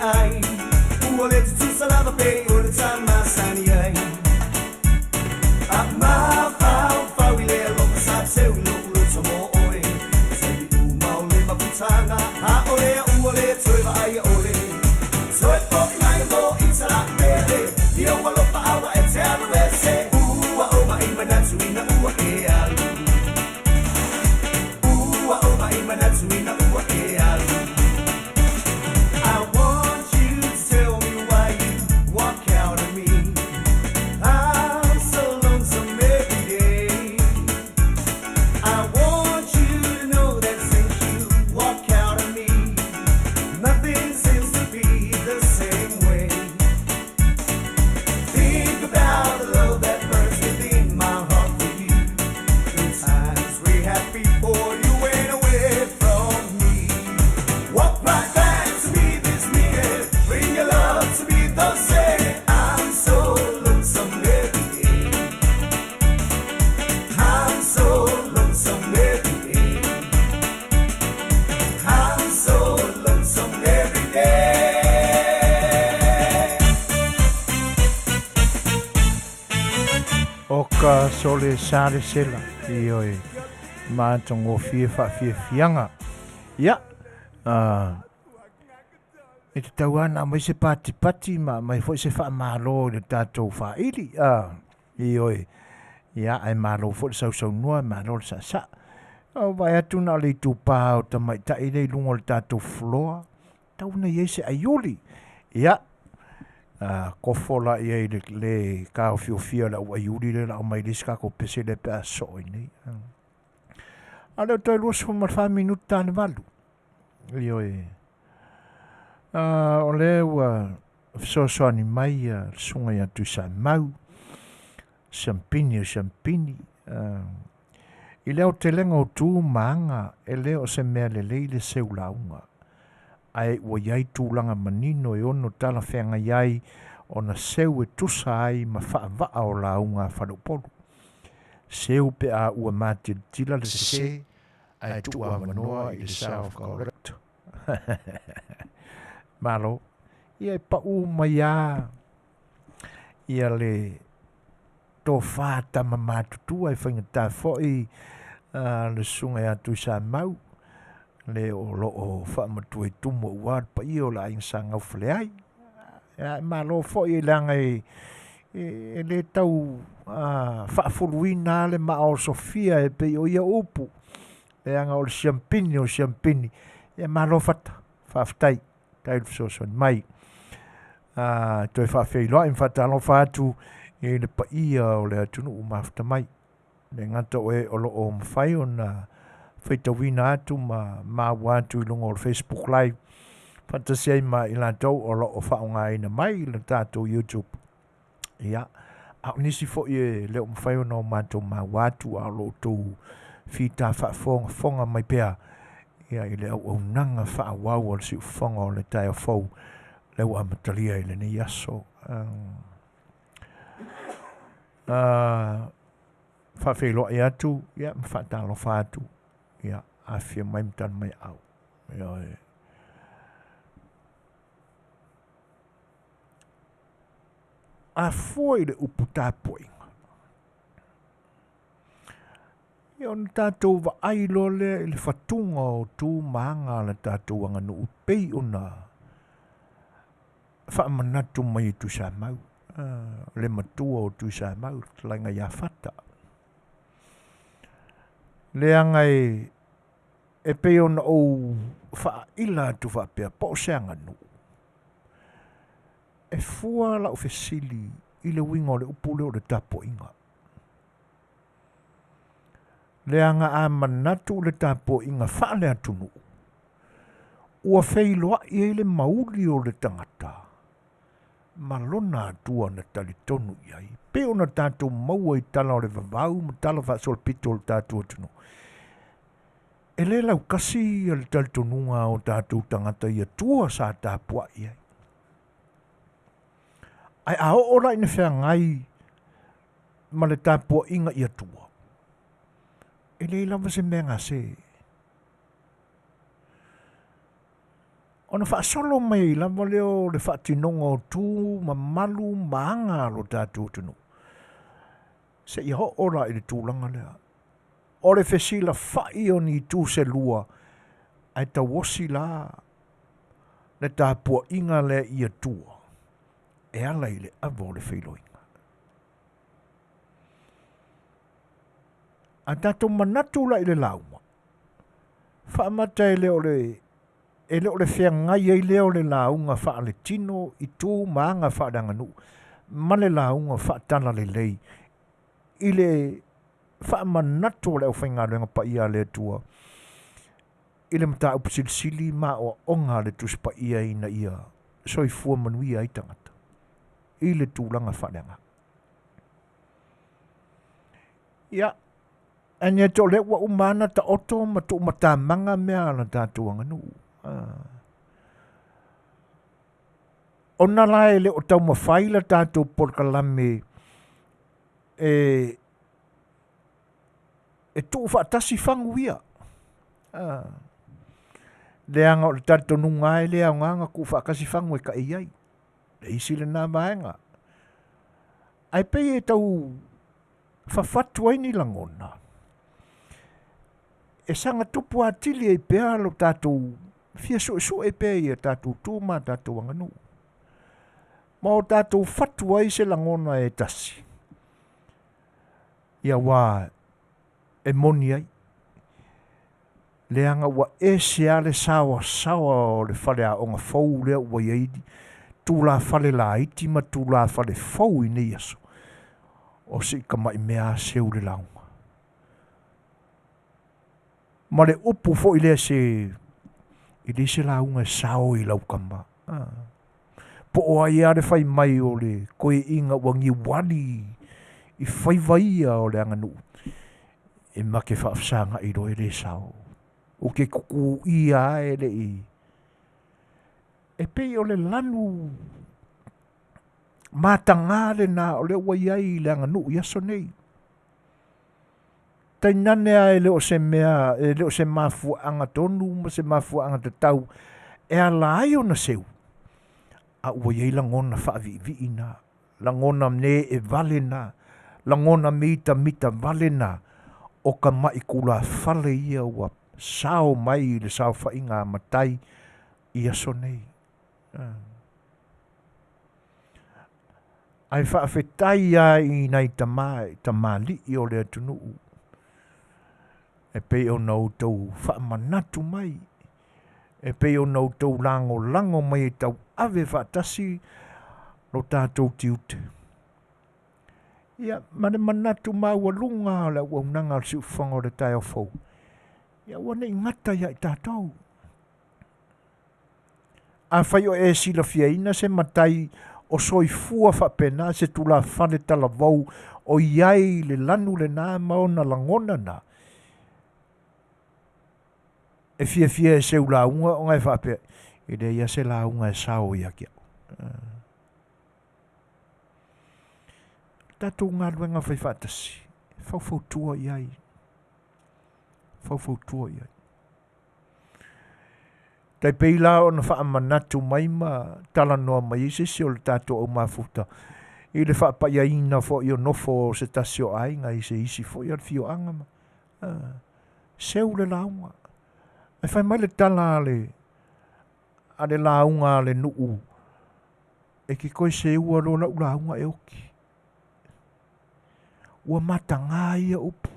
Ai, uole tu salava pe ore tama sani ai. Ma fa wile lo sa se ulo tomo ore. Se tu maule ma putanga, ha ore uole toiva ai ore. So e po mai lo insala pele, io walo pa awa e te alu ese. Ua o ma imanatsu ina ua e alu. Ua o ma imanatsu ina ua e alu. Oka sole sare sela i oi mātongo fianga. Ia, e te tauana mai se pati ma mai foi se wha malo i tātou whaili. I oi, ia ai malo foi sau nua malo sa. O vai atu na le tu pā o ta mai ta i rei lungo le tātou floa. Tauna i se aioli. Ia, kofola ia i le kao fiofia la ua iuri le la o mai liska ko pese le pea soi nei. Aleo toi lua so ma 5 minuta tane valu. Ioi. O le ua fisosoani mai sunga ia tu sa mau. Champini. I leo te lenga o tū maanga e leo se mea le leile seu launga. Ai ua iai tūlanga manino e ono tala whenga iai o na seu e tusa ai ma wha o launga whanupolu. Seu pe a ua mati tila le se ai tua manoa i le self-correct. Malo, ia e pa u mai a ia le tō whāta ma mātutu ai whaingatā fōi le sunga e atu sa mau. Le o lo o whaamatu e tumo uar pa i o la insa ngau whale ai. Malo fōi e langa e le tau whaafoluina le mao Sofia e pe o ia upu. E anga o le siampini, e malo fata, whaaftai, tai le mai. Toi whaafeiloa, in whatalo whaatu e le paia o le atunu u mafta mai. Le ngata oe o loo mawhai o na whaitawina atu ma watu I lungo o Facebook Live. Fantasia ma I lantou o loo whaonga ina mai le tātou YouTube. Ia, au nisi fo I leo mawhai o no mātou ma watu a loo tōu whita whaafonga mai pēr. Ia I le au nanga whaawau o le si ufonga o le tai o fau. Leo amatalia I le ne yaso. Whawhelo I atu, ia, mwhatalo whātu. Ia, Afia mai mtana mai au. Ia, a foi le upu tāpoinga. Ia, on tātou wa ailo le whatunga o tū maanga le tātou anga no upei ona whaamanatu mai tu sa mau. Le matua o tu sa mau, lainga ia whata. Le angai e pe ona o whaila tu whapea, po seanga no. E fua la o fesili I le wingo le upule o le tapo inga. Le anga a manatu le tapo inga whaale atunu. Ua wheiloa I le mauli o le tangata. Malona atua na tali tonu iai. Pe ona tātou maua I tala o le vavau, ma tala whaasol pito o le tātou atunu. E le lau kasi o le tali tonunga o tātou tangata I atua sa tāpua iai. Ai a ora ina whea ngai ma le tāpua inga I atua. E le lawa se mea ngase. Ona whaasolo mai lawa leo le whaatinonga o tū ma malu maanga lo tātou tunu. Se I ho ora I le tūlanga lea. O le whesila whai o ni tū se lua. Ai ta wosi la. Le tāpua inga le I atua. E ala I le avo le whailoinga. A tātou manatu la I le lauma. Whaamata e leo le e leo le whea ngai e leo le launga wha le tino I tū maanga wha ranganu. Ma le launga wha tana le lei. I le wha manatu le au whainga renga pa ia le tua. I le mata upasilsili ma o onga le tuspa ia ina ia. Soi fua manuia I tangata. I le tūlanga whanenga. Ia, ania tō le ua umana ta oto ma tō mata manga mea na tātuanga nu. Ona lai le o tau mawhaila tātou porkalame e tō whaatasi whangu ia. Le anga o le tātou nungai le au nganga ku whaakasi whangu e ka iai. Le isi le nā maenga. Ai pei e tau whawhatu ai ni langona. E sanga tupu atili e pēa lo tātou fia so e pēa I tātou tūma tātou anganu. Ma o tātou whatu ai se langona e tasi. Ia wā e moni ai. Le anga wa e se ale sawa o le whare a onga fau lea ua iaidi. Tu la fale la iti ma tu la fale fau I nei aso. O si ka mai mea seu le launga. Ma le upu fo I lea se I le se launga sao I lau kamba. Po o ai are fai mai o le koe inga wangi wali I fai vaia o le anganu. E make whaafsanga I roi le sao. O ke kuku ia e le I. E pei o le lanu matangale na o le waiai le anganu I aso nei. Tainanea e leo se mea, e leo se mafua anga tonu, ma se mafua anga te tau. E ala ai o na seu. A waiai langona whaavivi ina. Langona mne e vale na. Langona mita vale na. O ka mai kula fale ia wa sao mai le sao whainga matai I aso nei. Ai whaafetai ai nei tamali i o le atunu. E pei o nau tau whaamanatu mai. E pei o nau tau lango mai e tau ave whaatasi no tātou tiute. Ia, mane manatu mau alunga le waunanga si uwhanga o le tai o fau. Ia, wane ingata ia i tātou. A whai o e sila fiaina se matai o soifua whapena se tula whane tala vau o iai le lanu le nā maona langona na. E fia e seu launga o ngai whape. I le ia se launga e sao ia kia. Tātou ngā luenga whai whaatasi. Faufautua iai. Faufautua iai. Tai peila o na whaamanatu mai ma tala noa mai isi o le tātou au mafuta. I le whaapayaina fo i o nofo se tasio ainga i se isi fo i ar fio anga ma. Seu le launga. E whai mai le tala a le launga le nuu. E ki koe se ua lo la launga e oki. Ua matanga ia upu.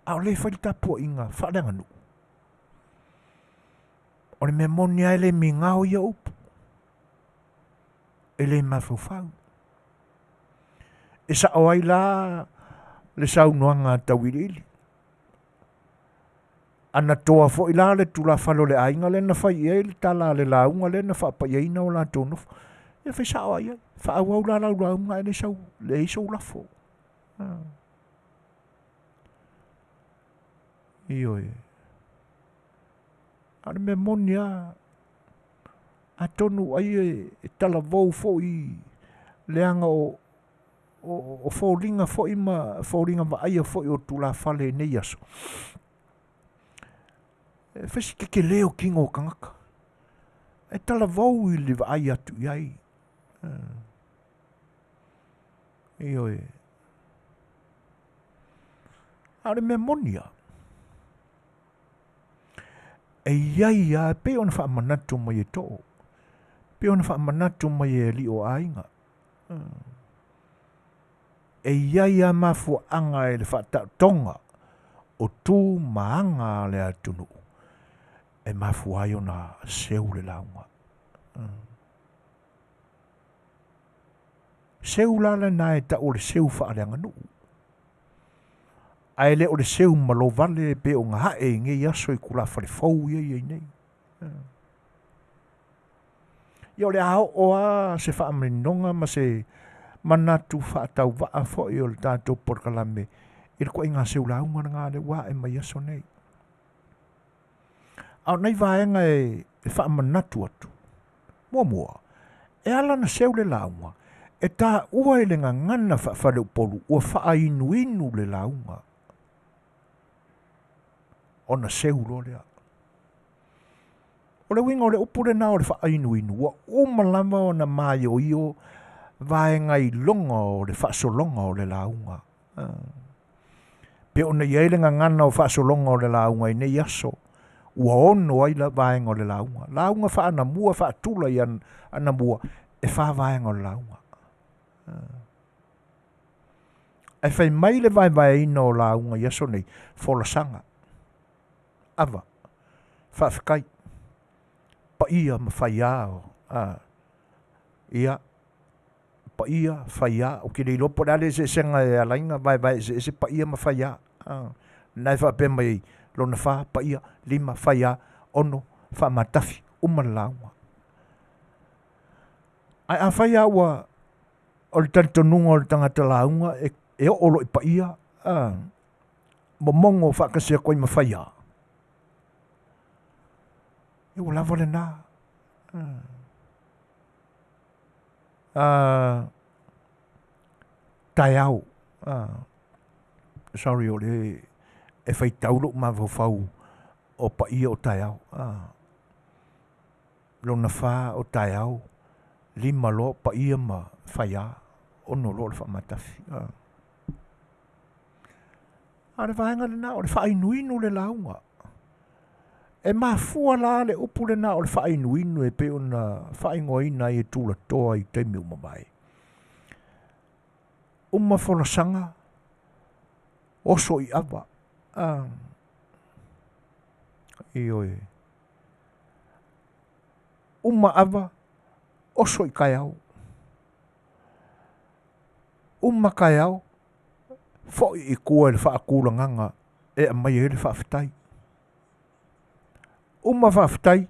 A o le whai tapo inga wharenga nuu. O le memonia ele mingao ia upu. Ele mafufau. E sa oai la le saunoanga tawirili. Ana toa fo ila le tula falo le ainga le na fai e le tala le launga le na wha paieina o la tonof. E fai sa oai e. Wha awau la launga e le sau. Le iso lafo. Io e. Ana me monia a tonu ai e tala vau fo i leanga o fōringa fo i ma fōringa ma aia fo i o tula fale nei aso. E whesi ke leo kingo kangaka. E tala vau i le ai atu iai. Io e. Ana me monia. E iai a pe ona whaamanatu mai e tō. Pe ona whaamanatu mai e li o ainga. E iai a mafu anga e le whaatatonga o tū maanga le atunu. E mafu ai ona seu le launga. Seu la le na e ta o le seu whaaleanga nuu. Ai le o le seu malo vale pe o ngā hae nge yaso i kula whare fau i nei. Ia o le ao oa se whaamarinonga ma se manatu whaatau waa fo i o le tātou porkalame. I le koe ngā seu launga ngā le waa e mai yaso nei. Au nei vaenga e whaamanatu atu. Mua. E ala na seu le launga. E tā ua e le ngā ngana whaafare upolu. Ua wha inu le launga. Ona seu lo lea. O le winga o le upure na o le wha inu. Ua umalama o na mai o io vaenga i longa o le whaasolonga o le launga. Pe ona iei le ngana o whaasolonga o le launga i nei aso. Ua ono ai la vaenga o le launga. Launga wha ana mua wha atula i ana mua. E wha vaenga o le launga. E whai mai le vai ina o launga i aso nei. Folasanga. Ava. Faafofoga'aga. Pa ia ma whaiao. Ia. Pa ia whaia. O ki rei lopo rale se senga e alainga vai se pa ia ma whaia. Nai whape mai lona wha pa ia. Lima whaia. Ono. Wha matafi. Umalaunga. Ai a whaia ua o le tantonunga o le tangata launga e o olo i pa ia. Momongo whakasea koi ma whaia. E o lava le nā. Tai au. Sorry o le e whai tauro ma whau o pa ia o tai au. Lona wha o tai au. Lima lo pa ia ma whaia. Ono lo le wha matafi. Are vaenga le nā o le wha inuinu le launga. E mafua la le upu le na o le wha inuinu e pe o na wha ingoina i e tūla toa i te miu mamai. uma folasanga oso I ava ioe uma ava oso I kaiau uma kaiau fo I kua le whaakulanganga a mai le whaafitai uma whaafitai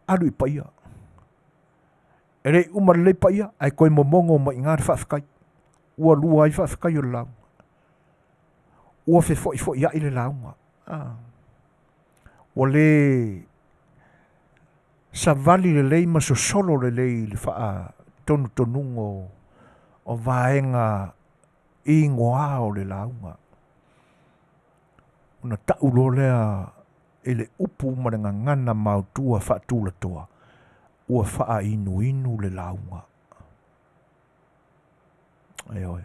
alu I paia Ere uma le paia ai koe momongo ma inga whaafikai ua lua ai whaafikai o le lau ua fe fo ia I le launga ua le savali le lei ma solo le lei le wha tonu tonungo o vaenga I ngoa o le launga una taulo lea ele upu marenga ngana mautua whaatula toa ua wha inu le launga oi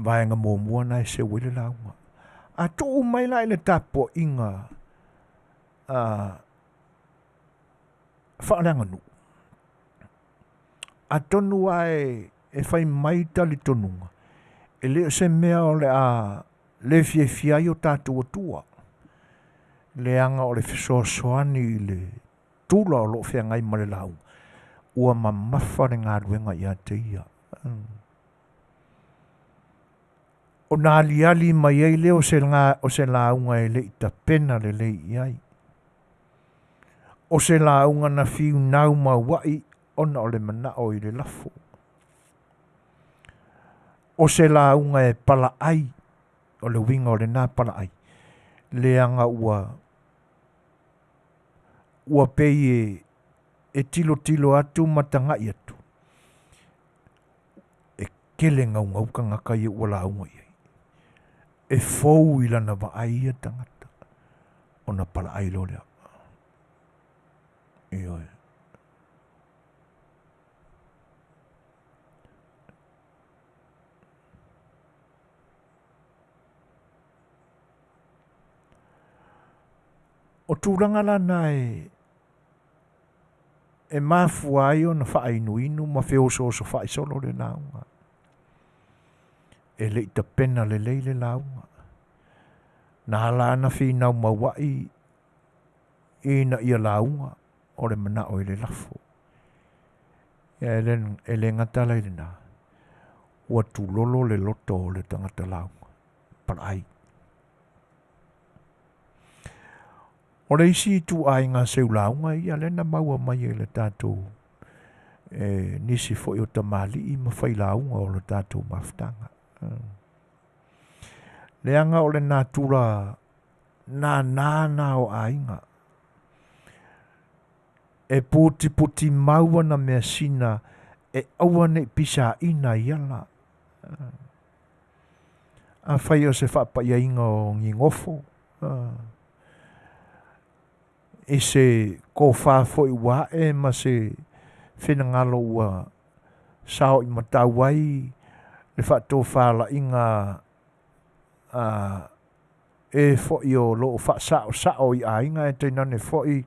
vaenga mōmua nai se wile launga a tō mai lai le tapo inga whaaranga nu a tonu ai e whai mai tali tonunga e leo se mea o le le fiai o tātua tua le anga o le fisoasoani le tula o lo fea ngai ma le lau ua mamafa le ngā ruenga I a te ia o nā aliali mai ei leo o se launga e le ita pena le le iai o se launga na fiu nau ma wai ona o le mana o I le lafo o se launga e pala ai o le winga o le nā pala ai le anga ua pei e tilo atu matanga I atu e kele ngau ka ngaka I ua launga I e fou I lana wa ai a tangata o na pala ai lo lea ioe o tūranga lana e mafua ai o na whaainuinu ma whioso whaisolo le naunga. E le ita pena le leile launga. Na halana whinau mawai I na ia launga o le mana o le lafo. E le ngata leile na. Ua tūlolo le loto o le tangata launga. Parai. O le isi tu ai ngā seu launga I alena maua mai e le tātou nisi fo I o tamali I mawhai launga o le tātou maftanga. Le anga o le nātura nā o ainga. E puti maua na mea sina e awane pisa ina iala. A whai o se whapaya inga o ngingofo. E se ko whafo I wa e ma se whenangalo ua sao I matawai le whato whala inga e fo I o lo sao I ainga e teinane fo I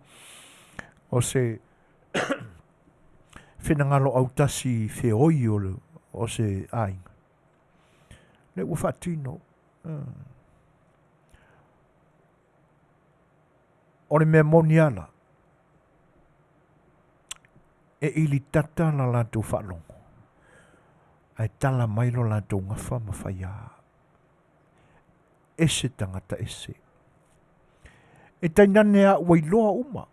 o se whenangalo autasi whioi o se ainga. Le ua whatino. O le mea moniala. E ili tata la lato whalongo. Ai tala mailo lato ngafa mawhaia. Ese tangata ese. E tainane a wailoa uma.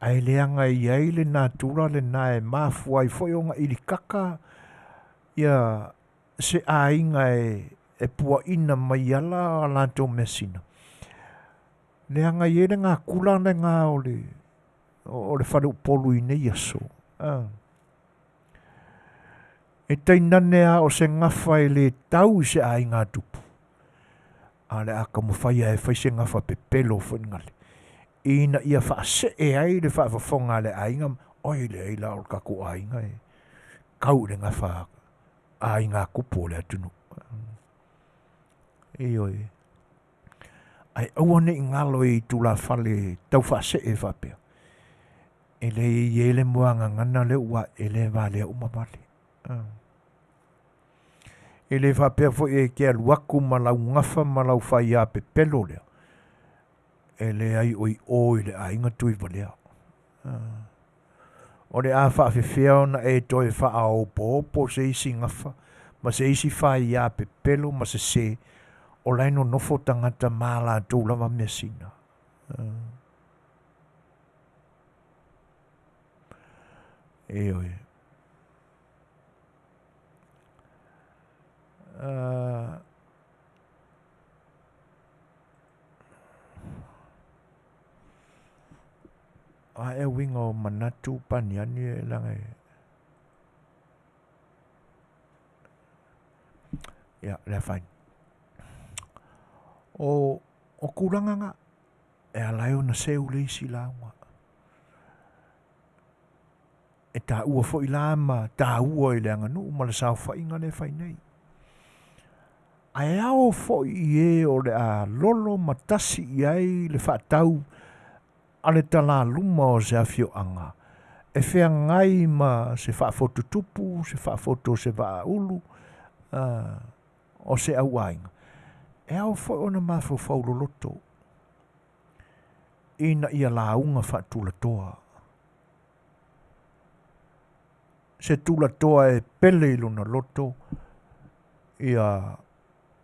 Ai leanga I ai le natura le nae mafua I foionga ili kaka. Ia se ainga e pua ina mai ala lato mesina. Leanga I ere ngā kula le ngā o le whare upolu I nei aso. E tainane a o se ngafa I le tau I se ai ngā tupu. A le aka mawhaia e whaise ngafa pepelo whanngale. Ina ia whaase e ai le whaafafonga le ainga. Oi le ai lao kako ainga e. Kau le ngafa ai ngā kupo le atunu. E oi. Ai awane I ngalo I tula whale tau whaase e whapea. e le moanga ngana le ua e le vale uma vale. E le whapea fo e ke aluaku malau ngafa malau whai a pe pelo lea. E le ai oi le a inga tui valea. O le a whaafewhea ona e toi wha a opo se isi ngafa, ma se isi whai a pe pelo, ma se o laino nofo tangata mala tū lava mea sina. E oi. A e winga o manatu paniani e langai. Ia, le fain. O kuranganga e alai ona seu le isi launga. E tā ua fo i lama, tā ua i leanga nu, ma le sao whainga le whai nei. Ai ao fo i e o le a lolo matasi i ai le whaatau a le tala luma o se Afio'aga. E whea ngai ma se whaafoto tupu, se whaafoto se ulu, o se auainga. E ao fo ona mafo fauloloto. Ina ia launga whaatula toa. Se tula toa e pele i luna loto ia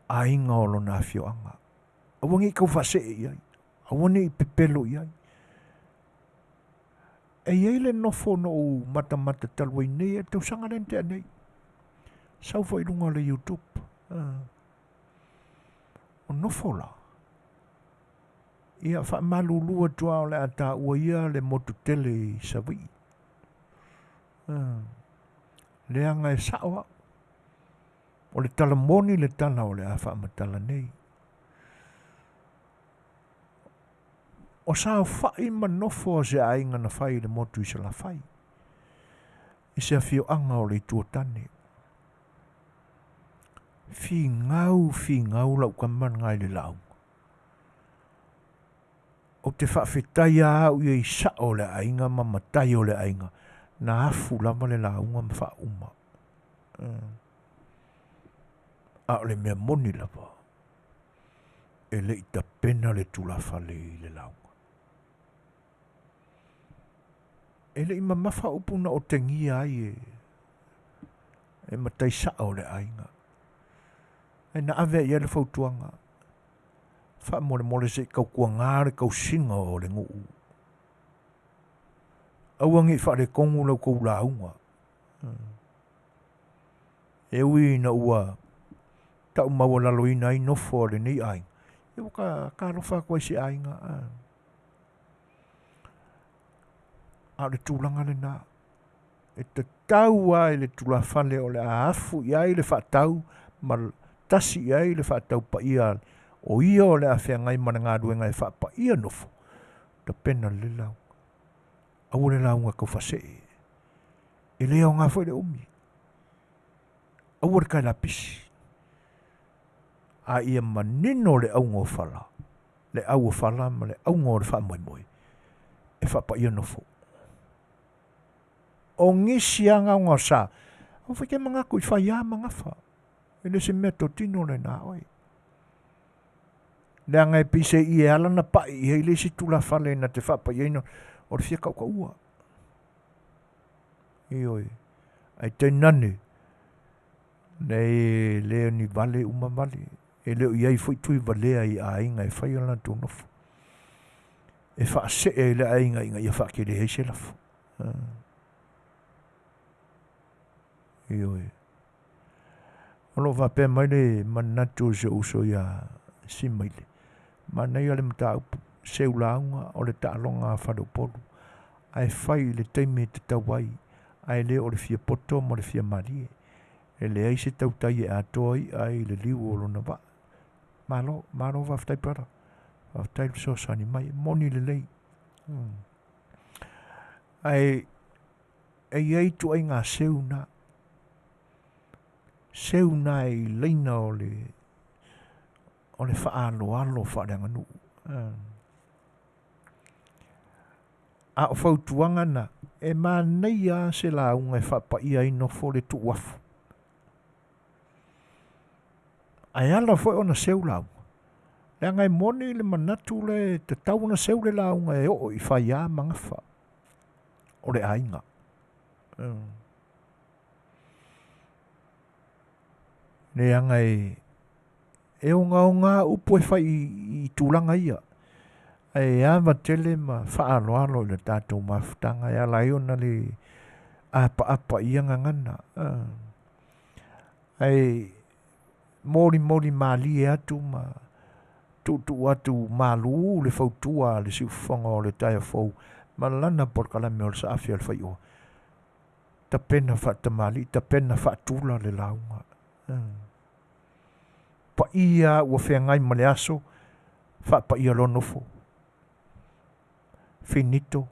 ainga o lona Afio'aga. Awangi i kau whase i ai. Awangi i pepelo i ai. E iei le nofo no mata talwai nei e tau sanga rente anei. Sau fo i lunga le YouTube. O nofo la. Ia wha malulua tua o le ata ua ia le motu tele i sawi. Le anga e sawa. O le tala moni le tala o le a wha matala nei. O sao whai manofo se ainga na whai le motu i se la whai. I se Afio'aga o le tuatane. Fi ngau lau kaman ngai le lau. O te whaafetai a au i sa o le ainga ma matai o le ainga. Na afu lama le launga ma wha uma. A o le mea moni lava. E le ita pena le tulawhale i le launga. E le ima mawha upuna o tengia ai e matai sa o le ainga. E na ave i ele fautuanga. Wha mole se kau kua ngāre kau singa o le nguu. Awangi wha le kongu lau kou launga. E ui na ua tau maua laloina ai nofo le nei ainga. E waka kārofa kwa si ainga. A le tūlanga le nā. E te tau ai le tūlawhale o le afu i ai le whaatau, ma tasi i ai le whaatau pa ia. O ia o le awhia ngai mana ngā duenga e wha pa ia nofo. Ta pena le lau. Au le launga kau whase. E leo ngā whai le umi. Au le kai la pisi. A ia manino le au ngō whala. Le au whala ma le au ngō le wha moi moi. E wha pa ia nofo. O ngisi anga ngā sa. O whake mga kui whai a mga wha. E le se mea tino le nā oi. Le anga e pise i e ala na pai i hei le si tula whale na te whapa i eino. O le fia kau ka ua. I oi. Ai te nane. Nei leo ni vale uma vale. E leo iai fui tui valea i a inga e whai ala tū nofu. E wha se e le a inga i a wha ke le hei se lafu. I oi. Olo whape mai le manatu se uso ia si maile. Mana ia le mta upu. Se ulaunga o le taalonga whadu polu. Ai whai le teime te tawai. Ai le o le fia poto mo le fia marie. E le ai se tautai e atoi ai le liu o lona wa. Malo waftai para. Waftai so sani mai. Moni le lei. Ai ei tu ai ngā seuna. Seuna i leina o le wha alo wha reanga nu. a o fautuanga na e manei a se la unga e whapaia ino fo le tu wafu. Ai ala fo ona seu lau. Le ngai moni le manatu le te tau na seu le launga e o i whai a mangafa. O le ainga. Le angai e o ngā upo e whai i tūlanga ia. E awa tele ma whaaloalo le tātou mawhutanga e ala iona le apa ia ngangana. Ai mori mali e atu ma tu atu malu le fautua le siufonga o le taia fau ma lana porkalame o le Afiafi A Le Fai'oa. Ta pena whatamali, ta pena whaatula le launga. Pa ia ua whengai ma le aso, pa ia lo nofo. Finito,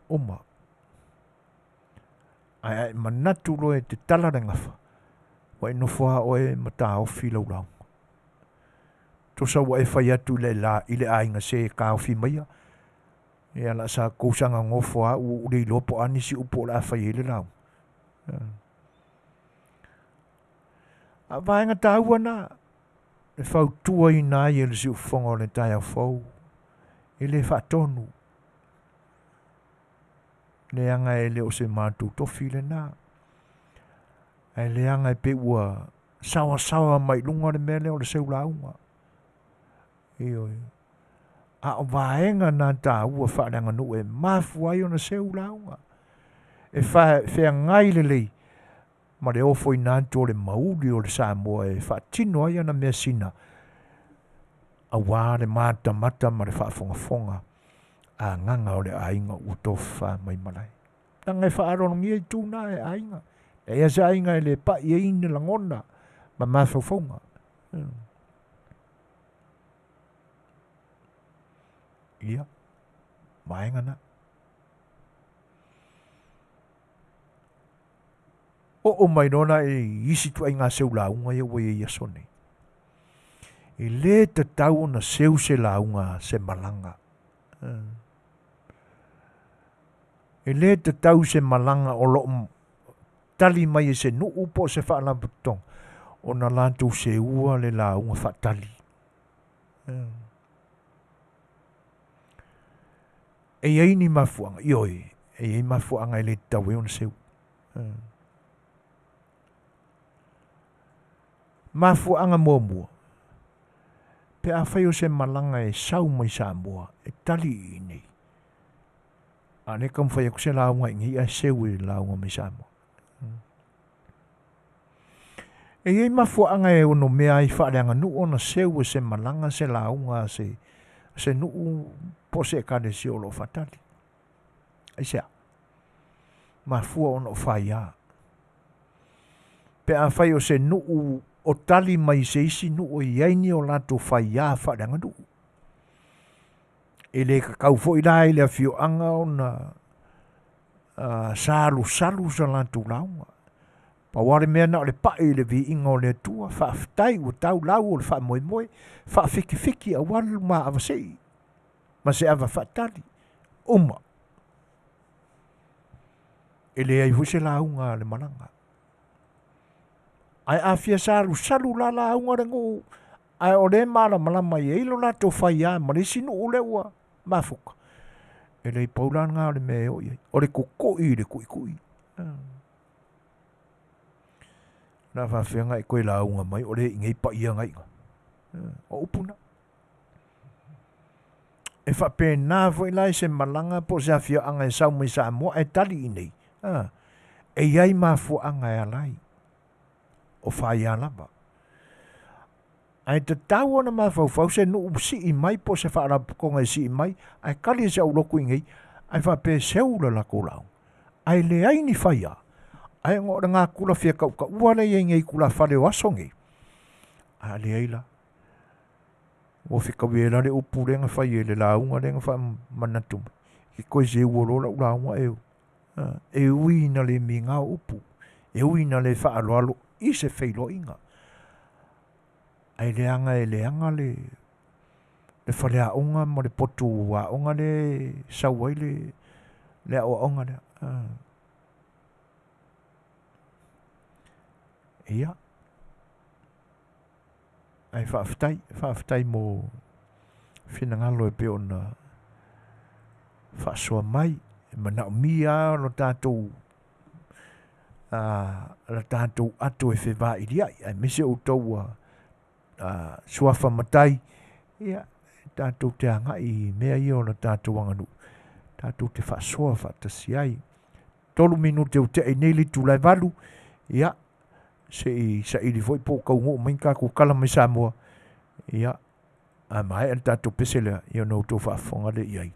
oma. Ai manatu lo e te tala rengafa. Wa nofo a oe ma ta ofi lau lau. Tosa wa e whai atu le la i le ainga se ka ofi maia. E ala sa kousanga ngofo a u le lopo anisi upo la whai ele lau. A vaenga tāua na e whau tua i nā i le si ufonga o le tai au fau. E le whaatonu. Le anga e le o se mātou tofi le nā. E le anga e pe ua sawa mai lunga le mele o le seu launga. Io. A o vaenga nā tāua whaaranga nu e mafu ai o na seu launga. E whea ngai le lei. Ma le ofo i nātou le mauri o le Samoa e whaatino ai ana mea sina. A wā le mata ma le whaafonga. A nganga o le ainga utofa mai malai. Tanga e whaarongi e tūna e ainga. E ase ainga e le pa i eine langona. Ma mafafonga. Ia. Maenga na. O mai nona e isi tu ai ngā seu launga e ue ia sone. E le te tau na seu se launga se malanga. E le te tau se malanga o lo tali mai e se nuu po se whaala putong. O na lantou se ua le launga whaatali. E iei ni mafuanga, ioi. E iei mafuanga e le tau e ona seu. Mafuanga mua. Pe a whai o se malanga e sau mai Samoa. E tali i nei. A ne kam whai ako se launga ingi a seu e launga mai Samoa. E iei mafuanga e ono mea i whaaleanga nu ona seu e se malanga se launga se nuu po se kade si o lo fatali. Ai sea. Mafua ono whai a. Pe a whai o se nuu o tali mai se isi nuu i aini o lato whai a whaaleanga nuu. E le kakau fo i rai le Afioanga o na salu sa lato launga. Pa ware mea na o le pae le vi inga o le tua, whaaftai o tau lau o le wha moe, whaafiki a walu ma avasei. Ma se ava whaatali. Uma. E le ai huse launga le mananga. Ai afia salu la launga rengo. Ai o le mara malama i eilo la to whai a marisi no ule ua mafuka. E le paulanga o le mea o iei. O le kokoi le kui. Na whawhenga e koe launga mai, o le ingei pa ia ngai nga. O upuna. E whape nā fo ilai se malanga po se awhia anga e sau mai Samoa e tali i nei. E iai mafu anga e alai. O whai alaba. Ai te tau ana mawhau se nu si i mai po se whaarapukonga e si i mai, ai kali se au loku ingei, ai whape seula la kou lau. Ai le ai ni whaia. Ai ngō ngā kula whia kauka uare i ngei kula whare o asongi. A le eila. O whika wera le upu renga whai e le launga renga wha manatuma. Ki koe se uorola ulaunga eo. E ui na le mi ngā upu. E ui na le whaaloalo i se whailo inga. Ai leanga le whare a onga ma le potu a onga le sauai le lea o onga lea. Ia. Ai whaafitai mo whinangalo e pe ona whaasua mai, mana o mia no tātou la tātou ato e whewā iri ai mese o tau suafa matai, ia tātou te anga i mea i o na tātou anganu, tātou te whaasua whaatasi ai, 3 minute o te e neli tu lai valu, ia, se i sa ili foi po kau ngō mai kā ko kala mai Samoa, ia, a mai an tātou pesele i o nau tō whaafonga le i ai.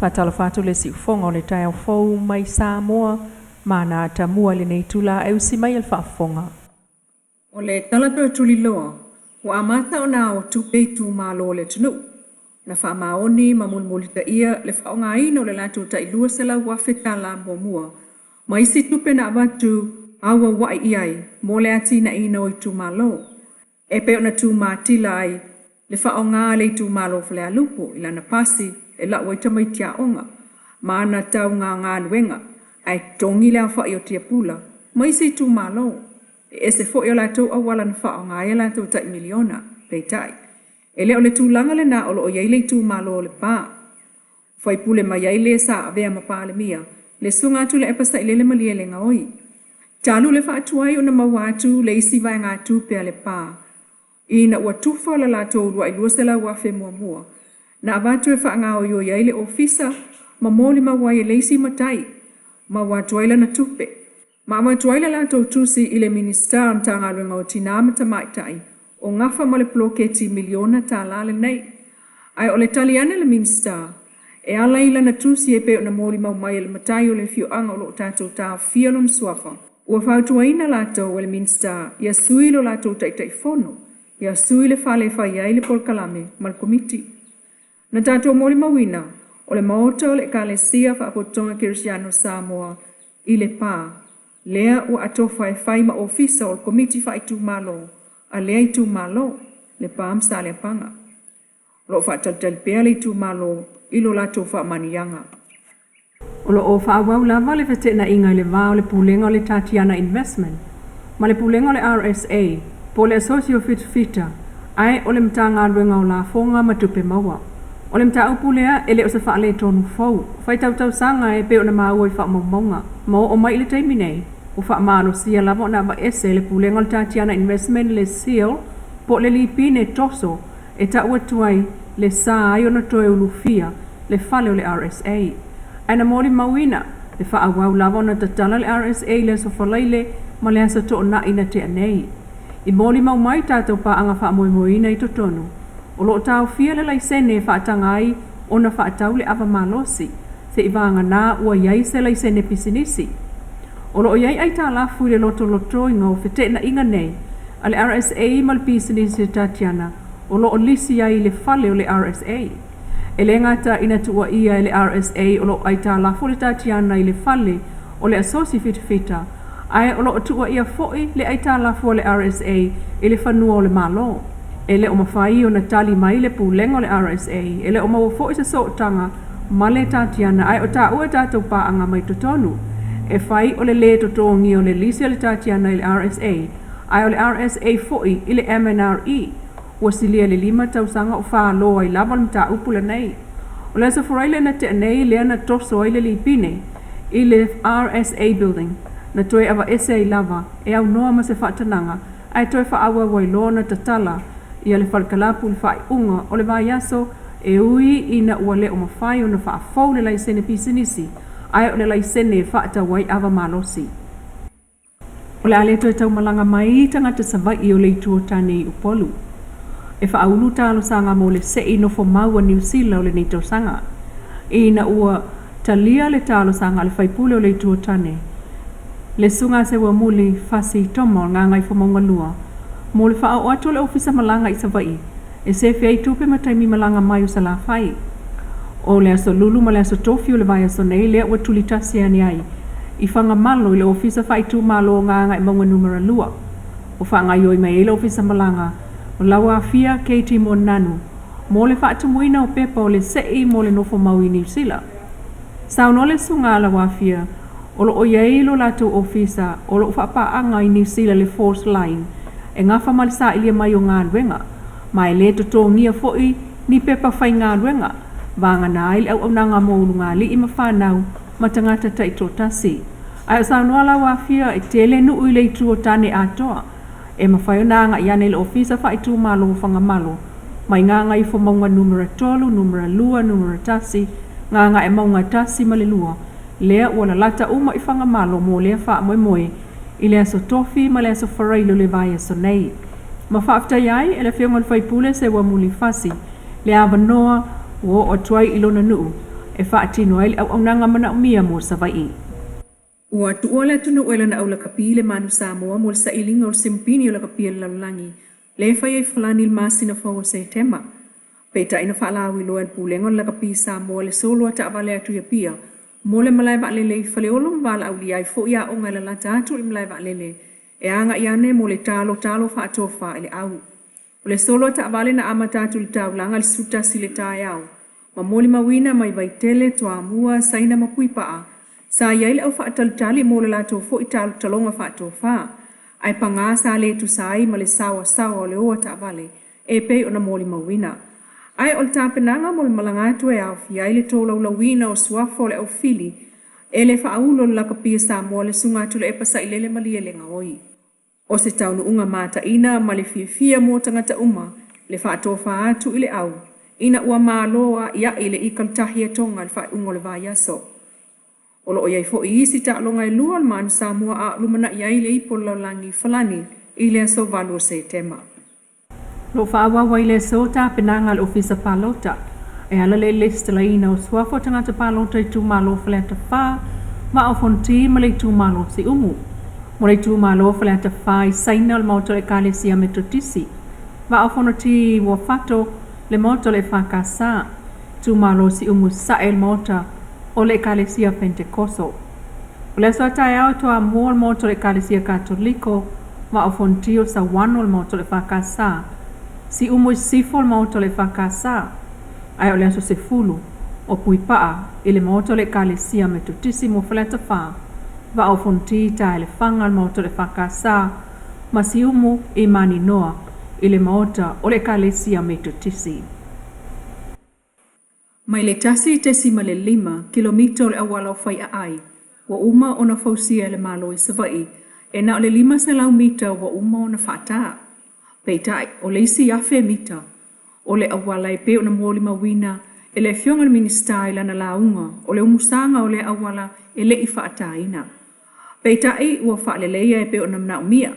Fatalafatu le siufonga o le tai au fau mai Samoa, mana tamua le nei tula e usi mai al Faafofoga. O le talata tuli loa, wa amata o na o tupe tu malo le tunu. Na wha maoni ma mulmulita ia le wha o ngā ino le latu ta ilua sela wa fetala mua. Ma isi tupe na abatu awa wai iai, mo le ati na ino i tu malo. E peo na tu mātila ai, le wha o ngā le tu malo fle alupo, ila na pasi, e la wai tamai tia onga. Ma ana tau ngā luenga, ai tongi lea wha i o tia pula. Ma isi tu malo. E se fo i o lātou awala na wha o ngā ia lātou tai miliona, pei tai. E leo le tūlanga le nā olo o iei le tū malo le pā. Fai pule ma iei le sa avea ma pā le mia, le sunga atu le epasa i le malia le ngaoi. Talu le wha atuai o na mawatu le isi vai ngā tūpea le pā. I na ua tufa la lātou rua i luasela ua fe mua mua. Na avatu e wha ngā o yo iei le ofisa, ma mōli ma wai e le isi matai, ma watuai la na tupe. Ma watuai la lātou tusi i le minister anta ngā runga o tinamata maitai, o ngafa ma le ploketi miliona tā lale nei. Ai o le taliana le minister, e ala ila na tusi e peo na mōli mau mai le matai o le fioanga o lo tātou tā fialom suafa. Ua whautuaina lātou o le minister, ia sui lo lātou taitai fono, ia sui le whale whai ai le polkalame ma le komiti. Na tātou mōli mawina, o le maota o le kalesia whaapotonga Kirisiano Samoa, i le pā, lea ua atofa e whai ma ofisa o le komiti whai tu malo, a lea i tu malo, le pām sa le panga. Lo whaataltel pea le tu malo, ilo lātou wha manianga. O lo o whaawau lava le whete na inga le vāo le pūlenga o le Tatiana Investment, ma le pūlenga o le RSA, po le Asosio Fitfita, ai o le mta ngā ruenga o la fonga matupe maua. O le mta upulea e le o se wha le tonu fau, whai tau sanga e peo na maua i wha maumaunga, ma o mai le taimi nei, o wha maano sia lava o na wa ese le pūlenga o le Tatiana Investment le seal, po le lipine toso, e ta ua tuai le sa ai o na toe ulufia, le fale o le RSA. Ana mori mawina, le wha awau lava o na tatala le RSA le sofalaile, ma le asa to na ina te anei. I mori mau mai tātou pa anga wha moimoina i totonu. O lo tau fia le laisene wha atangai o na wha atau le awa malosi, se iwanga nā ua iai se laisene pisinisi. O lo iai ai tā lafu le loto inga o fete na inga nei, a le RSA mal pisinisi Tatiana, o lo o lisi ai le fale o le RSA. E le ngata ina tua ia e le RSA o lo ai tā lafu le Tatiana i le fale o le asosi fitfita, ai o lo tua ia foi le ai tā lafu o le RSA i le whanua o le malo. E le o mawhai o na tali mai le pūlenga o le RSA, e le o maua foi se sootanga ma le Tatiana ai o tā ua tātou pā anga mai totonu. E whai o le le totongi o le lisi o le Tatiana i le RSA, ai o le RSA foi i le MNRE, ua silia le 5 tausanga o wha loa i lava le mta upula nei. O le sa furai le na te nei le ana toso i le lipine, i le RSA building, na toe awa ese i lava, e au noa ma se whaatananga, ai toe wha awa wai loa na tatala, ia le whalkalapu le whai unga o le vai aso, e ui i na ua le o mawhai o na wha afau le laisene pisinisi, ai o le laisene whaata wai awa malosi. O le ale toe tau malanga mai tangata savai i o le itua tane i upolu. E wha aulu tālo sanga mo le se i nofo maua New Zealand o le neito sanga. I na ua talia le tālo sanga le whaipule o le itua tane. Le sunga se ua muli fasi tomo ngā ngai whamonga lua. Mo le wha o atu le ofisa malanga i savai. E se fia i tupe mataimi malanga mai o sa la whai. O le aso lulu ma le aso tofi o le vai aso nei lea ua tulitasi ani ai. I whanga malo i le ofisa whaitu malo o ngā ngai maunga numera lua. O whanga ioi mai e le ofisa malanga. O lawa Afia Katie mo nanu. Mo le whaatumuina o pepa o le sei mo le nofo mau i New Zealand. Sauno le sunga lawa Afia. O lo o iei lo latu ofisa o lo whapaanga i New Zealand le force line. E ngā whamalisa ilia mai o ngā ruenga. Mai le to ngia foi ni pepa whai ngā ruenga. Vanga nā ili au nanga mōlu ngā li ima whanau ma tangata taito tasi. Ai o sauno lawa Afia e tele nu ui le itu o tane atoa. E mawhai o nanga i ane le ofisa whai tu malo o whanga malo. Mai nganga i whamonga numera tolu, numera lua, numera tasi, nganga e maunga tasi ma le lua. Lea ua la lata uma i whanga malo mo lea wha moe moe, i lea so tofi ma lea so wharailo le vai so nei. Ma whaafta iai e le whionga le whaipule se ua muli fasi, lea wanoa ua o tuai ilona nuu, e whaatino ai au nanga mana umia mo sa vai. Ua tuola tunu uela na aula kapi le manu Samoa mo sa ilinga o simpini o la kapi le lalangi. Le fai e falani il masina fau se tema. Peita ina whaalawi loan pulenga o la kapi Samoa le solo ata avale atu ya pia. Mo le malai vaalele i fale olo mbala au liai fo ia o ngai la lata atu i malai vaalele. E anga iane mo le talo whaatofa ele au. O le solo ata avale na amata atu le tau langa le suta si le tae au. Ma moli mawina mai vai Tele toa mua saina mapui paa. Sa iai le au whaatalitali mo le lato fo i talo talonga whaatofa. Ai panga sa le tu sai ma le sawa o le oa ta avale. E pei ona moli mawina. Ai o le tāpenanga mo le malangatu e au fiai le tō laulawina o suafo le au fili. E le whaaulo le lakapia Samoa le sunga atu le e pasa i lele mali e le ngaoi. O se taunu unga mata ina ma le fia mo tangata uma le whaatofa atu i le au. Ina ua māloa ia i le ikaltahi e tonga le whaungo le vaiaso. O lo o iai fo i isi ta longa i lua le manu Samoa a lumana iai le ipo laulangi falani i le aso valu se tema. Lo whaawa wai le so tāpenanga le ofisa palota. E ala le lista la ina o suafo tangata palota i tūmalo whaleta whā, ma o fonti ma le tūmalo si umu. Mo le tūmalo whaleta whā i saina le mauto le kālesia metotisi. Ma o fonti wa whato le mauto le whakasā. Tūmalo si umu sa el mauta o le kālesia Pentekoso. O le so tae au toa mua le mauto le kālesia Katoliko, ma o fonti o sa wano le mauto le whakasā. Si umu sifo le mauto le whakasā. Ai o le aso se fulu, o pui paa, i le mauto le kālesia metotisi mo whaleta whā. Va o fonti tae le whanga le mauto le whakasā, ma si umu i mani noa, i le mauta o le kālesia metotisi. Mai le tasi tesi ma le 5 kilomita o le awala o whai a ai, wa uma o na fausia le malo i savai, e na o le 5 selau mita wa uma o na whata. Peitai, o le isi afe mita, o le awala e pe o na moli mawina, e le fionga le minista i lana launga, o le umusanga o le awala e le i whaataina. Peitai, ua whaaleleia e pe o na mnaumia.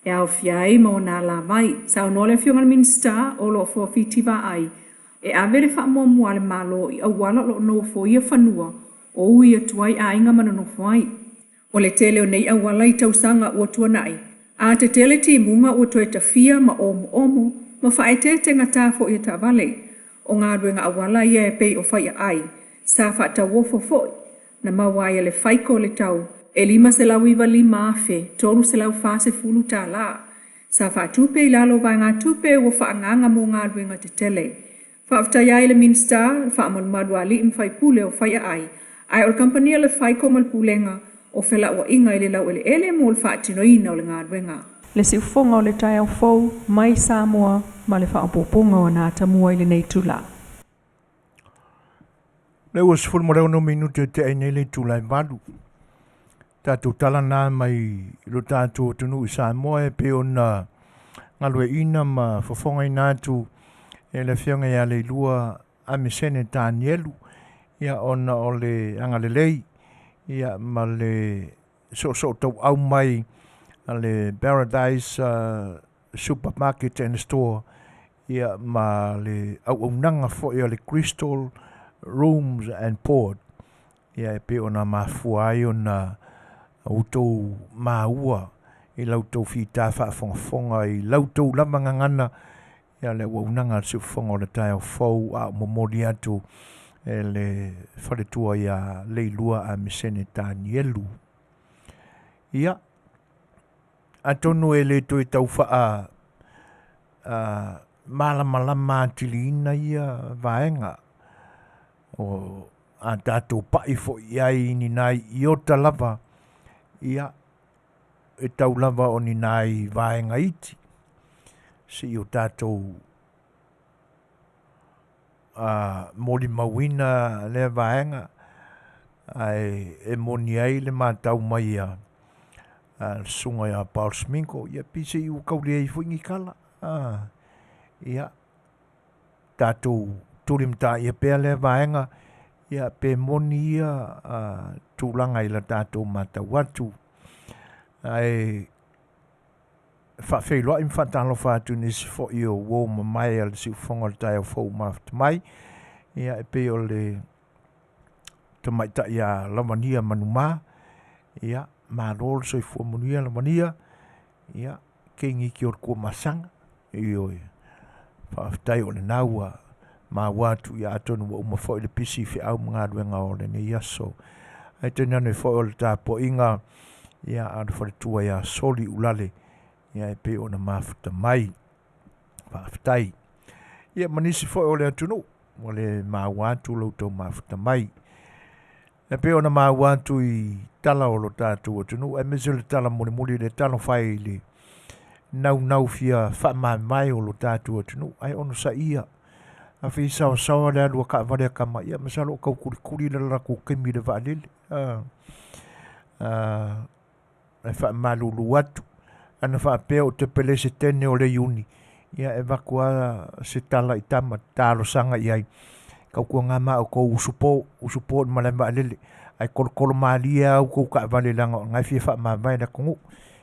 E au fiai ma o na la mai, sa o no le fionga le minista o lo fo fitiwa ai, e avere wha mua mua le malo i awala lo no fo ia whanua, o ui atuai a inga mana no fwai. O le tele o nei awala i tausanga ua tuanai, a te tele ti munga ua toe tafia ma omo, ma whaete te ngata fo i ta vale, o ngā ruenga awala ia e pei o whai ai, sa whaata wofo foi, na mawai le whaiko le tau, e 5 se lau iwa 5 afe, 3 se lau whase fulu tā la, sa whaatupe i lalo vai ngā tupe ua whaanganga mo ngā ruenga te tele. Whaaftai le minsta, whaamalumadu ali im whai pule o whai ai o kampania le whaiko mal pulenga, o whela ua inga i le lau ele mo le whaatino ina o le ngā ruenga. Le si ufonga o le tai au fau, mai Samoa, ma le whaapoponga o nā tamua i le nei tula. Le ua sifuru moreo no minute te aine le tula i valu. Tātou tala nā mai lo tātou tunu i Samoa e pe o na ngalue ina ma Fofogaina atu e le whianga ia le lua a mesene tānielu ia ona o le angalelei ia ma le so tau au mai a le Paradise Supermarket and Store ia ma le au nanga fo ia le Crystal Rooms and Port ia e pe ona mafua ai ona autou maua i lautou fita whaafongafonga i lautou lamangangana ia le waunanga se fonga o le tai o fau a momori atu e le wharetua ia leilua a mesene tānielu. Ia, atonu e le toi tau wha malama tiliina ia vaenga o a tātou paifo iai ni nai i o talava ia e tau lava o ni nai vaenga iti. Si o tātou mori mawina le vaenga ai e moni ai le mātau mai a sunga ia Paul Sminko ia pise i ukauri ai fuingi kala ia tātou turim tā ia pēr le vaenga ia pe moni ia tūlanga i la tātou mātau atu ai fa feilo im fatalo fa tu nis fo io wo mai al si fonga tai fo maft mai ia e pe o le tamai ta ia lamania manuma ia marol soifua Manuia lamania ia kengi ki o kua masanga ioi whaafitai o le naua ma watu ia atonu wa uma fo le pisi fi au mga duenga o le ne yaso ai tena ne fo o le tapo inga ia adu fa tua ia soli ulale ia pe o na mafuta mai whaafitai ia manisi fo o le atunu o le ma watu lo to mafuta mai e pe o na ma watu i tala o lo tatu o tunu e mese le tala muli le tala fai le nau fia fa mai o lo tatu o tunu ai ono sa ia a fi sawa le alu ka vale kama ia masalo ka kuri le la ku kemi le vale e fa malulu watu ana fa pe o te pele se tene o le uni ia evakua se tala itama talo sanga iai ka ku nga ma ko usupo male vale ai kol malia o ko ka vale langa ngai fi fa mai na ku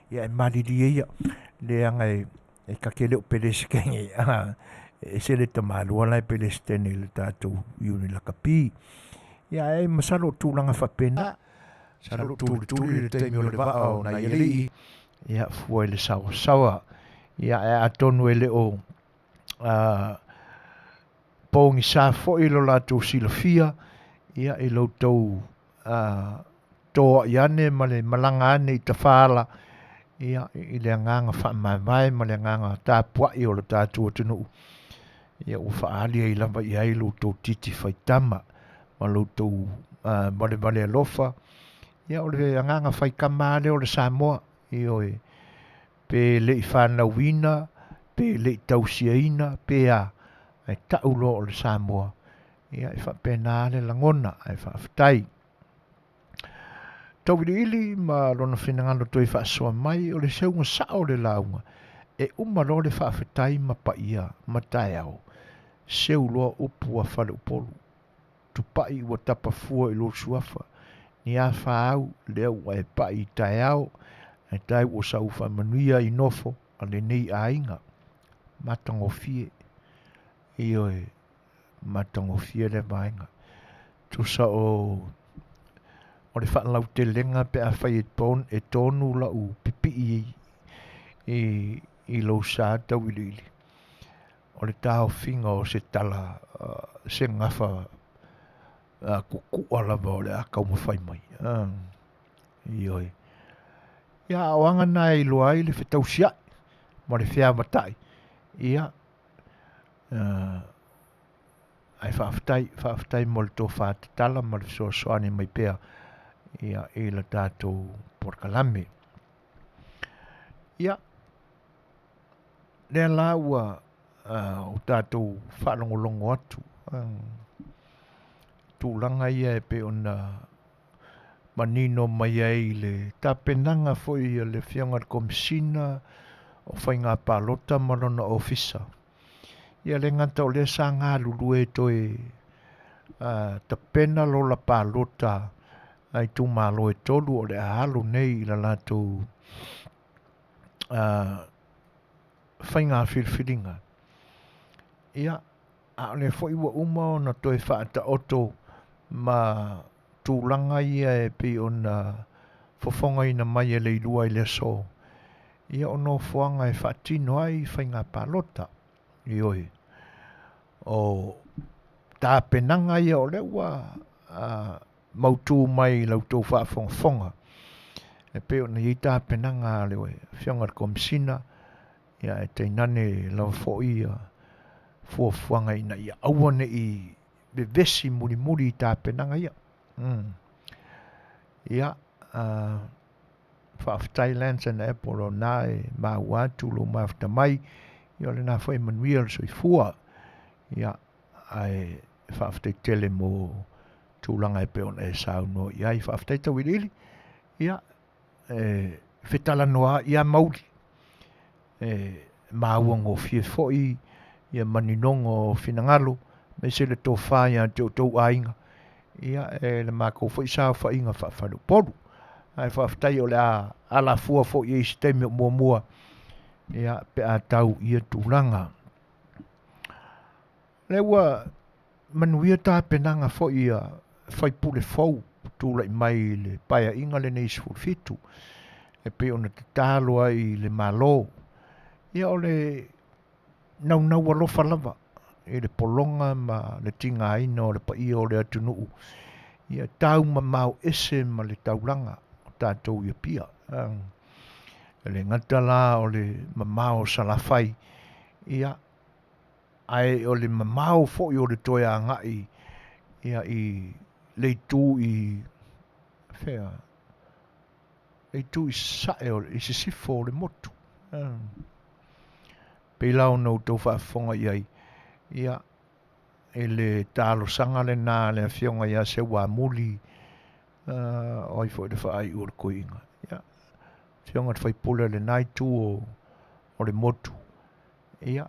ia mali dia le ngai e ka kele o pele se kengi e se le tamalu ala pele se tene le tatu uni la kapi ia e masalo tulanga fa pena salo tuli le temi o le vao na ieli ia fua le sawa ia e atonu ele o pongi sa fo ilo la tu silofia ia e lo tou toa iane male malanga ane i tafala ia i le nganga fa mai male nganga tapua i o le tatu o tunu ia u faalia i lava i ai lo tou titi faitama ma lo tou vale alofa ia o le nganga fai kamale o le Samoa i oe pe le i whanauina pe le i tausiaina pe a ai taulo o le Samoa ia i whapena le langona ai whaafitai tauwiri ili ma rona whinangano toi whaasua mai o le seunga sao le launga e umaro le whaafitai ma pa ia ma tae au seu loa upu a whale upolu tupai ua tapa fua i lo suafa ni a whaau leo wa e pa i tae au e tae ua saufa Manuia i nofo a le nei a inga matangofie i oe matangofie le vaenga tusa o le whaalau te lenga pe a whai e tonu la u pipi i lo sa tau ili o le tau finga o se tala se ngafa kuku ala ba o le a kau mawhai mai i oi ia awanga na i loa i le whetau sia ma le whia matai ia ai whaafitai mo le tō whātatala ma le soasoani mai pēr ia e la tātou porkalame ia lea la ua o tātou whaalongolongo atu tūlanga ia e pe ona manino mai ai le tapenanga foi le whianga komisina o whainga pālota marona ofisa ia le ngata o le sa ngā lulu e toi tapena lo la pālota ai tu malo e tolu o le ahalo nei i la lātou whainga whirwhiringa. Ia, a le fwoi wa uma o na toi whaata oto ma tūlanga ia e pi o na Fofogaina mai e le ilua i le so. Ia o no fuanga e whaatino ai whainga pālota i oi. O tā penanga ia o lewa mautu mai lau tō whaafonga. E pe o na i tā penanga le oi. Whianga komisina ia e te nane lau fwoi fuanga ina ia awane i bevesi muri i tā penanga ia. Ia Thailand and Apple o nā e mā wātu lo mawhita mai i ole nā whai Manuia so i fua ia ai whawhita Tele mo tūlanga e peona e sao no ia i whawhita tawirili ia whetala noa ia mauri māuango fie foi ia maninongo finangalo me se le tō whāia tau ainga ia le mākou foi sao whainga whawharu poru ai whawhitai o le a la fua fo i eisi teimi o mua ia pe a tau ia tūlanga. Lewa Manuia tā penanga fo ia fai pule fau tūlai mai le paia inga le nei sifuru fitu. E pe ona te tālo ai le malo. Ia o le nau alofa lava. E le polonga ma le tinga aina o le paia o le atunuu. Ia tau ma mau ese ma le taulanga o tātou ia pia. E le ngata la o le mamao salafai. Ia ai o le mamao fo i o le toia ngai. Ia i leitu i fea. Leitu i sae o i se sifo o le motu. Peilao nou tau whaafonga iai. Ia e le tālo sanga le nā le awhionga ia se wā muli. Oi fo i le whaai ur koinga. Ia. Whionga te whaipule le nai tū o le motu. Ia.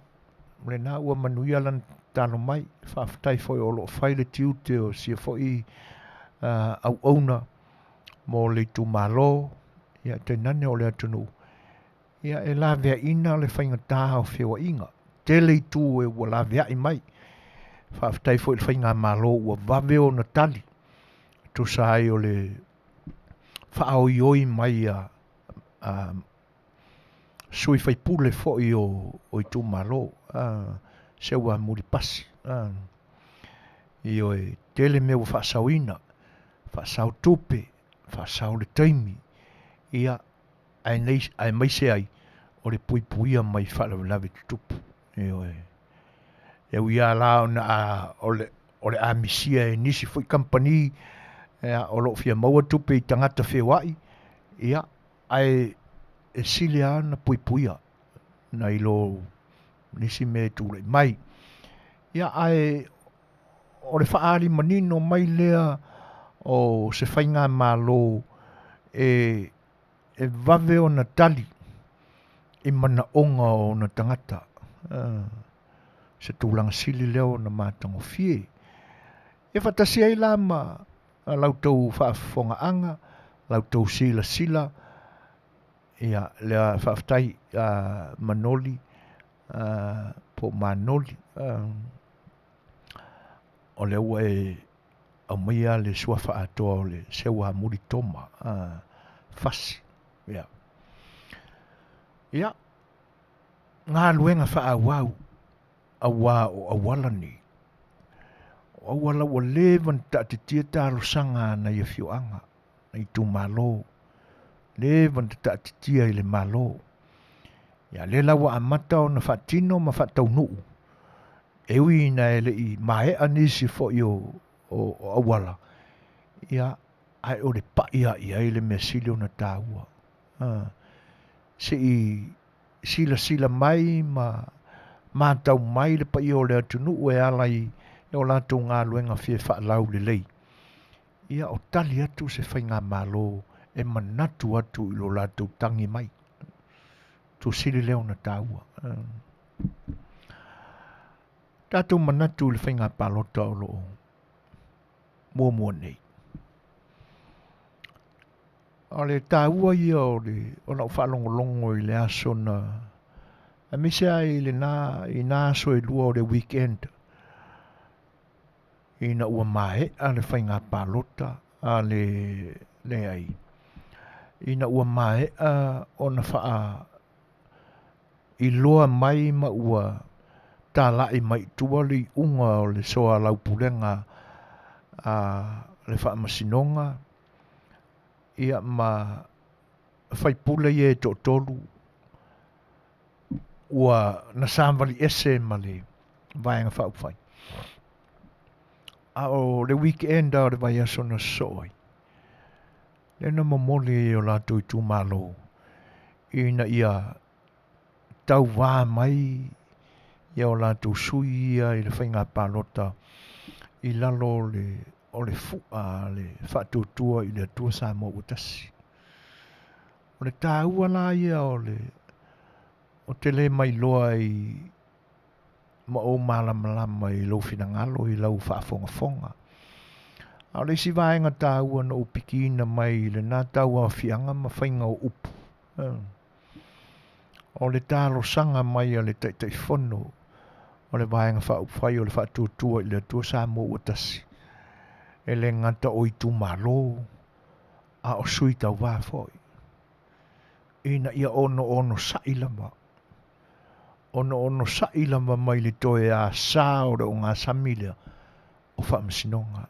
Le nā ua manuia lan tālo mai. Whaafatai fo i olo whai le tiu te o sia fo i au auna. Mo le tu malo. Ia te nane o le atunu. Ia e la vea ina le whainga taha o whiwa inga. Tele tu e ua la vea i mai. Whaafatai fo i le whainga malo ua vaveo na tali. Tu sai o le whaao ioi mai a sui whaipule fo i o i tu malo. Se ua muri pasi. I o e tele me ua whaasau ina. Whaasau tupe. Whaasau le taimi. Ia ai mai se ai o le puipuia mai whaalawe tutupu. E uia la o le amisia e nisi fui company o lo fia maua tupe i tangata whewai. Ia ai e sile ana puipuia na ilo nisi me tūle mai. Ia ai o le whaari manino mai lea o se whainga malo e vave o na tali i mana onga o na tangata. Se tūlanga sili leo na mātango fie. E whatasi ai lama lautou Faafofoga'aga, lautou sila. Ia lea whaafatai manoli, po manoli. O le ua e au maia le sua whaatoa o le sewa muri toma. Fasi. Ia. Ngā luenga whaawau. Awa o awala ni. O awala o levan ta te tia taro sanga na ia whioanga. Na i tu malo. Levan ta te tia i le malo. Ia le lawa amata o na whaatino ma whaatau nuu. Ewi na ele i mae anisi fo i o awala. Ia ai o le paia ia i le mea sili o na tāua. Se i sila mai ma tau mai le paia o le atunu e ala i e o lato ngā luenga fie whaalau le lei. Ia o tali atu se whainga malo e manatu atu i lo lato tangi mai. Tu sili leo na tāua. Tato manatu le whainga palota o lo mua nei. O le tāua ia o na whaalongolongo i le aso na a mise ai le i nā so e lua o le weekend. I na ua mae a le whainga palota a le ai. I na ua mae a o na wha i loa mai ma ua tāla i mai tua li unga o le soa laupulenga a le wha masinonga. Ia ma whaipule i e tolu ua na samvali ese ma le vaenga whauwhai. A o le weekend a o le vai aso na soai. Le na mamole e o lato i tu malo. I na ia tau wā mai i o lato sui ia i le whainga palota i lalo o le fua le whaatutua i le atua Samoa utasi. O le tāua la ia o Tele mai loa i ma o malama i lau finangalo i lau whaafongafonga. A le si vaenga tāua na upikina mai le nā tāua fianga ma whainga o upu. O le tālo sanga mai a le taifono o le vaenga whaupwhai o le whaatutua i le atua Samoa utasi. e le ngata o i tu malo, a o sui tau wā foi. Ina ia ono sailama. Ono sailama mai le toe a sā o ngā samilea o whaamsinonga.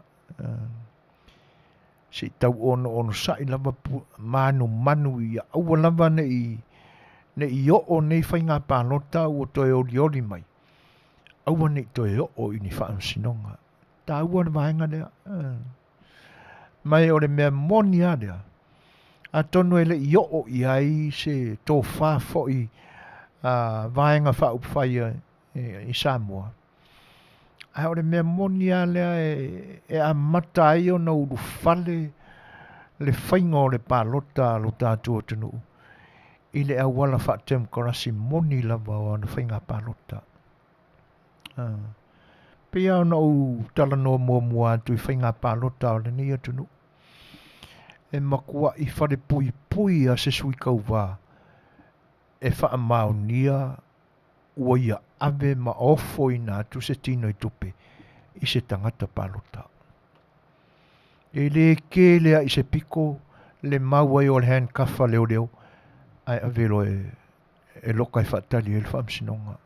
Si tau ono sailama manu ia aua lava ne i o nei whainga pālota o toe oli mai. Aua nei toe o i ni whaamsinonga. Tā ua na vaenga lea. Mai o le mea moni a lea. A tonu ele i o i ai se tō wha foi vaenga wha upwhaia i Samoa. Ai o le mea moni a lea e a matai o na uru whale le whainga o le pālota lo tātua tunu. I le awala wha tem korasi moni lava o na whainga pālota. Pia o na u tala no mua tu i whainga pālota o le nia tunu. E makua i whare pui a se sui kau wā. E wha Manuia ua ia ave ma ofo i nā tu se tino i tupe i se tangata pālota. E le ke lea i se piko le maua i o le handkaffa leo ai avelo e loka i whaatali e le whaamsinonga.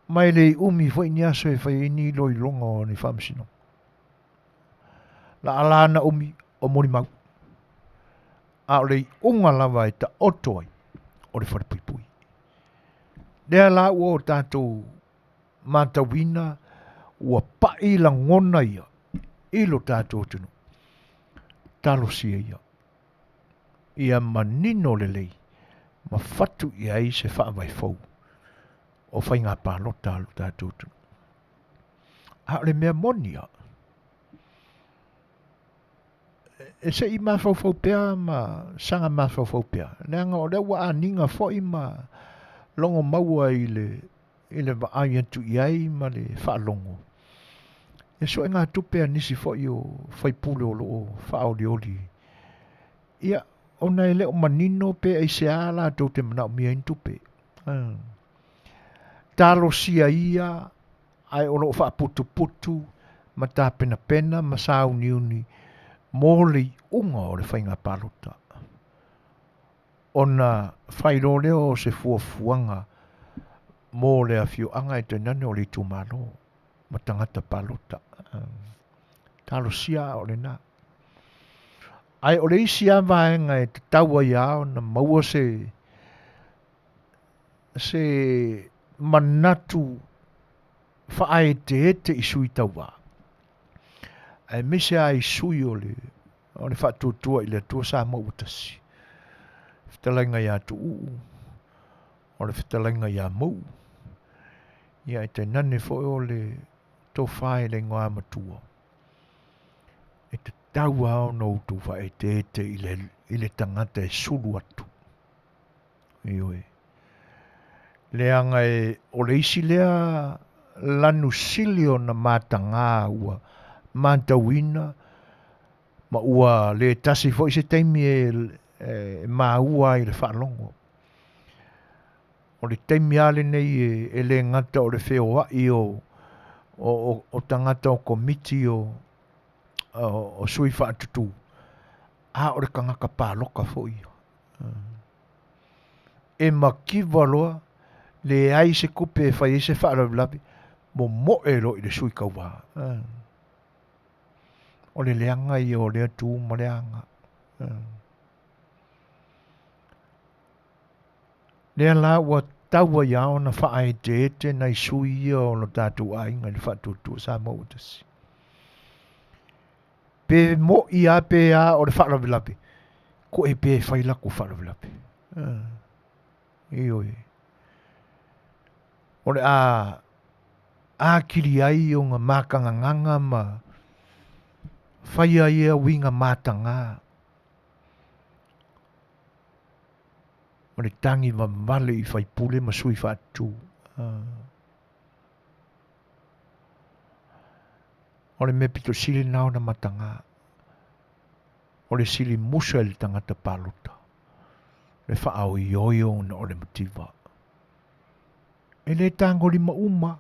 Mai le umi fwoi ni aso e whai ni loi longa o ni whaamsinonga. La alana umi o mori mau. A o le unga lava e ta oto ai o le whare pui. Lea la ua o tātou mātawina ua pai la ngona ia i lo tātou tunu. Talo sia ia. Ia manino le lei. Ma fatu ia i se wha vai fau. O whainga pālota lo tātou tunu. A le mea monia. E se i mawhau pēa ma sanga mawhau pēa. Leanga o lewa a ninga fwoi ma longo maua i le vaai atu iai ma le whaalongo. E so e ngā tupea nisi fwoi o whaipule o loo whaolioli. Ia, ona e leo manino pe e se ala tau te manao mia in tupe. Talo sia ia, ai o loo whaaputu ma tā pena ma sa uni mōli unga o le whainga pālota. Ona whairo leo se fuafuanga mō le Afiafi e te nane o le tūmano ma tangata pālota. Talo sia o le nā. Ai o le isi a vaenga e te taua iao na maua se manatu whaai te i sui taua. Ai mise ai sui o le whaatutua i le tua sa mautasi. Fetalaiga ia tu o le fetalaiga ia mau. Ia e te nane fo o le tō whae le ngā matua. E te tau au no tu whae te i le tangata e sulu atu. Ioi. Leanga e o le isi lea lanu silio na mātanga ua mātawina ma ua le tasi fo i se teimi e maua i le whaalongo. O le teimi ale nei e le ngata o le Fai'oa i o tangata o komiti o sui whaatutu. A o le kangaka pāloka fo i. E makiwa loa le ai se kupe e whai se whaalaulabi mo e lo i le sui kaua. O le leanga i o lea tū ma leanga. Lea la ua taua iao na whaai te nei sui i o lo tātou ainga le whaatutu sa mautasi. Pe mo i a pe a o le whaalaulabi. Ko e pe whai lako whaalaulabi. Ioi. O le a kiri ai o ngā mākanganganga ma whaia ia winga mātanga. O le tangi ma male i whaipule ma sui whaatu. O le me pito sili nao na matanga. O le sili musa le tangata pālota. Le whaau i oio na o le motiva. E le tango li mauma.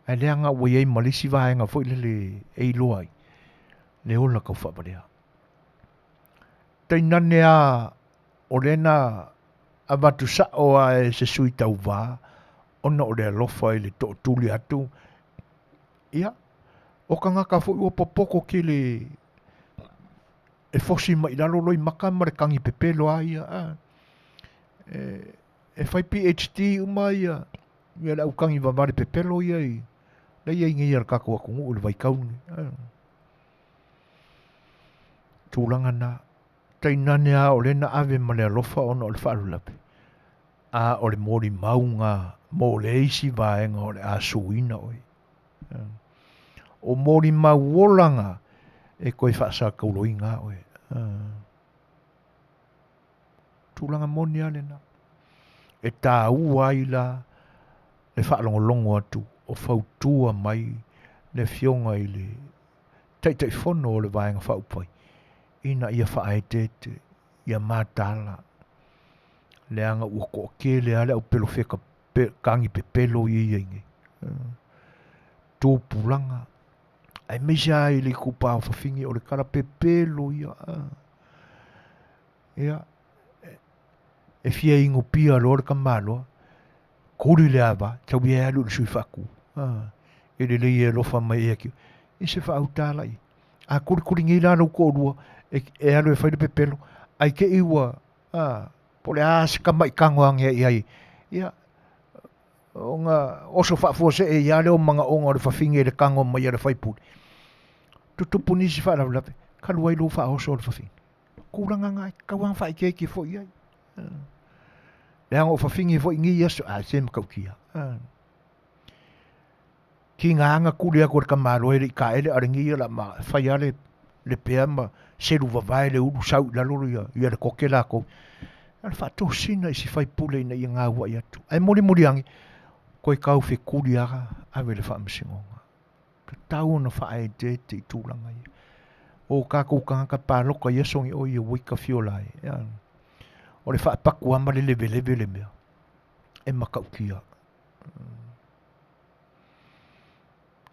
Ai leanga ua iei malisi vaenga fo le ei loai. Le ola kau whaparea. Tainane a o lena a watu sao a e se sui tau wā. Ona o le alofa i le to tuli atu. Ia. O ka ngaka fo ua popoko ki le e fosi mai lalo loi maka ma le kangi pepelo a ia. E fai PhD uma ia. Ia le au kangi wamare pepelo ia i. Le ia ingi ia kako akungu o le vai kauni. Tūlanga na. Tainane a o lena ave ma le alofa ona o le whaalulape. A o le mori maunga mo le eisi vaenga o le a suina oi. O mori mauolanga e koe whaasa kauloinga oi. Tūlanga moni ale na. E tā ua ila le whaalongolongo atu o whautua mai le fionga i le teitai whono o le vaenga whaupai. Ina ia whaetete, ia mātala. Le anga ua ko ke le ale au pelo wheka kangi pe pelo i ingi. Tōpulanga. Ai meisa i le kupa o whawhingi o le kara pe pelo ia. Ia. E fia ingo pia lor ka maloa. Kuri le ava, tau ia alu le sui whaku. E le lei e lofa mai e aki. E se whautala i. A kuri ngi lana uko orua. E alu e whaide pe pelo. Ai ke iwa. Po le asika mai kangoangia i ai. Ia. O nga oso whafua se e ia leo mga onga o le whawhingi e le kango mai a le whaipuri. Tutupu nisi whaalaulape. Kalua i lo whaoso o le whawhingi. Kuranga ngai. Kauang whaike fo i ai. Le hanga o whawhingi fo i ngi aso. Se makau kia. Ki ngā anga kuri ako ka maro e ka ele aringi la ma whai ale le pea ma seru wawai le uru sau laloro ia le koke lako. Ala whato sina isi whai pule ina i ngā ua i atu. Ai mori angi. Koe kau whi kuri aga awe le whaamisingonga. Tau na whae te i tūlanga ia. O kako kanga pāloka i asongi o i wika fiolai. O le whaapaku ama le leve le mea. E makau kia.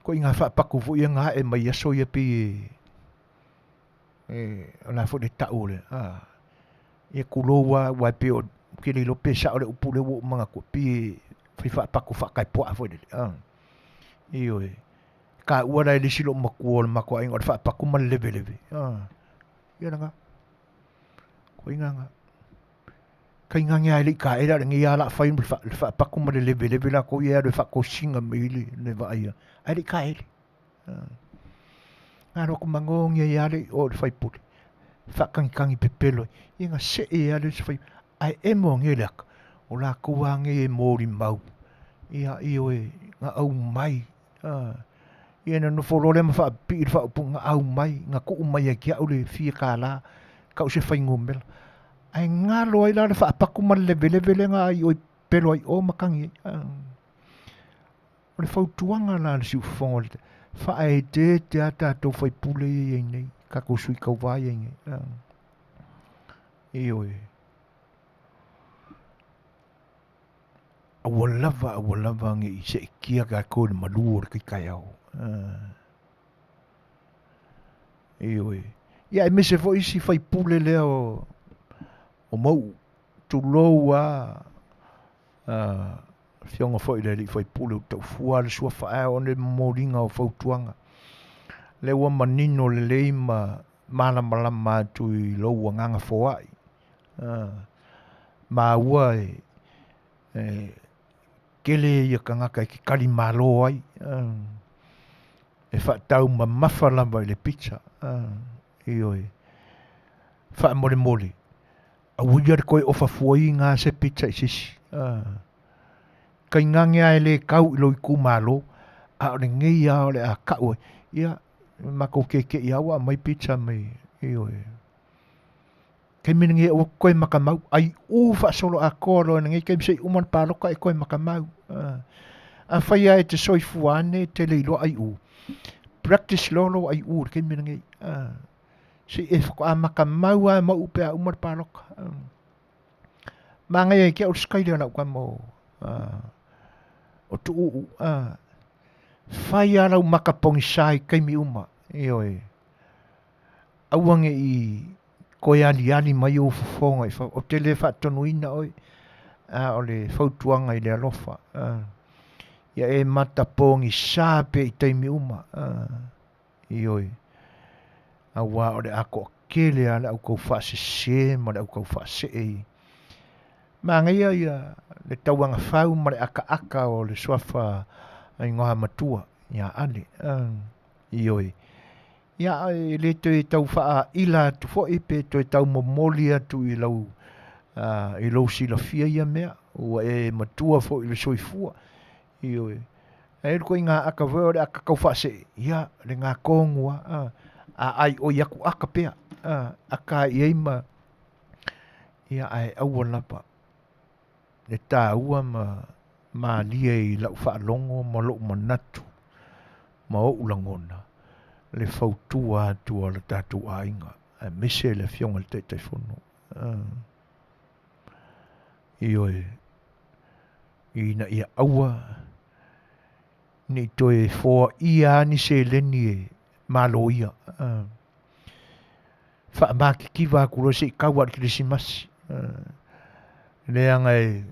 Ko i ngā whaapaku fu i ngā e mai aso i api ona fo le tau le. E kuloa wai pe o kiri lo pe sa o le upu le wo mga ko pi whi whaapaku whakai poa fo le. Iyo e. Ka uara e lisi lo maku o le mako a ingo le whaapaku ma leve. Ia nga. Ko i ngā. Kai ngangi ai li ka era ngi ala fai le whaapaku ma leve la ko ia le whako singa me ili le vaia. Ai li ka ele. Ngā roko mangongi ai ale o le whaipuri. Whakangi pepelo. I ngā se e ale se whai. Ai e mo nge leaka. O la kuange e mori mau. Ia io e ngā au mai. Ia na no wholore ma whaapi i whaapu ngā au mai. Ngā kuu mai a kia ule fia kā la. Kau se whai ngomela. Ai ngā loa i la le whaapaku ma leve ngā i oi pelo ai o makangi. O le whautuanga la le siu whongo le te. Whae te ata tau whai pule i nei. Kako sui kau vai i nei. Io e. Awa lava nge i se kia ka kōre malua ki kai au. Io e. Ia e mese fo isi whai pule leo o mau tu lou a fionga fo i le li whai pule o tau fua le sua whae o le moringa o whautuanga. Le ua manino le leima malama tu i lou a nganga foai. Ma ua kele ia ka ngaka ki kari malo ai. E whaatau ma mawhalamba i le pizza. Io e. Wha mole. A wuiar koe ofa fuai ngā se pizza i sisi. Kai ngangi ai le kau i loi ku malo. A ore ngei a ore a kau. Ia. Mako keke i awa mai pizza mai. Io e. Kei minangi e o koe makamau. Ai ufa solo a koro e ngei kei msei uman paloka e koe makamau. A whaia e te soifuane te leilo ai u. Practice lolo ai u. Kei minangi. Si e whako a makamau a mau pe a uman paloka. Mga e kia o skaile ana uka mo. O tu uu. Whai arau makapongi sai kaimi uma. Ioi. Auange I koe ali mai o Fofoga o Tele whaatonuina oi. O le whautuanga I le alofa. Ia e matapongi sa pe I taimi uma. Ioi. Awa o le ako kele ala au kou whaasese ma le au kou whaasei. Mangaia ia le tauanga whau ma le aka o le suafa ai ngoha matua. Ia ale. Ioi. Ia le te tau wha ila tu fo pe te tau momoli atu I lau sila fia ia mea. Ua e matua fo I le soifua. Ioi. E ko ngā aka veo le aka kau whaase. Ia le ngā kongua. Ai o yaku aka pea. Aka I eima. Ia ai aua lapa. Le tā ua ma lia I lau whaalongo ma lo manatu. Ma o ulangona. Le fautua atua le tatu ainga. Mese le fionga le teitai whono. Ioi. Ina ia aua. Ni toe fōa ia ni se leni e malo ia. Wha maki kiwa kuro se kawa Krisimasi. Leanga e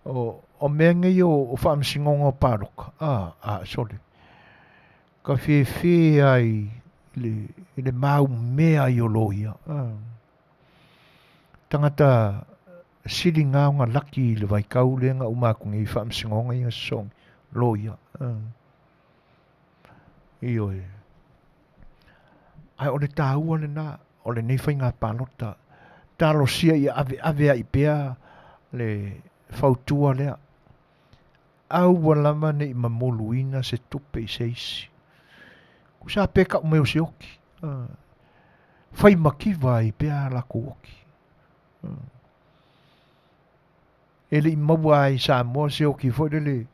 o mengi o wha msingonga paroka. Sorry. Ka whewhe ai le mau mea I o loia. Tangata siri ngaunga laki le vai kaulenga umakungi I whaamsingonga I song loia. Ioi. Ai o le tāua le nā, o le nei whai ngā pālota. Tālo sia I ave I pēa le whautua lea. Au walama ne I mamoluina se tupe I seisi. Sa peka umeo se oki. Whai makiwa I pēa lako oki. Ele I maua I Samoa se oki fwere le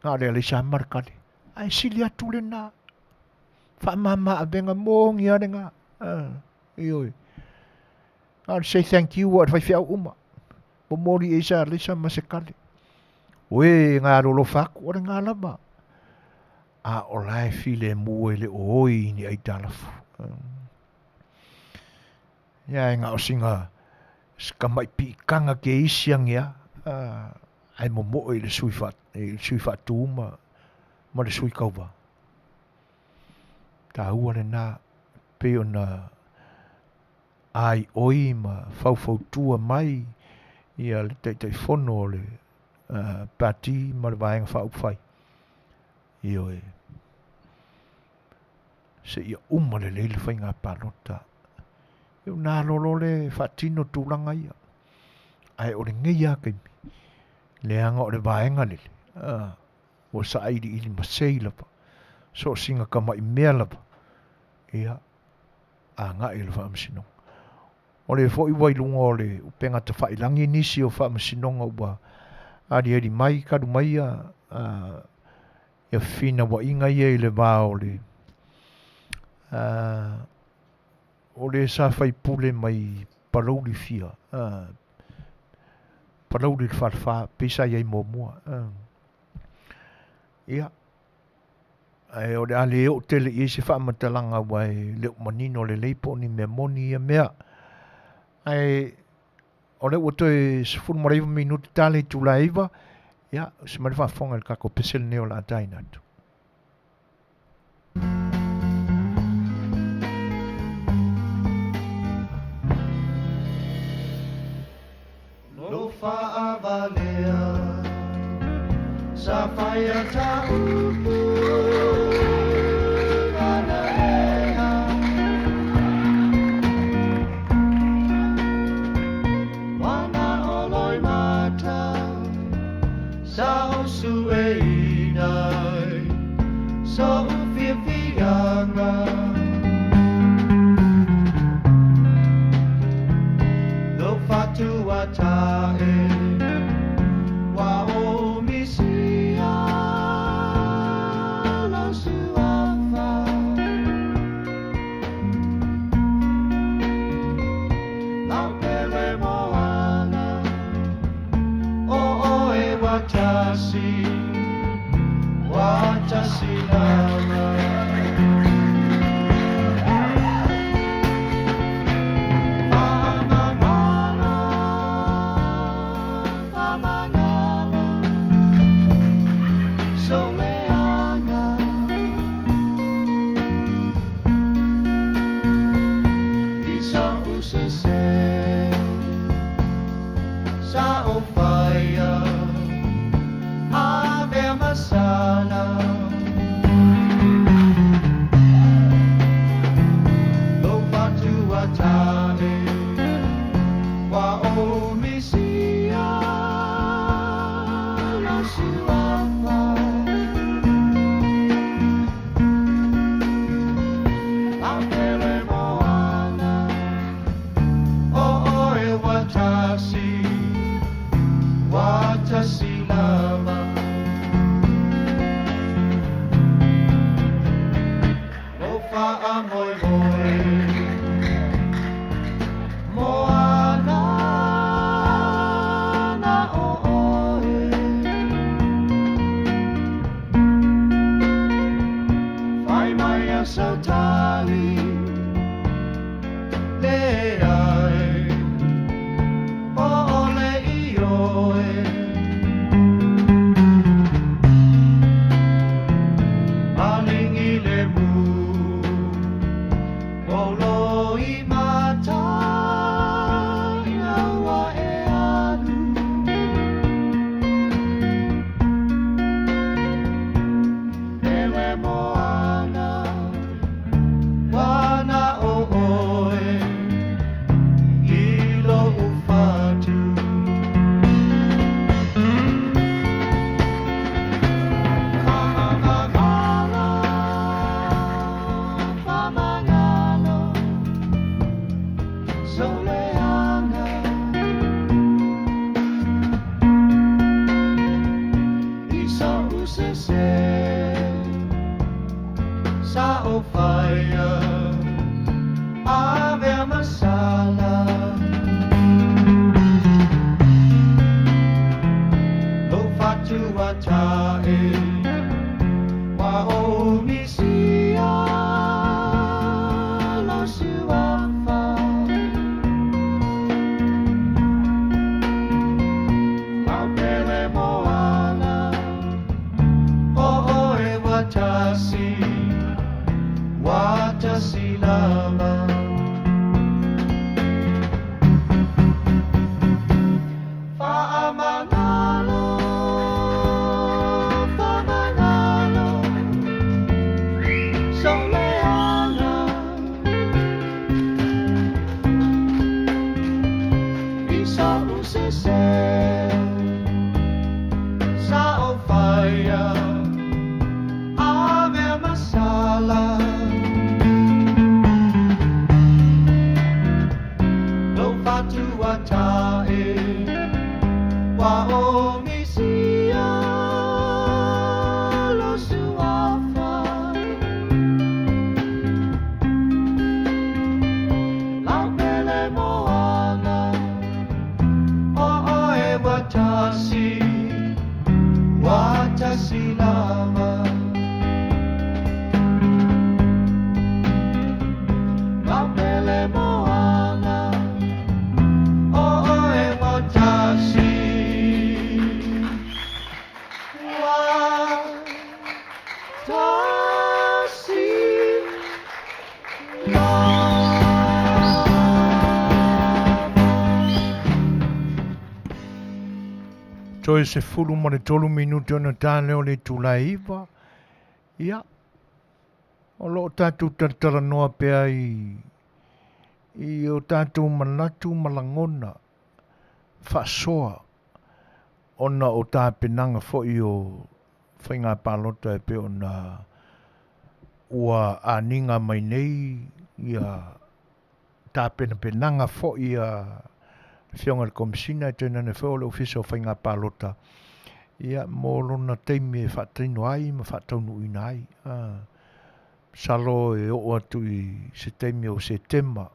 ngā rea le sa markale. Ai sili atu le nā. Wha mama a venga mōngi are ngā. Ioi. I'll say thank you what whai whiau uma. Mo mori e sa le sa masekale. Oe ngā rolo whaku ore ngā lama. O lai file mua le oi ni ai talafu. Ia ngā o singa skamai pi kanga ke isiang ia. Ai mo I le sui whatu ma le sui kauwa. Tā ua le nā peo na ai oi ma whautua mai ia le teitai whono le pati ma le vaenga whauwhai. Ioi. Se ia le leile whai ngā pālota. Iu nā lolo le whatino tūlanga ia. Ai o le ngeia kaimi. Le anga o le vaenga lele. O sa airi ili masei lapa. So singa kama I mea lapa. Ia. Ngā ili whaamasinonga. O le fo I wailunga o le upenga ta whailangi nisi o whaamasinonga ua. Ari mai kadu mai ia. Ia whina wa inga ia I le wā o le. O le sa whai pule mai parauri fia. Parauri le wharwha. Pesa iai mōmua. Ia. O le ale o Tele I se whaamatalanga wai leo manino le leipo ni mea moni ia mea. O le wato e 10 minuti tale tula iwa. Ia, se mare whafonga le kako pesel neo la ataina atu. Lo whaavalea sa whaia ta upu ana ea wana oloi mata sa osu e inai so ufiafianga lo fatua tae wa o misia lo suafa lau pele moana o e watasi Toi se fulu mo le 3 minuti ona tāne o le tulaiva. Ia. O lo tātou tantara noa pea i o tātou manatu malangona. Whasoa. Ona o tā penanga fo i o whainga pālota e pe ona ua aninga mai nei ia tā penanga fo i a Whionga le komisina e tēnā ne whao le ofisa o whainga pālota. Ia mōlo na teimi e whaatino ai, ma whaataunu ina ai. Salo e o atu i se teimi o se tema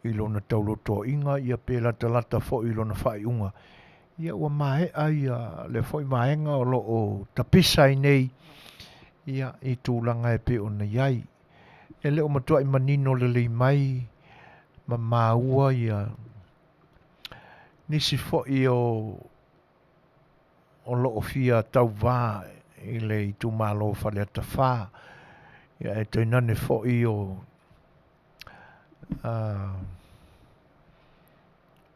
i lona tauloto inga, ia pēla talata fo i lona whaiunga. Ia ua mae ai le fo i maenga o lo o tapisa i nei Ia I tūlanga e pe o na iai. E leo matua I manino le lei mai ma maua ia nisi fo I o loo fia tau vā I le I tu malo whale ata whā. Ia e toinane fo I o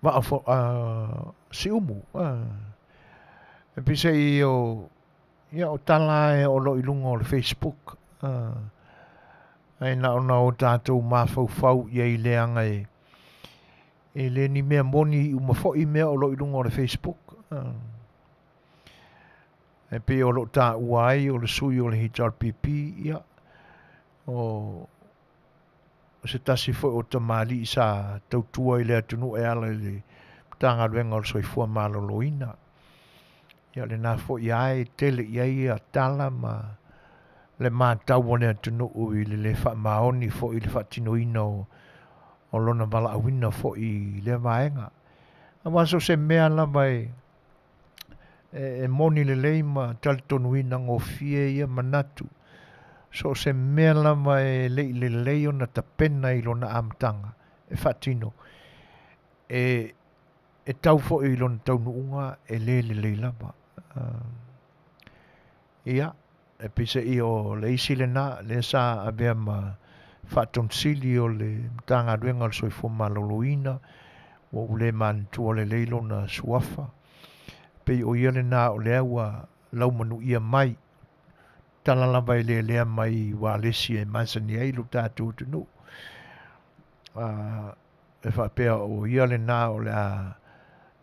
waa fo si umu. E pise I o ia o tala e o lo ilunga o le Facebook. Ai na o tātou mawhau ia I leanga e le ni mea moni uma fo I mea o lo ilunga o le Facebook. E pe o lo tā uai o le sui o le HRPP ia o se tasi fo o tamali sa tautua I le atunu e ala le tanga ruenga o le soifua maloloina. Ia le nā fo I ai tele I ai a tala ma le mātau o le atunu I le wha maoni fo I le wha tinoina o lona wala awina fo I le vaenga. A waso se mea lava e moni le leima tali tonuina ngō fie ia manatu. So se mea lava e le leo na tapena I lona amtanga. E whatino. E tau fo I lona taunuunga e le lava. Ia. E pise I o le isi le na le sa avea ma whatonsili o le mtanga ruenga o soifo maloloina. O ule mantu o le leilo na suafa. Pei o ia le nā o lea ua lau manuia mai. Tala lava I lea mai wa lesi e masani ai lo tātou tunu. E whapea o ia le nā o lea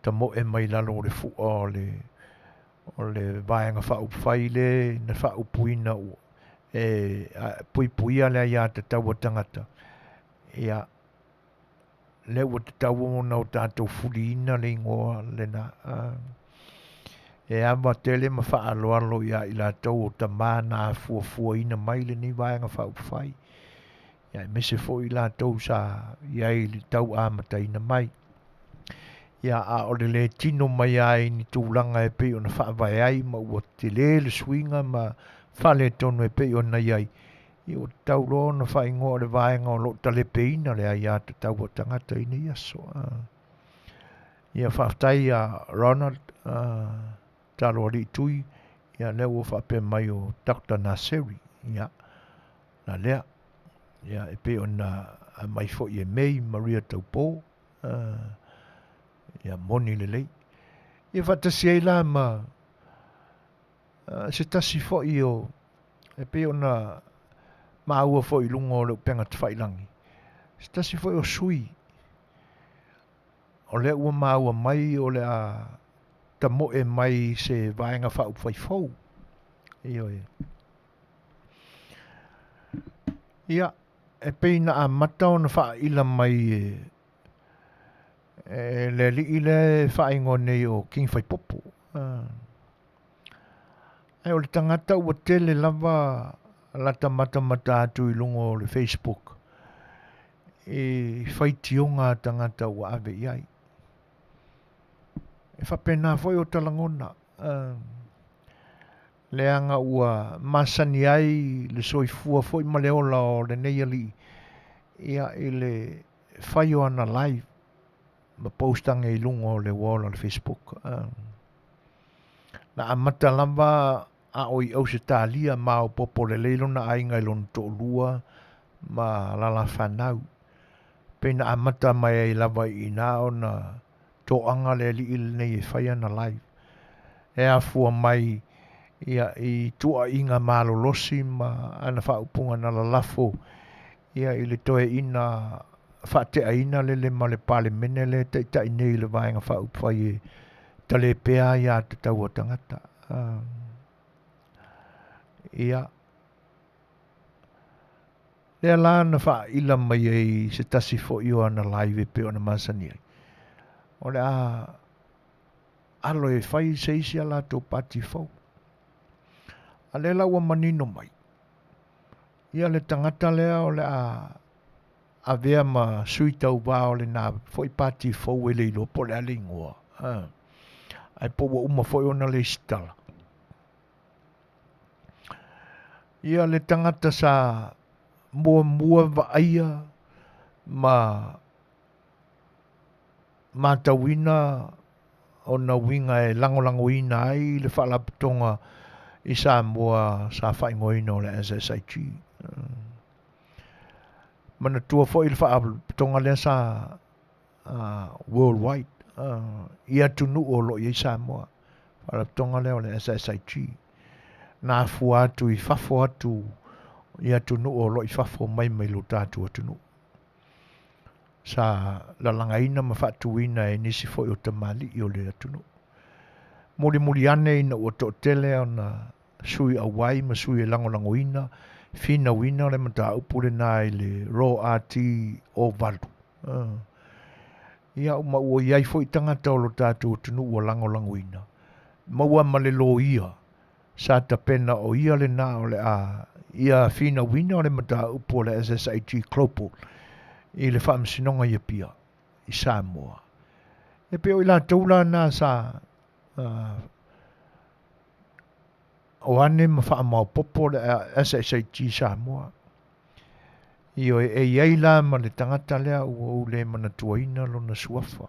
tamo e mai lalo o le fua o le vaenga whaupai le na whaupuina o. E puipuia lea ia te taua tangata. Ia le ua te taua na o tātou fuliina le ingoa le na. E ama tele ma wha aloalo ia I la tau o ta mana fua ina mai le ni vaenga whaupai. Ia e mese fo I la tau sa ia I li tau amata ina mai. Ia a o le tino mai ai ni tūlanga e pe o na whaavai ai ma ua te le swinga ma whale tonu e pe o na iai. I o tau lo na whaingoa le vaenga o lo tale peina le ai a te tau o tangata ina iaso. Ia whaftai a Ronald talo ali tui ia leo whape mai o Dr. Naseri ia na lea ia e pe o na mai fo I e mei Maria Taupo ia moni le lei ia whatasi ai la ma se tasi fo I o e pe o na maua fo I lungo le penga te whailangi se tasi fo I o sui o le ua maua mai o le a ta mo e mai se vaenga wha upai fau. Iyo e. Ia, e peina a mata o na wha ila mai le li ile wha ingo nei o King Whai Popo. Ai o le tangata ua tele lava lata mata atu I lungo o le Facebook. E whaitionga tangata ua ave iai. E whapena foi o talangona. Leanga ua masani ai le soifua foi ma le ola o le nei ali. Ia I le whaio ana live. Ma postanga I lungo o le wall o le Facebook. Na amata lamba a oi au se talia ma o popo le leilo na ainga I lon to lua ma lala whanau. Pena amata mai ai lava I nao na to anga le li il nei e whaia na live. E a fua mai ia I tua inga malo losi ma ana whaupunga na lalafo. Ia I le toe ina whatea ina le ma le pale mene le ta nei le vaenga whaupai e tale pea ia te taua tangata. Ia. Lea la na wha ila mai e se tasi fo I o ana live e pe o na masani ai. O le alo e whai se isi ala tō pati fau. A le laua manino mai. Ia le tangata lea o le a vea ma sui tau wā o le nā fwoi pati fau e le ilo po le ale ingoa. Ai po wa uma fwoi ona le istala. Ia le tangata sa mua vaaia ma tawina o na winga e langolangoina ai le whaalapatonga i Samoa sa whaingoina o le SSIG. Mana tua fo i le whaalapatonga le sa worldwide. Ia tunu o lo i Samoa. Whaalapatonga le o le SSIG. Nā fua atu i whafo atu ia tunu o lo i whafo mai lo tātua tunu. Sa la langaina ma whatuina e nisi fo i o tamali i o le atunu. Muri ane ina o to tele ona sui awai ma sui e langolangoina, fina wina le mata upure na i le ro ati o valu. Ia uma ua iai fo i tangata o lo tātua tunu o langolangoina. Maua ma le lo ia, sa ta pena o ia le na o le a, ia fina wina o le mata upo le SSIG Global. I le whaamsinonga ia pia, i Samoa. E peo i la taula na sa o ane ma whaamau popo le SSIG Samoa. Io e iei la ma le tangata lea ua le mana tuaina lo na Suasua.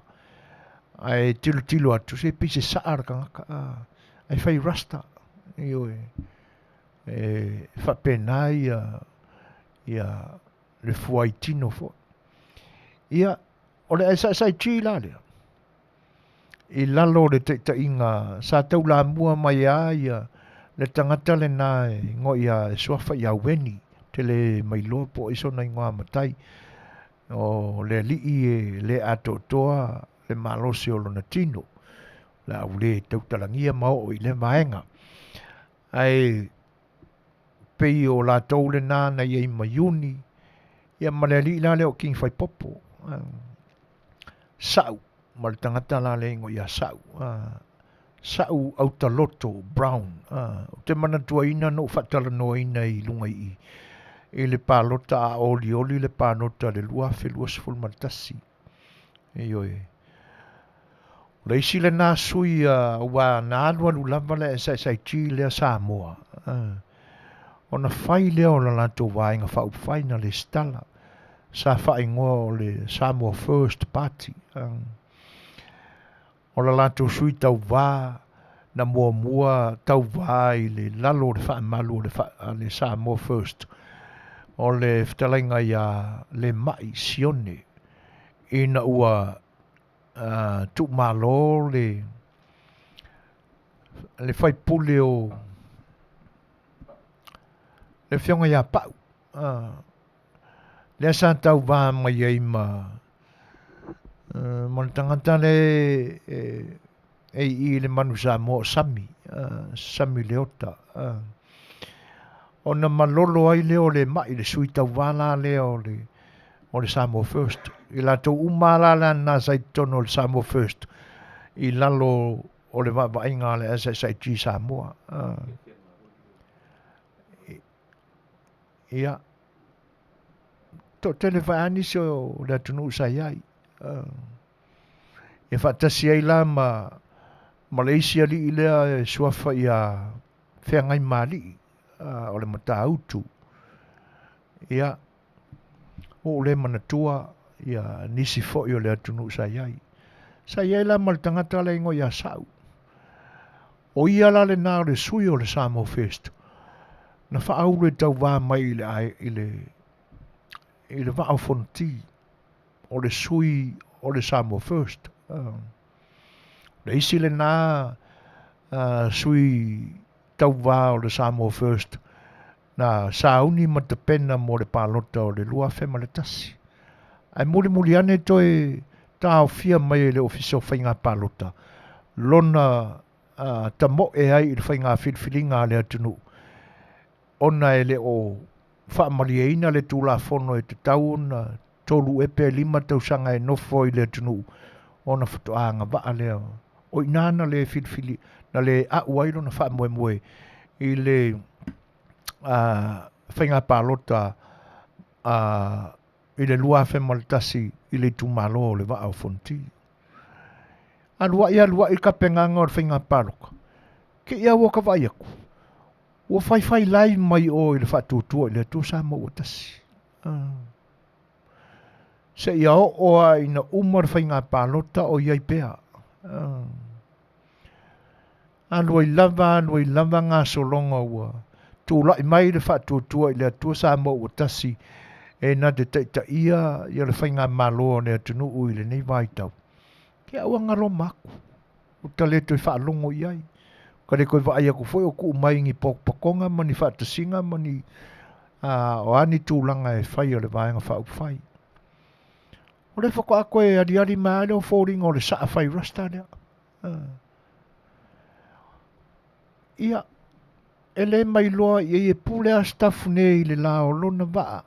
Ai tilo atu se pise saara kangaka. Ai whai rasta. Io e whapena ia le fuai tino fo. Ia, o le SSIG la lea. I lalo le te inga sa tau la mua mai a ia le tangata le nae ngo ia suafa ia weni Tele mai loa po iso na ingoa matai o le lii e le atotoa le malose o lona tino la au le tautalangia mao i le maenga ai pei o la tau le nana i ei mayuni ia maleli la le o king fai popo sau ma le tangata la le ingo ia sau sau au taloto brown te mana tuaina no fatala noina i lunga i le palota a oli le panota le lua sefulu maltasi le isi le nā sui wa nā alua lulava le SSIG le Samoa ona fai lea o la lato vaenga whauwhaina le stala sa whaingoa o le Samoa First Party o la lato sui tau vā na mua tau vā i le lalo le whaamalu le Samoa First o le Fetalaiga ia le mai sione ina ua tu malo le fai pule o le fionga ia pau le sa tau vā mai ai ma le tangata le i le manu Samoa Sami leota ona malolo ai leo le mai le sui tau wala leo le Samoa First. I la tau umalala na sai tono le Samoa First. I lalo o le wainga le SSIG Samoa. Ia. To tele whaani se o le atunu sai ai. E whatasi ai la ma Malaysia li ilea suafa ia whengai mali. O le mata autu ia o le manatua ia nisi fo i o le atunu sai ai la mal tangata le ingo ia sau o ia la le nā le sui o le Samoa First na whaau le tau wā mai i le whaau fonti o le sui o le Samoa First le isi le nā sui tau wā o le Samoa First na sauni matapena mo le palota o le lua fema le tasi. Ai muli ane toi tau fia mai le ofiso whainga palota. Lona tamo e ai le whainga whilwhilinga le atunu. Ona e le o whaamaliaina le tūla fono e te tau na tolu epe 5 tausanga e nofo i le atunu. Ona whatoanga waa leo. O inana le whilwhili na le auailo na whaamoe i le whainga palota i le lua whemaltasi i le tumalo le waa o fonti. Alua i ka penganga o le whainga paloka. Ke ia waka vai aku. ua whai lai mai o i le whatutua i le tu Samoa tasi. Se ia o a ina umar whai ngā pālota o iai pēa. Aluai lava ngā solonga ua. Tūlai mai le whatutua i le tu Samoa tasi. E nā te teita ia i le whai ngā māloa ne atunu ui le nei vaitau. Kia ua ngaro maku. O tale tui whaalongo iai. Kare koe vai aku foi o ku mai ngi pokonga mani whaatasinga mani o ani tūlanga e whai o le vaenga whau whai. O le whako a koe ari maare o fōring o le saa whai rasta lea. Ia, e le mai loa i e pūlea stafu ne i le la o lona waa.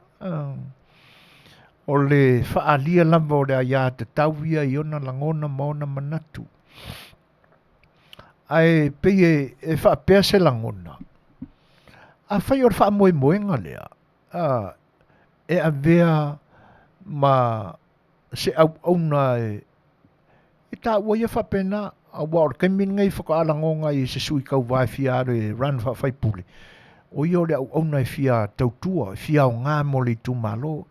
O le whaalia lamba o le aia te tauia i ona langona maona manatu. Ai pei e whaapea se langona. A whai o le wha moenga lea. E a vea ma se au na e ta ua ia whapena a wā o kaimin ngai whakaalangonga i se sui kau vai fia re ran whai pule. O i o le au na e fia tautua, fia o ngā mo le tu malo.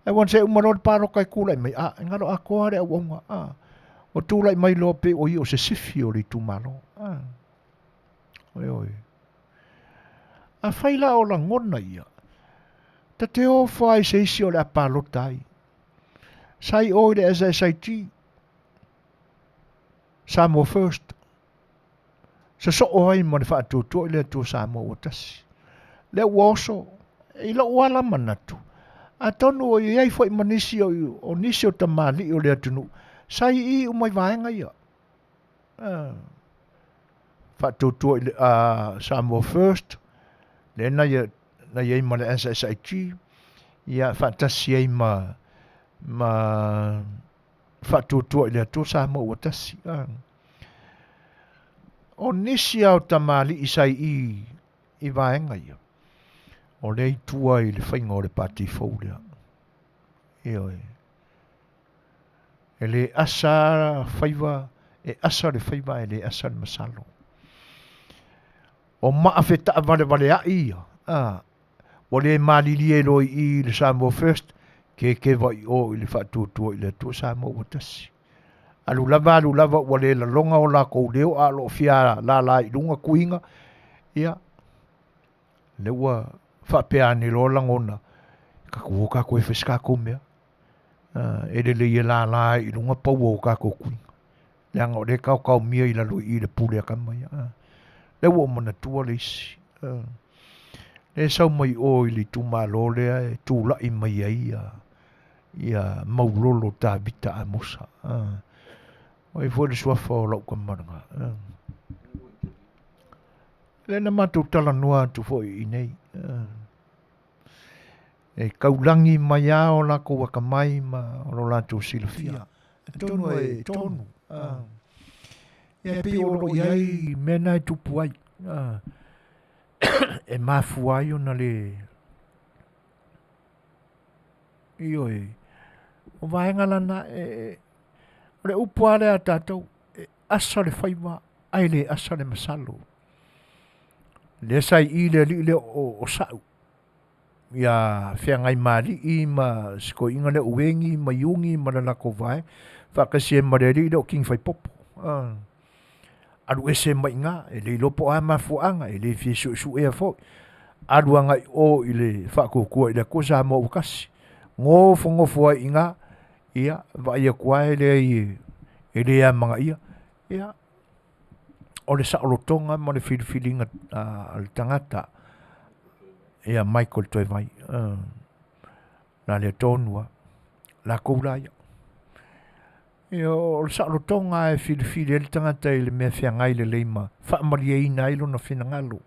E wan se umaro le paro kai kula i mai, ngaro a koa re au nga, o tūlai mai lo pe o i o se sifi o le tu malo. Oi. A whaila o la ngona ia. Ta te o whai se isi o le apalotai. Sai o le SSIT. Samoa First. Sa so o hai mo le whaatutua i le tu Samoa tasi. Le uoso. I lo wala manatu. A tonu o iai fwai manisi o nisi o tamali o le atunu. Sai I umai vaenga ia. Whaatutua i le Samoa First. Le na iai ma le SSIT. Ia whaatasi ei ma whaatutua i le atu Samoa tasi. O nisi au tamali I sai I vaenga ia. O le tua I le whainga o le pati fōlea. Ioi. E le asa whaiva, e asa le whaiva, e le asa le masalo. O maa wheta vale a ia. O le malili e loi I le Samoa First, ke vai o I le whaatutua I le tua Samoa tasi. Alu lava o le la longa o la kou leo a lo fia la I lunga kuinga. Ia. Le ua whapea ni lo langona. Ka koe wheska kumea. E le ia la I lunga pau o ka kou kuinga. Le anga o le kau mia I la lo I le pule a kamai. Le ua mana tua le isi. Le sau mai o I li tu malo lea e tu la I mai ai ia maulolo ta vita a musa. Oi foi le suafa o lau kamaranga. Le na matu tala noa tu foi I nei. E kaulangi mai o la ko wakamai ma o lo la tu silafia. Tonu e tonu. Ia pe o lo iai mena I tupu ai. E mafu ai o na le. Ioi. O vaenga lana o le upuare a tātou asa le whaiwa ai le asa le masalo. Le sai I le li le o sau. Ia whiangai maari I ma siko inga le uengi ma yungi ma la lako vai. Whakasi e mareri le o king whai popo. Aru ese mai ngā e le lopo a mafuanga e le fie su ea fo. Aru anga o I le whakukua I le kosa mo ukasi. Ngofo ai ngā. Ia, vai a kuae le a mga ia. Ia, o le saolotonga ma le whiliwhilinga al tangata. Ia, Michael toi vai. Na le tonua. La koula ia. Ia, o le saolotonga e whiliwhili al tangata I le mea whiangai le leima. Whaamaria ina ilo na whinangalo.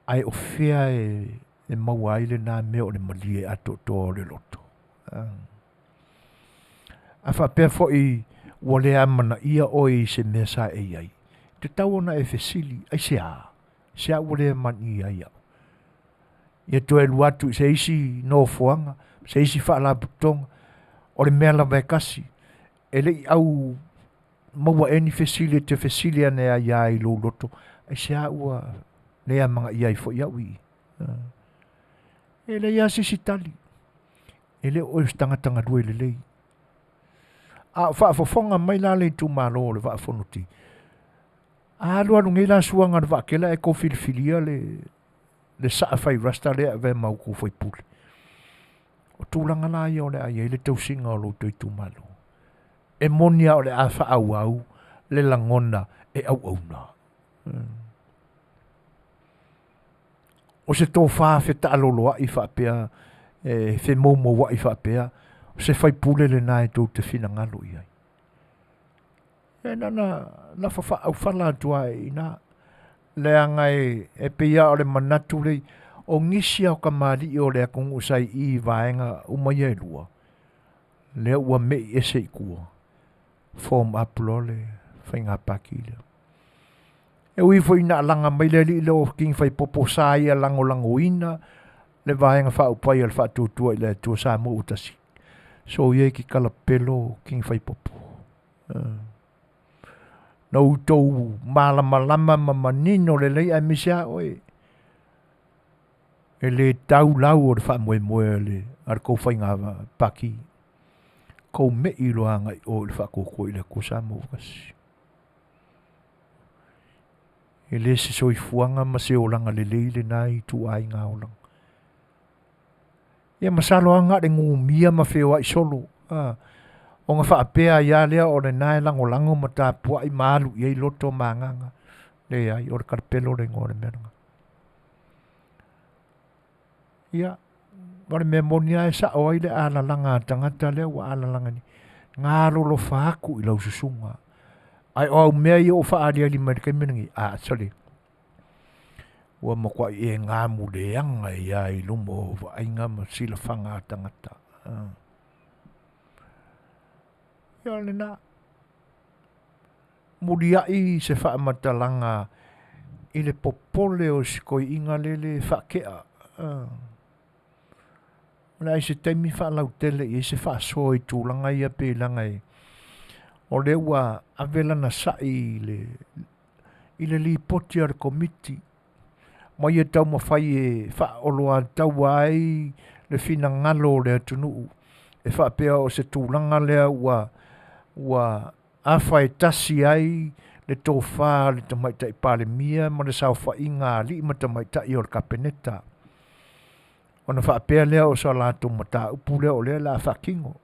Ai o whia e maua ai le nā mea o le malie ato to le loto. A whapea fo I wale amana ia o I se mea sa e iai. Te tau ona e whesili, ai se a. Se a wale amani ia ia. Ia to e luatu, se isi no fuanga, se isi whaala putonga, o le mea la vai kasi. E lei au maua eni whesili te whesili ane a ia I lo loto. Ai se a ua Lea mga iai fo ia ui. E le ia sisitali. E le o tanga due le lei. A whaafofonga mai la le tu malo le whaafonuti. A lua nungi la suanga le whaakela e ko filifilia le saa whai rasta le a ve mau ko whai puli. O tūlanga la ia o le aia le tausinga o lo tui tu malo. E monia o le a whaau le langona e au na. O se tō whaa wheta aloloa i whaapea, whe momo wa i whaapea, o se whai pule le nai tō te whina ngalo i ai. E na whawha au whala atua e ina, le angai e pia o le manatu le, o ngisi au kamari i o le akong usai i vaenga umai e lua. Le ua mei ese i kua. Form up lo le whainga paki le. E ui fo ina langa mai le li lo king fai popo sai a lango ina le vaenga whau pai al whatutua i le tua sa mo utasi. So ye ki kala pelo king fai popo. Na utou malama manino le lei a misia oe. E le tau lau o le wha moe le ar kou whainga paki. Kou me i loanga i o le wha koko i le kusa mo kasi. E le se soi fuanga ma se o langa le leile nai tu ai ngā o langa. Ia masalo anga re ngu mia ma whewa i solo. O ngā whaapea ia lea o le nai lango ma tā pua i malu i ei loto manganga. Le ai o le karpelo le ngore meranga. Ia, wale me monia e sa oai le ala langa tangata lea wa ala langa ni. Ngā rolo whaaku i lau susunga. Ai o mea i o whaaria li mai kai menangi. Sorry. Ua makua i e ngā mureanga i ai lumo wa ainga ma sila whanga tangata. Ia le nā. Muria i se whaamatalanga i le popole o sikoi inga lele whakea. Nā i se teimi whaalau tele i se whaasoi tūlanga i a pēlanga i. O le ua avela na sai i le li poti ar komiti. Mai e tau mawhai e whaoloa tau ai le whina ngalo le atunu. E whaapea o se tūlanga lea ua awhai tasi ai le tō whā le tamaita i pāle mia ma le sau whainga li ma tamaita i o le kapeneta. O na whaapea lea o sa lātou mata upu lea o lea la whakingo.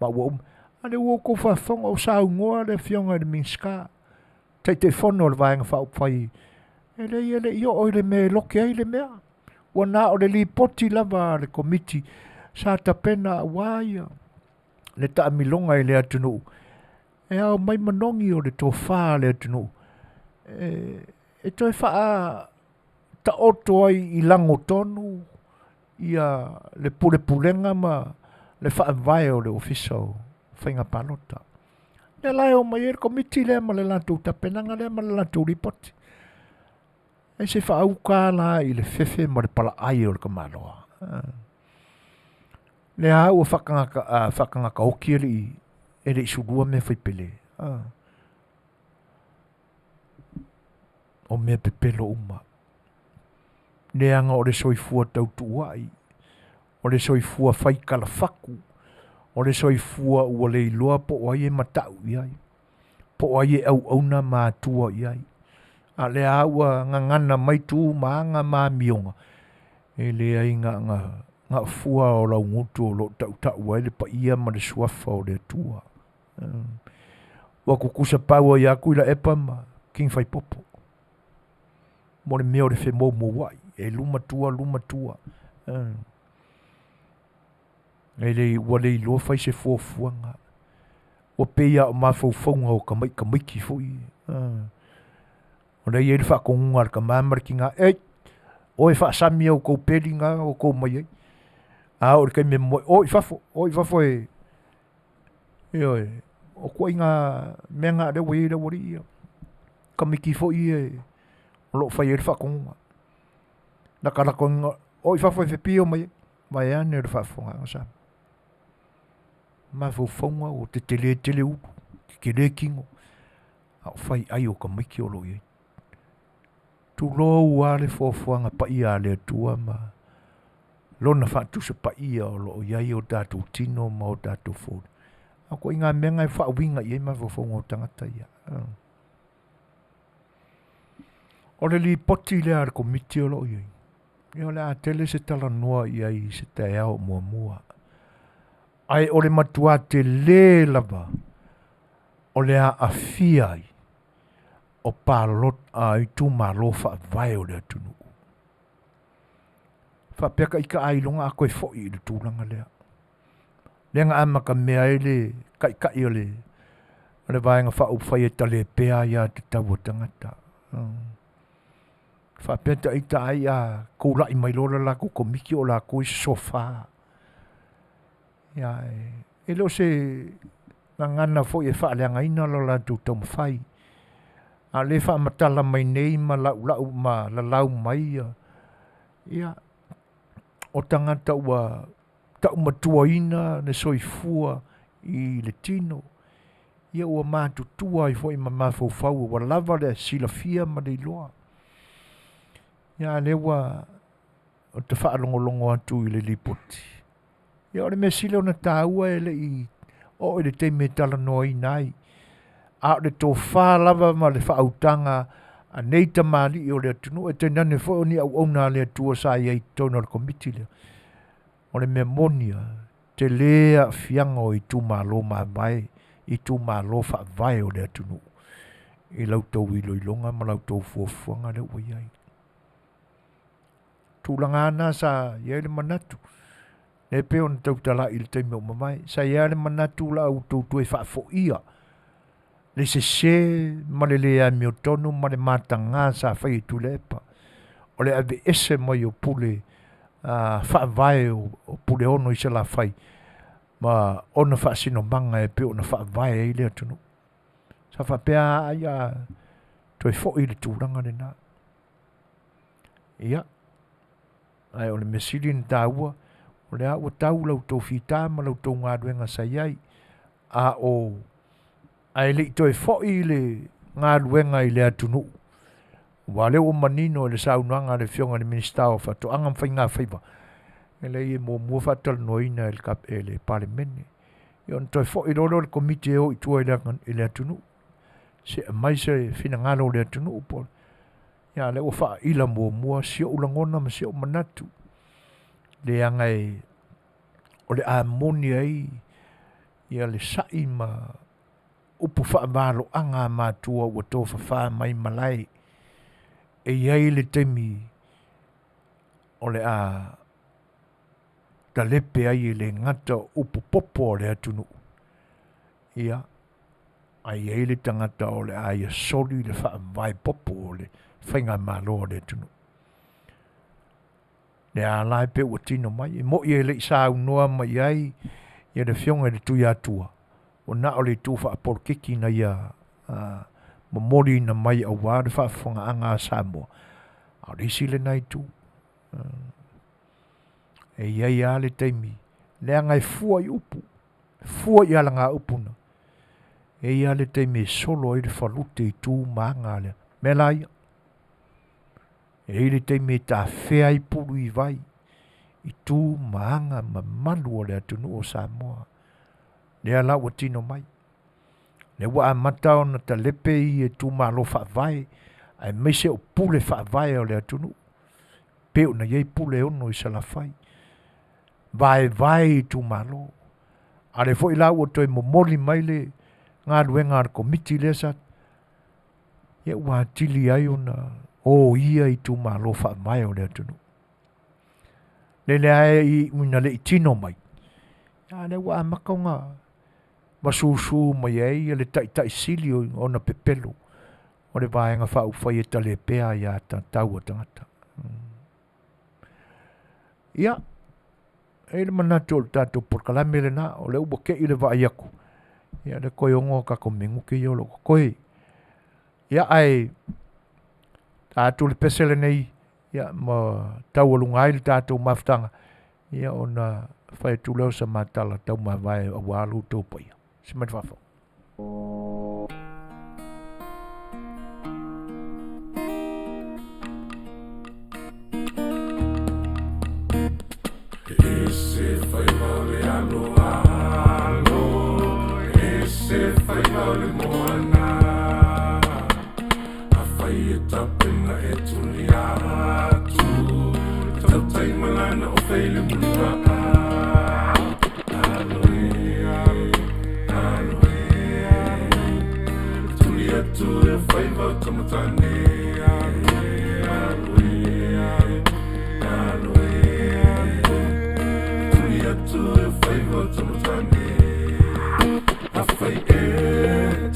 Ma ua ale ua ko whawhonga o sa ungoa le whionga le minska. Te whono le vaenga whaupai. Ele i o le me loke ai le mea. Ua nā o le li poti lava le komiti. Sa tapena waia. Le ta milonga i le atunu. E au mai manongi o le tō whā le atunu. E toi wha ta oto ai i lango tonu. Ia le pulenga ma le wha vai o le official. Whainga palota. Le lai o mai e komiti le ma le lantou tapenanga le ma le lantou ripoti. E se wha au kā la i le fefe ma le pala ai o le kamaloa. Le hau o whakangaka oki e le isurua me whaipele. O mea pepelo uma. Le anga o le soifua tautua ai. O le soifua whaikala whaku. O le soifua ua le iloa po o ai e matau i ai. Po o ai e au na mātua i ai. A le aua ngangana mai tū maanga mā mionga. E le ai ngā fua o lau ngutu o lo tau ai le pa ia ma le suafa o le atua. Wa kukusa paua i aku i la epa ma king fai popo. Mo le mea o le whe mou wai. E luma tua. E le ua le iloa fai se fuafuanga. Ua peia o mawhauwhaunga o kamaiki fui. O le ieri whakongunga ar ka mamar ki ngā. O e whaasami au kou peri ngā o kou mai ai. O le kai me moi. O i fafo e. O kua i ngā mea ngā re wei re wari ia. Kamiki fui e. O lo whai e le whakongunga. Nakarako ngā. O i fafo e whepio mai ai. Mai ane le whaafonga ngasama. Ma whauwhaunga o te tele uku, ki re kingo. Au whai ai o ka maiki o lo iei. tu lo ua le fofoanga pa ia le tua ma lona whatu se pa ia o lo iai o tātou tino ma o tātou fōru. A ko inga menga e whawinga i ma fofonga o tangata ia. O le li poti le ar komiti o lo iai. Ia le a tele se tala noa iai se te ao mua mua. Ai o le matua te le lava o le a afiai o palot a i tu malo vai o le atunu. Peka ika ai longa a koe foi i le tūlanga lea. Lenga ama ka mea ele kai o le vaenga whai e tale pea ia te tau o tangata. Peta ita ai a koula i mai lola la ko komiki o la ko i sofa. Ia e lo se ngana foi e whaaleanga ina lo la tu tau mawhai. A le wha matala mai nei ma lau ma la lau mai ia. O tangata ua tau matua ina ne soifua i le tino. Ia ua mātutua i foi ma mawhauwhau ua lava le silafia ma le iloa. Ia le ua o te whaalongolongo atu i le lipoti. Ia o le mea sila o na tāua e le i o e le te me tala noa i nai. A o le tō whālava ma le whaautanga a nei tamali i o le atunu e te nane fo ni au ona le atua sa iai tōna le komiti lea. O le memonia te lea fianga o i tū malo ma vai, i tū malo wha vai o le atunu. I lau tau i loilonga ma lau tau fuafuanga le ua iai. Tūlanga ana sa iai le manatu. Ne peo na tau tala i le teime o mamai. Sa iai le manatu la au tau tue wha fo ia. Le se ma le lea mi o tonu ma le matanga sa whai tu le epa. O le ave ese mai o pule wha vai o pule ono i se la whai. Ma ona wha sino manga e pe ona wha vai e le atunu. Sa wha pea ai a toi fo i le tūranga le nā. Ia. Ai o le mesiri ni tā ua. O le a ua tau lau tau whita ma lau tau ngā ruenga sa iai. A o ai le toi foi le ngā ruenga i le atunu. Wa le o manino le saunuanga le fionga le minister of to angam whainga whaiva. E le i mo mua whatal noina e le kap e le parlemene. I on toi foi rolo le komite o i tua i le atunu. Se mai se fina ngalo le atunu upo. Ia le o wha ila mua si o ulangona ma si o manatu. Le angai o le amonia i ia le sai ma upu whaamaro anga mātua ua tō whawha mai malai. E iai le temi o le a talepe ai le ngata upu popo le atunu. Ia, ai iai le tangata o le a ia sori le whaamai popo o le whainga malo le atunu. Le a lai pe ua tino mai, mo i le isa unua mai ai, ia le fionga le tui atua. O na o le tūwha aporkiki na ia mamori na mai a wāre Faafofoga'aga Samoa. A risi le nai tū. E iai a le teimi. Le angai fua i upu. Fua i ala ngā upuna. E ia le teimi solo i le whalute i tū maanga le. Me lai. E le teimi ta whea i puru i vai. I tū maanga ma malu o le atunu o Samoa. Le ala ua tino mai. Le wa amata o na talepe i e tu malo whaavai. Ai meise o pule whaavai o le atunu. Peo na iei pule ono i salafai. Vai i tu malo. A le fo ila ua toi momoli mai le ngā ruenga ar komiti le sa. Ia ua tili ai o na o ia i tu malo whaavai o le atunu. Le ai i una le itino mai. A le wa amakaunga. Masusu mai ai le tai sili o na pepelo. O le vaenga whai e tale pea ia ta tau o tangata. Ia. E le manatu o le tātou porkalame le nā. O le uba ke i le vai aku. Ia le koe ongo ka komengu ke iolo koe. Ia ai. Tātou le pesele nei. Ia ma tau alungai le tātou maftanga. Ia o na whai tūleo sa matala tau ma vai a walu tō paia. Simen Fafo. atu tau tai malana o feile mula tuli atu e whaiva tamatane tuli atu e whaiva tamatane a whai e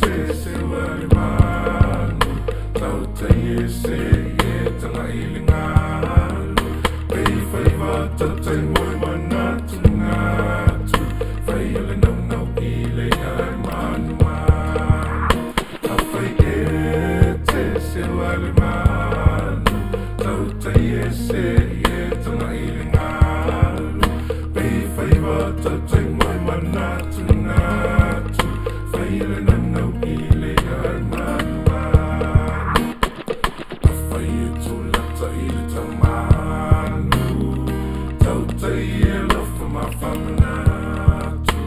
te se wale manu tau tai e se e tanga ili ngalo pei whaiva tau tai moe manatu ngatu whai ale nau nau i le ai manu manu a whai e te se wale manu tau tai e se e tanga ili ngalo pei whaiva tau tai moe manatu ngatu whai ale nau nau i le ai manu manu a whai e tō lata i le tamanu tau tai e lofa ma whamanatu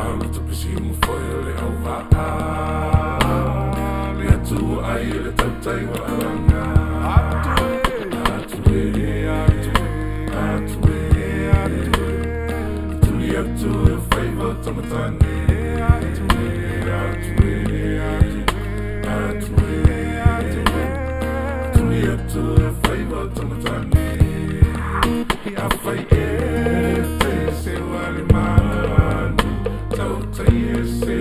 alu ta pisi mu whai le au waa le atu ai e le tau tai wa alanga atu e tuli atu e whaiva tamatane tuli atu e whaiva tamatane a whai e te se wale manu tau tai e se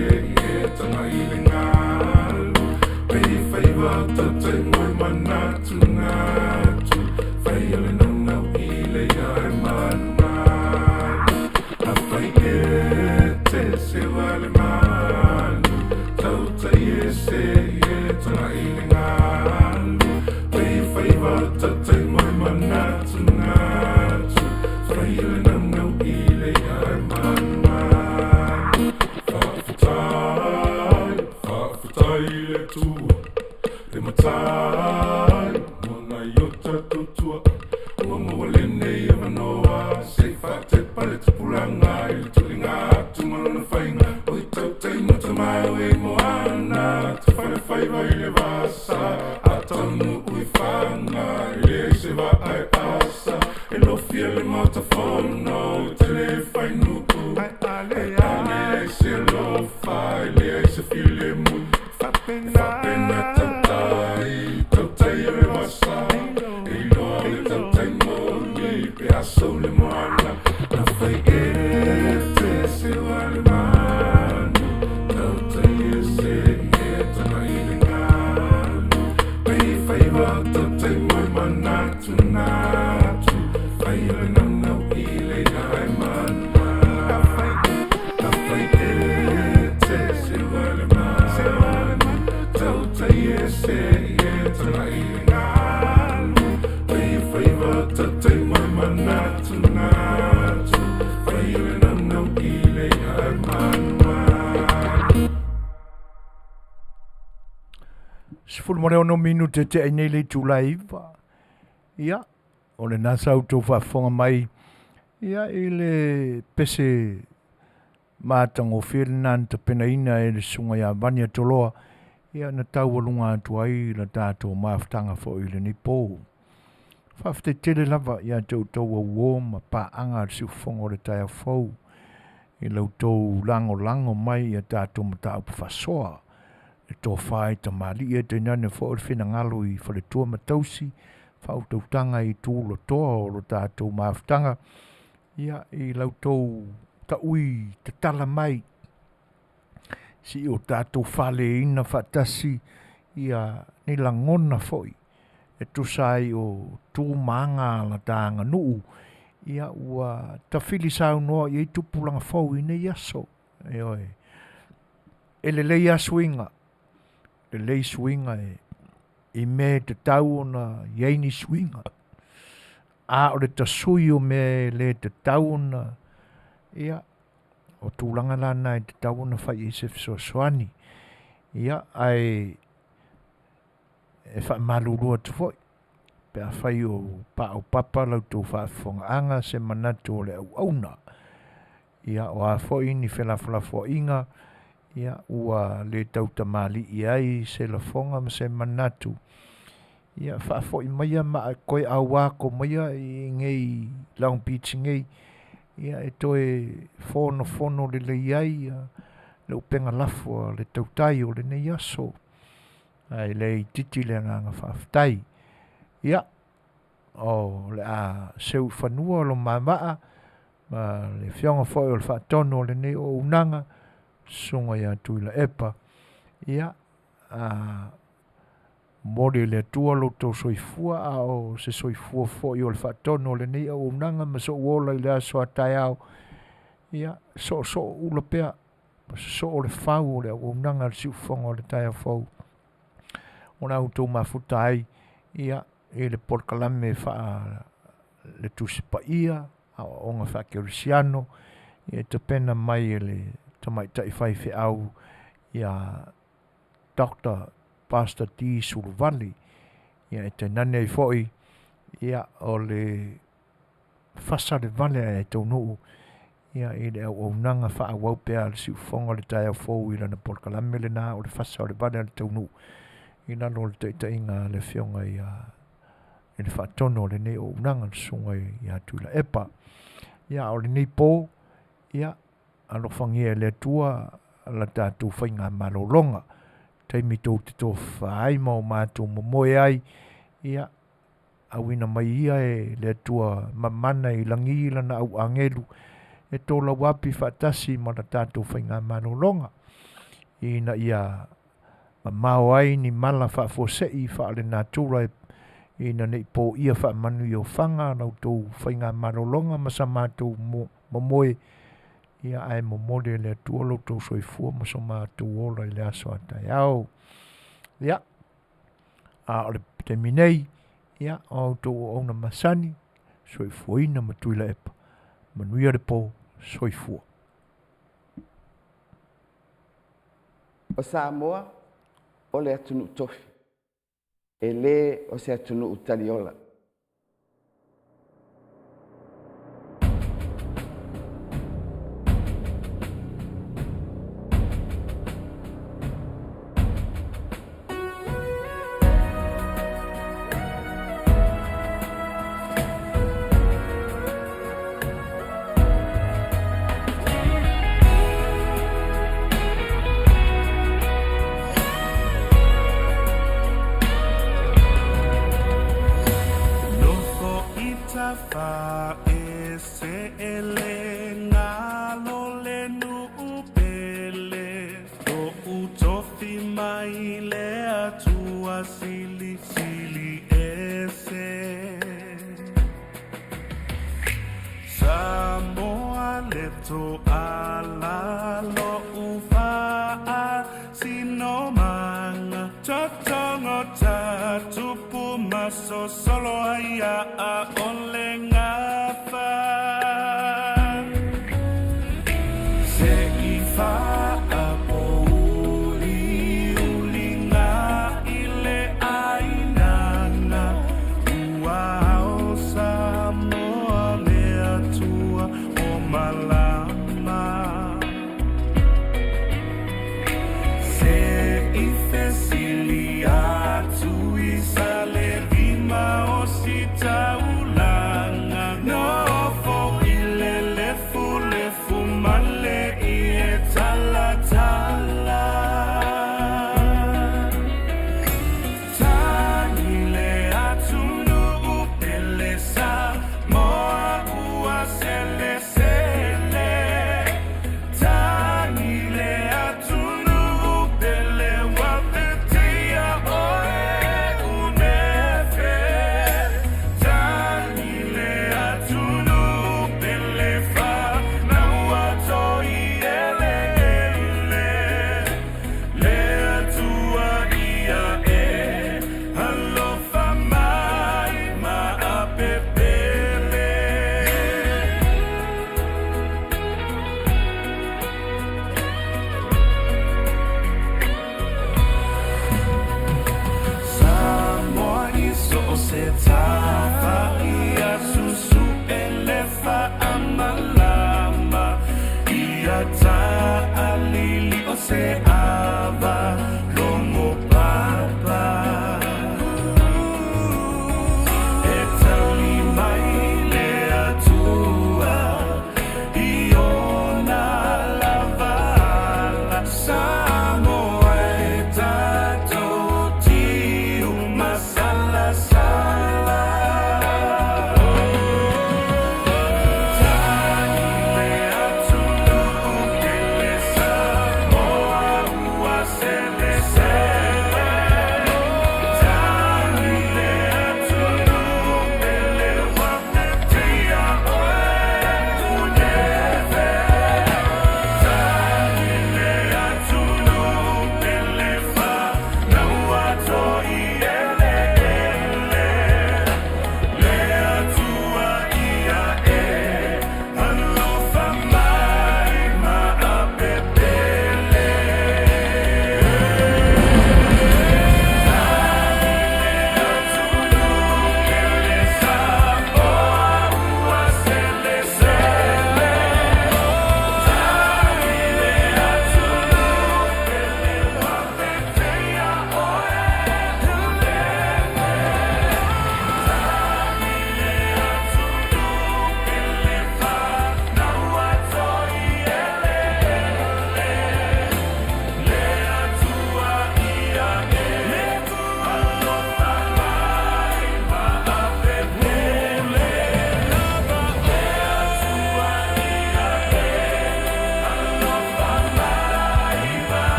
e tanga i le ngalo pei whaiva tau tai moe manatu ngatu whai ale nau nau i le ai manu manu a whai e te se wale manu tau tai e se e tanga i le ngalo pei whaiva tau tai moe manatu ngatu whai ale nau nau i le ai manu manu whaafatai le tua le matai mona iota tutua ua mawale nei e manoa sei whaate pale tupuranga i le tulinga atu malona whainga o i tau tei mata mai o e moana te whale whaiva i le vasa a taunu ui whanga i le se wa ai asa e lofia le mata whono te le whainuku e ale se lofa i le se file mu whapena tau tai e le vasa e loa le tau tai moni pe aso le moana na whai e te se wale manu tau tai e se e tanga i le ngalo pei whaiva tau tai moe manatu natu whai ale nau nau i le ai manu na whai e te se wale manu tau tai e se e tanga i le ngalo pei whaiva tau tai moe manatu natu whai ale nau nau i le ai manu manu Sifulu mare ono minute te ai nei le tūlaiva. Ia, o le nasa au tau whaafonga mai. Ia, i le pese mātango whirnan ta penaina e le sunga ia vania toloa. Ia, na tau walunga atu ai la tātou maaftanga fo i le nipo. Whaafte tele lava ia tau tau a ma paanga al siufonga o le tai a fau. I lau tau lango mai ia tātou mata upu whasoa. E tō whae ta mali e te nane fo le whina ngalo i whale tua matausi, whau tautanga i tūlo toa o lo tātou maaftanga. Ia i lau tau ta ui te tala mai. Si o tātou whale ina whatasi ia ni langona foi. E tu sai o tū maanga la tāanga nuu. Ia ua ta whili sau noa i tupulanga fau i nei aso. E oi. E le lei asuinga. Le lei swinga i me te tau na yeini swinga. A o le tasui o me le te tau na ia o tūlanga lana i te tau na whai i se Suasua. Ia ai e wha malurua tu foi. Pe a whai o pa o papa lau tō Faafofoga'aga se manatu o le au auna. Ia o a foi ni whelaflafo inga. Ia ua le tautamali i ai se la fonga ma se manatu. Ia whaafo I maia maa koe awa ko maia I ngei Long Beach ngei. Ia e toe fono le le iai le upenga lafua le tautai o le nei aso. Ai le titi le nganga whaaftai. Ia o le a seu whanua lo mamaa ma le fionga foi o le whaatono le nei o unanga sunga ia tui la epa. Ia mori le tua lo tau soifua a o se soifua foi o le whaatono le nei o unanga ma so uola I le aso a tai au. Ia so ula pea so o le whau o le o unanga le siufonga o le tai au fau. Ona auto mafuta ai ia e le porkalame wha le tusipa ia a onga wha kerisiano ia te pena mai e le tamai tai whai au ia Dr. Pastor D. Sulvali ia e te nane ai foi ia o le fasa le vale e tau nuu ia e le au nanga wha awau pea le siufonga le tai au fau ila na porkalame le na o le fasa o le vale le tau nuu ina no le te inga le fionga ia e le whaatono le nei o unanga sunga ia tuila epa ia o le nei po ia alo whangia le tua la tātou whainga malolonga teimi tō te tō whaai mau mātou momoe ai ia awina mai ia e le tua mamana I langi lana au angelu e tō la wapi whaatasi ma la tātou whainga malolonga ina ia mau ai ni mala faafosei faale natura ina nei po ia fa Manuia o fanga na tau whainga marolonga ma sa mātou momoe ia ai momole le tuolo tau soifua ma sa mātou ola I le aso atai au ia a ole te minei ia au tau ona masani soifuina ma tuila epa Manuia le po soifua o Samoa o le atunu tofi e le o se atunu utaliola Samoa le to ala lo ufa sino manga tatongo ta tupu maso solo aya a onleng